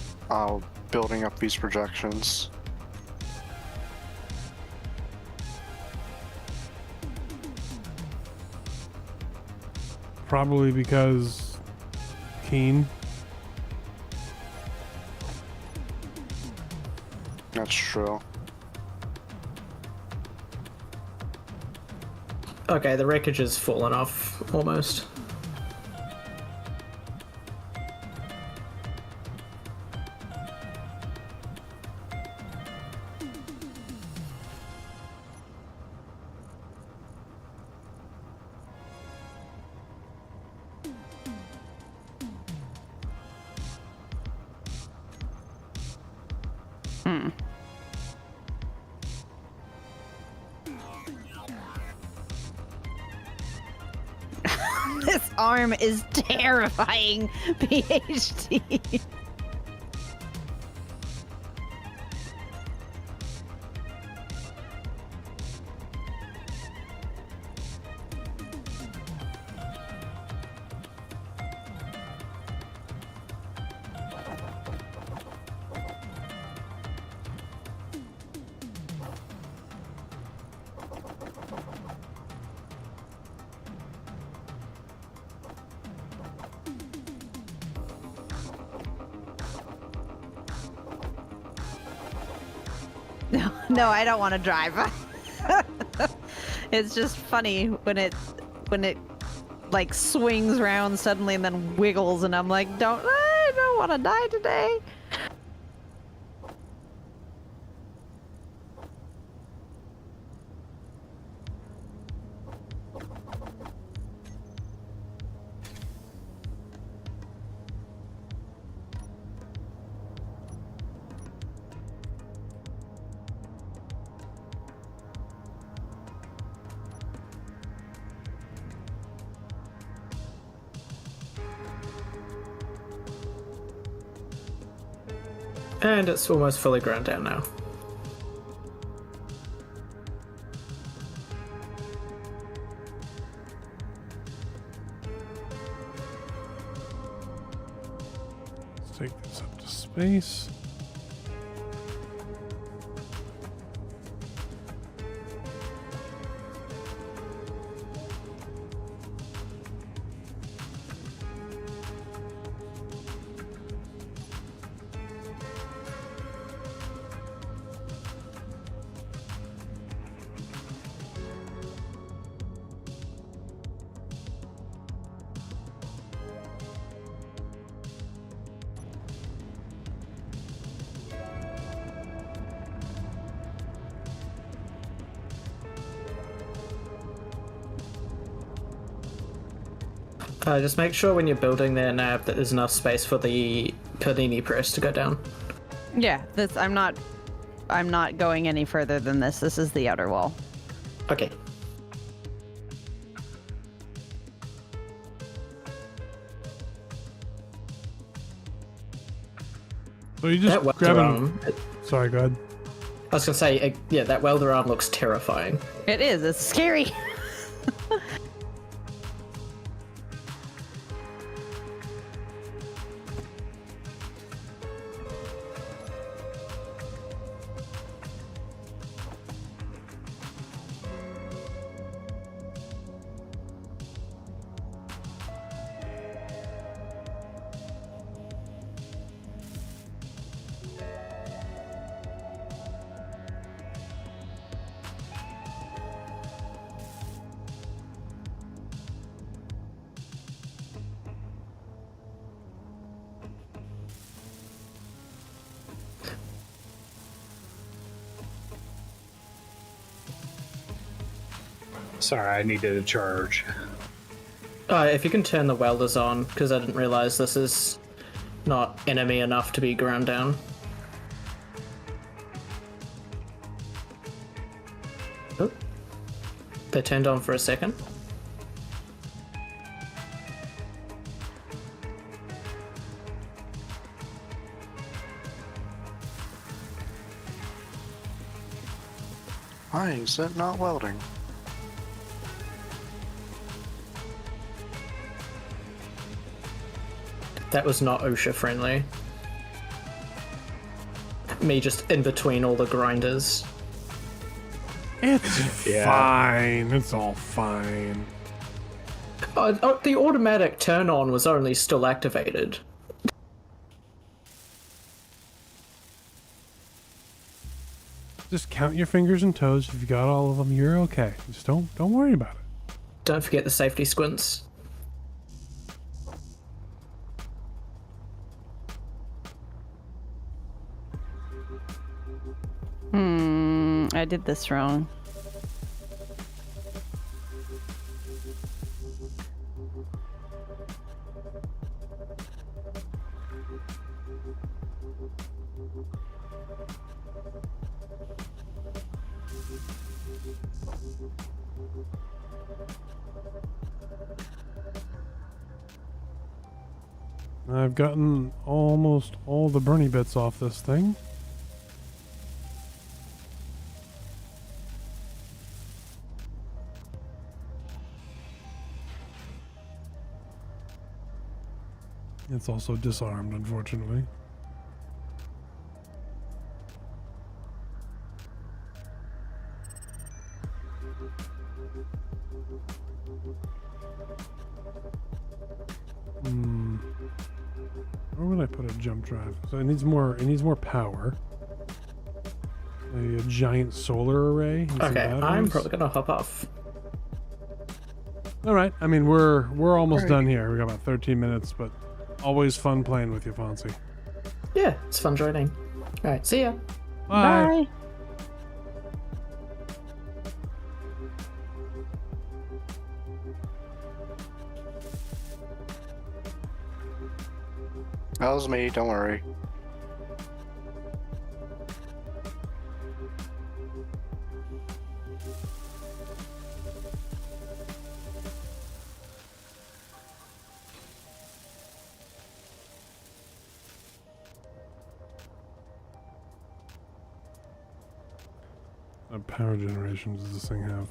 building up these projections. Probably because Keen. That's true. Okay, the wreckage has fallen off almost. This arm is terrifying, PhD. No, I don't want to drive. It's just funny when it like swings around suddenly and then wiggles, and I'm like, I don't want to die today. And it's almost fully ground down now. Let's take this up to space. Just make sure when you're building there, Nab, that there's enough space for the panini press to go down. Yeah, I'm not going any further than this. This is the outer wall. Okay. So you just That welder grabbing. arm, Sorry, go ahead. I was gonna say, yeah, that welder arm looks terrifying. It is. It's scary. Sorry, I needed a charge. If you can turn the welders on, because I didn't realize this is not enemy enough to be ground down. Oh. They turned on for a second. Why is it not welding? That was not OSHA friendly. Me just in between all the grinders. It's Yeah. fine. It's all fine. The automatic turn on was only still activated. Just count your fingers and toes. If you got all of them, you're okay. Just don't worry about it. Don't forget the safety squints. I did this wrong. I've gotten almost all the Bernie bits off this thing. It's also disarmed, unfortunately. Where would I put a jump drive? So it needs more. It needs more power. Maybe a giant solar array. And some Okay, I'm batteries. probably gonna hop off. All right. I mean, we're almost done here. We got about 13 minutes, but always fun playing with you, Fonzie. Yeah, it's fun joining. All right, see ya. Bye. Bye. That was me, don't worry. What power generation does this thing have?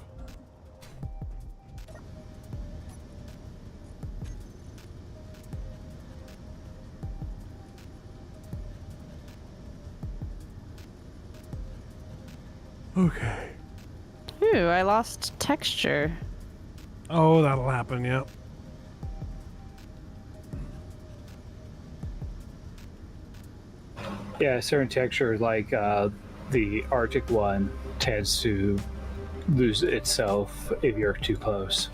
Okay. Ooh, I lost texture. Oh, that'll happen, yeah. Yeah, certain texture like the Arctic one tends to lose itself if you're too close.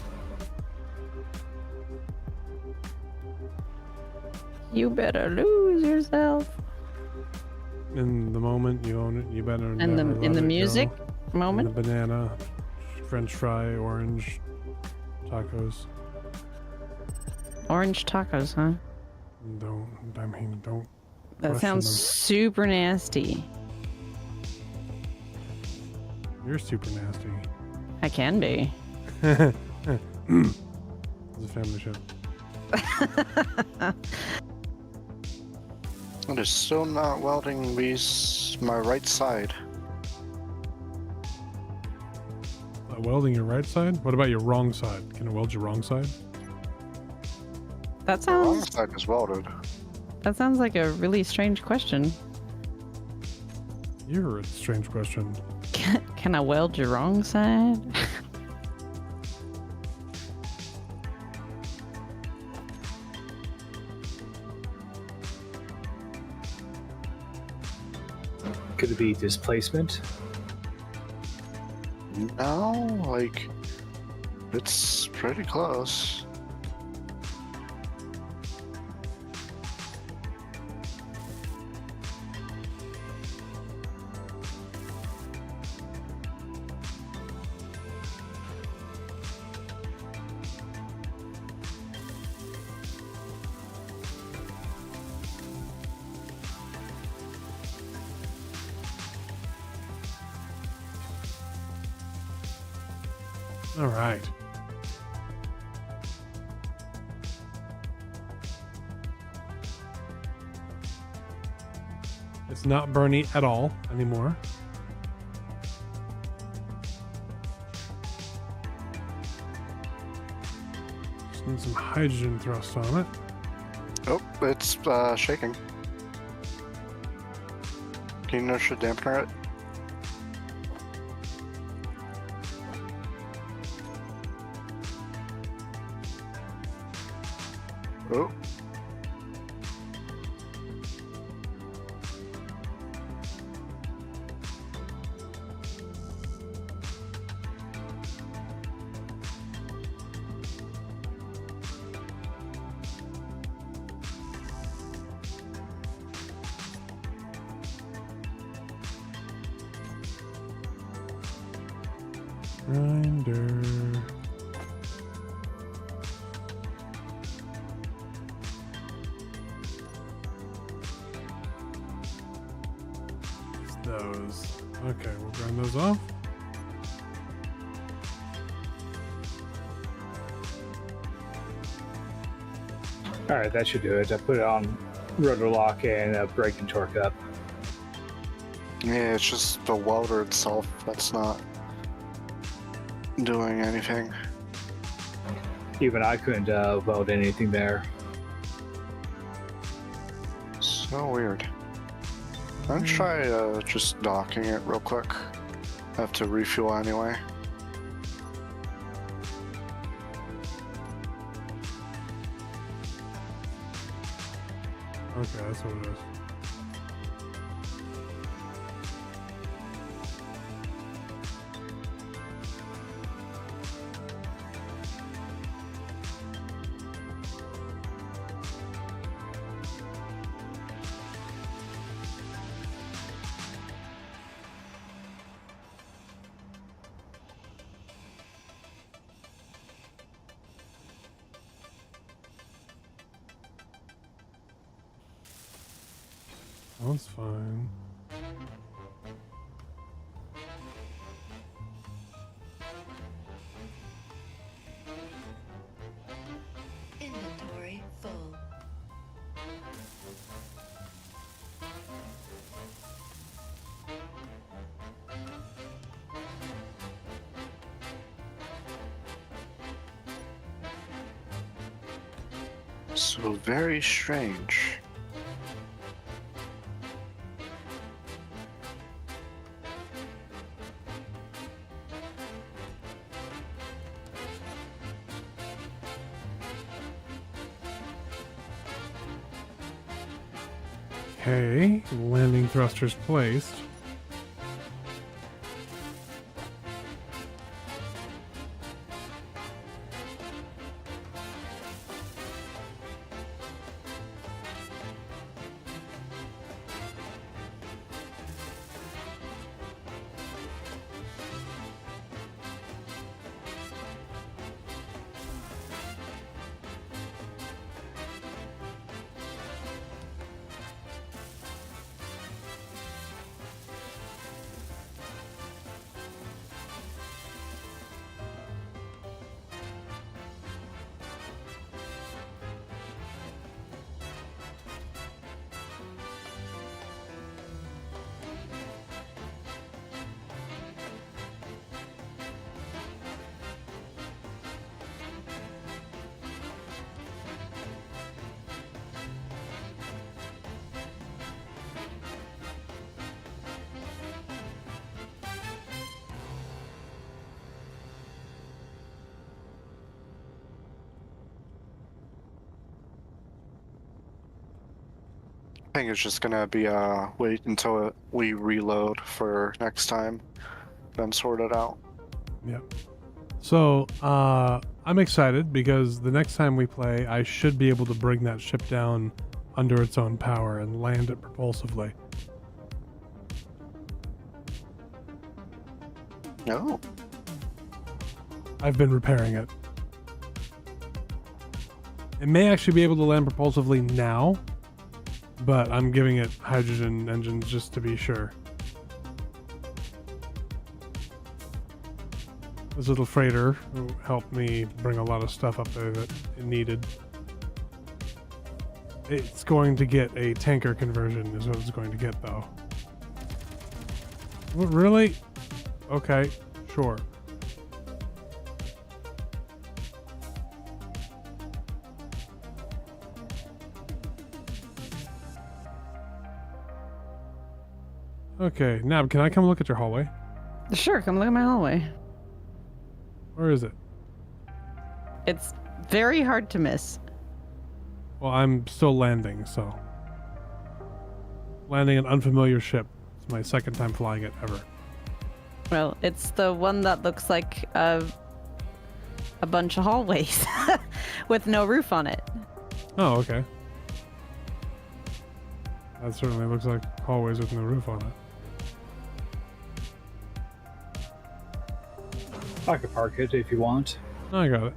You better lose yourself. In the moment you own it, you better. And never in let the it music go. And moment. the banana, French fry, orange tacos. Orange tacos, huh? Don't. That question sounds them. super nasty. You're super nasty. I can be. It's a family show. It is still not welding my right side. Welding your right side? What about your wrong side? Can it weld your wrong side? That The wrong sounds side is welded. like a really strange question. You're a strange question. Can I weld your wrong side? Could it be displacement? No, like, it's pretty close. All right. It's not Bernie at all anymore. Just need some hydrogen thrust on it. Oh, it's shaking. Can you inertia dampener it? Oh. Grinder. It's those. Okay, we'll grind those off. All right, that should do it. I put it on rotor lock and brake and torque up. Yeah, it's just the welder itself that's not doing anything. Even I couldn't weld anything there. So weird. I'm gonna try just docking it real quick. I have to refuel anyway. Okay, that's what it is. That's fine. Inventory full. So very strange. Okay, landing thrusters placed. I think it's just gonna be wait until we reload for next time, then sort it out. Yep. So, I'm excited because the next time we play, I should be able to bring that ship down under its own power and land it propulsively. No. I've been repairing it. It may actually be able to land propulsively now, but I'm giving it hydrogen engines just to be sure. This little freighter helped me bring a lot of stuff up there that it needed. It's going to get a tanker conversion is what it's going to get though. What, really? Okay, sure. Okay, Nab, can I come look at your hallway? Sure, come look at my hallway. Where is it? It's very hard to miss. Well, I'm still landing, so. Landing an unfamiliar ship. It's my second time flying it ever. Well, it's the one that looks like a bunch of hallways with no roof on it. Oh, okay. That certainly looks like hallways with no roof on it. I could park it if you want. I got it.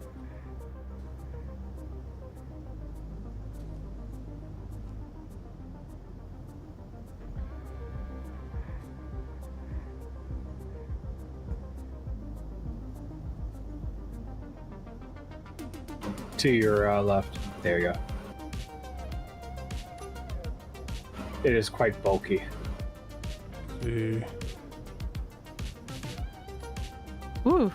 To your left. There you go. it is quite bulky. See. Ooh.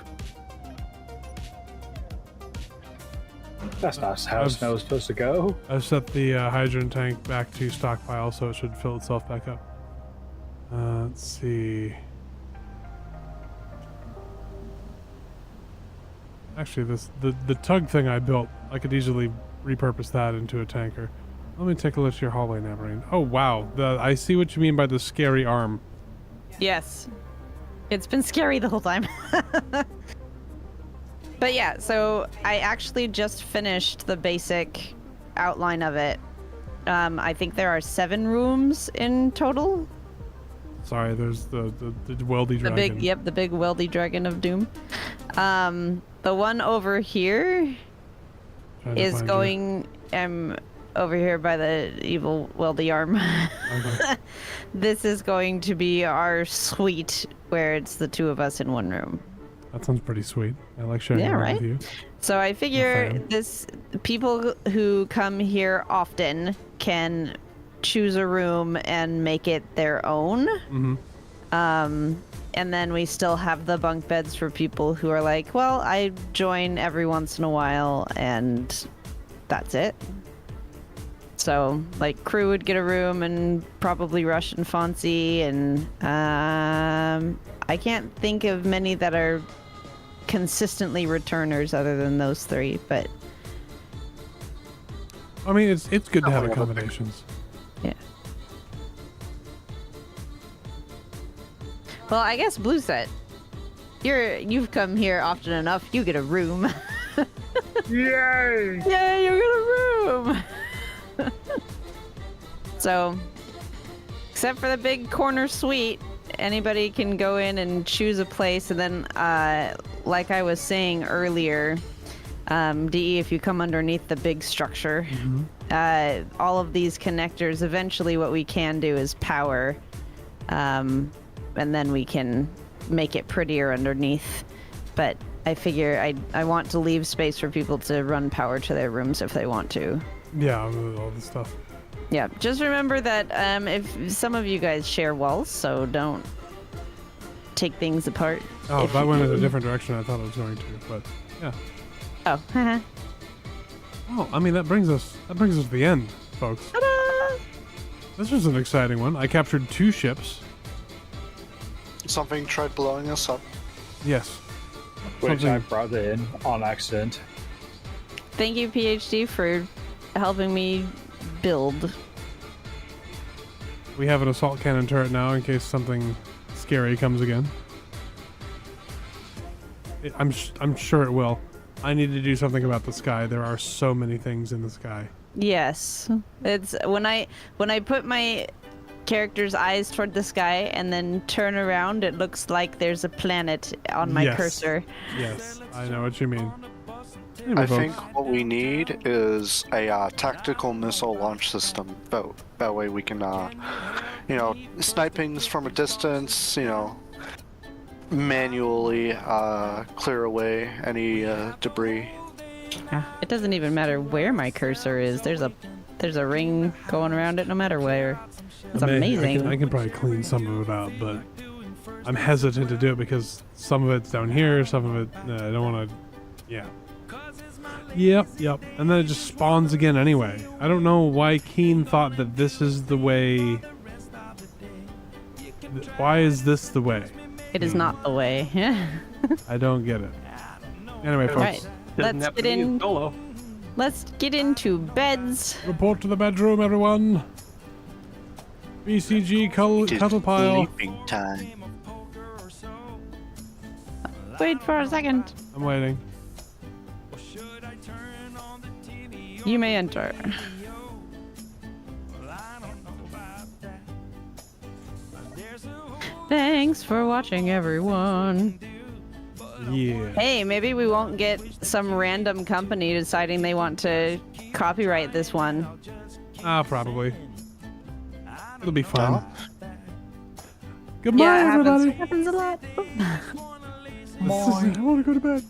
That's not how snow is supposed to go. I've set the hydrogen tank back to stockpile, so it should fill itself back up. Let's see. Actually, the tug thing I built, I could easily repurpose that into a tanker. Let me take a look at your hallway, Navarine. Oh wow, I see what you mean by the scary arm. Yes. It's been scary the whole time. But yeah, so I actually just finished the basic outline of it. I think there are 7 rooms in total. Sorry, there's the weldy dragon. The big weldy dragon of doom. The one over here is going over here by the evil weldy arm. Okay. This is going to be our suite where it's the 2 of us in one room. That sounds pretty sweet. I like sharing it with you. So I figure people who come here often can choose a room and make it their own. Mm-hmm. And then we still have the bunk beds for people who are like, well, I join every once in a while and that's it. So, like, crew would get a room and probably Rush and Fonzie, and I can't think of many that are consistently returners other than those 3, but... I mean, it's good to have accommodations. Yeah. Well, I guess Blue Set, you've come here often enough, you get a room. Yay! Yay, you get a room! So, except for the big corner suite, anybody can go in and choose a place, and then, like I was saying earlier, DE, if you come underneath the big structure, all of these connectors, eventually what we can do is power, and then we can make it prettier underneath. But I figure I want to leave space for people to run power to their rooms if they want to. Yeah, all the stuff. Yeah, just remember that if some of you guys share walls, so don't take things apart. Oh, that went in a different direction than I thought it was going to, but yeah. Oh. Oh, I mean that brings us to the end, folks. Ta-da! This was an exciting one. I captured 2 ships. Something tried blowing us up. Yes. Which I brought in on accident. Thank you, PhD, for helping me build. We have an assault cannon turret now in case something scary comes again. I'm sure it will. I need to do something about the sky. There are so many things in the sky. Yes, it's when I put my character's eyes toward the sky and then turn around, it looks like there's a planet on my cursor. Yes, I know what you mean. Anyway, I folks. think what we need is a tactical missile launch system. That way we can, snipings from a distance, manually clear away any debris. It doesn't even matter where my cursor is. There's a ring going around it no matter where. It's amazing. I can probably clean some of it out, but I'm hesitant to do it because some of it's down here, some of it I don't want to. Yeah. Yep. And then it just spawns again anyway. I don't know why Keen thought that this is the way. Why is this the way? It is not the way. I don't get it. Anyway, folks. Right. Let's get into beds. Report to the bedroom, everyone. BCG cuddle pile. Sleeping time. Wait for a second. I'm waiting. You may enter. Thanks for watching, everyone. Yeah. Hey, maybe we won't get some random company deciding they want to copyright this one. Probably. It'll be fun. Oh. Goodbye, Yeah, everybody. happens a lot. I want to go to bed.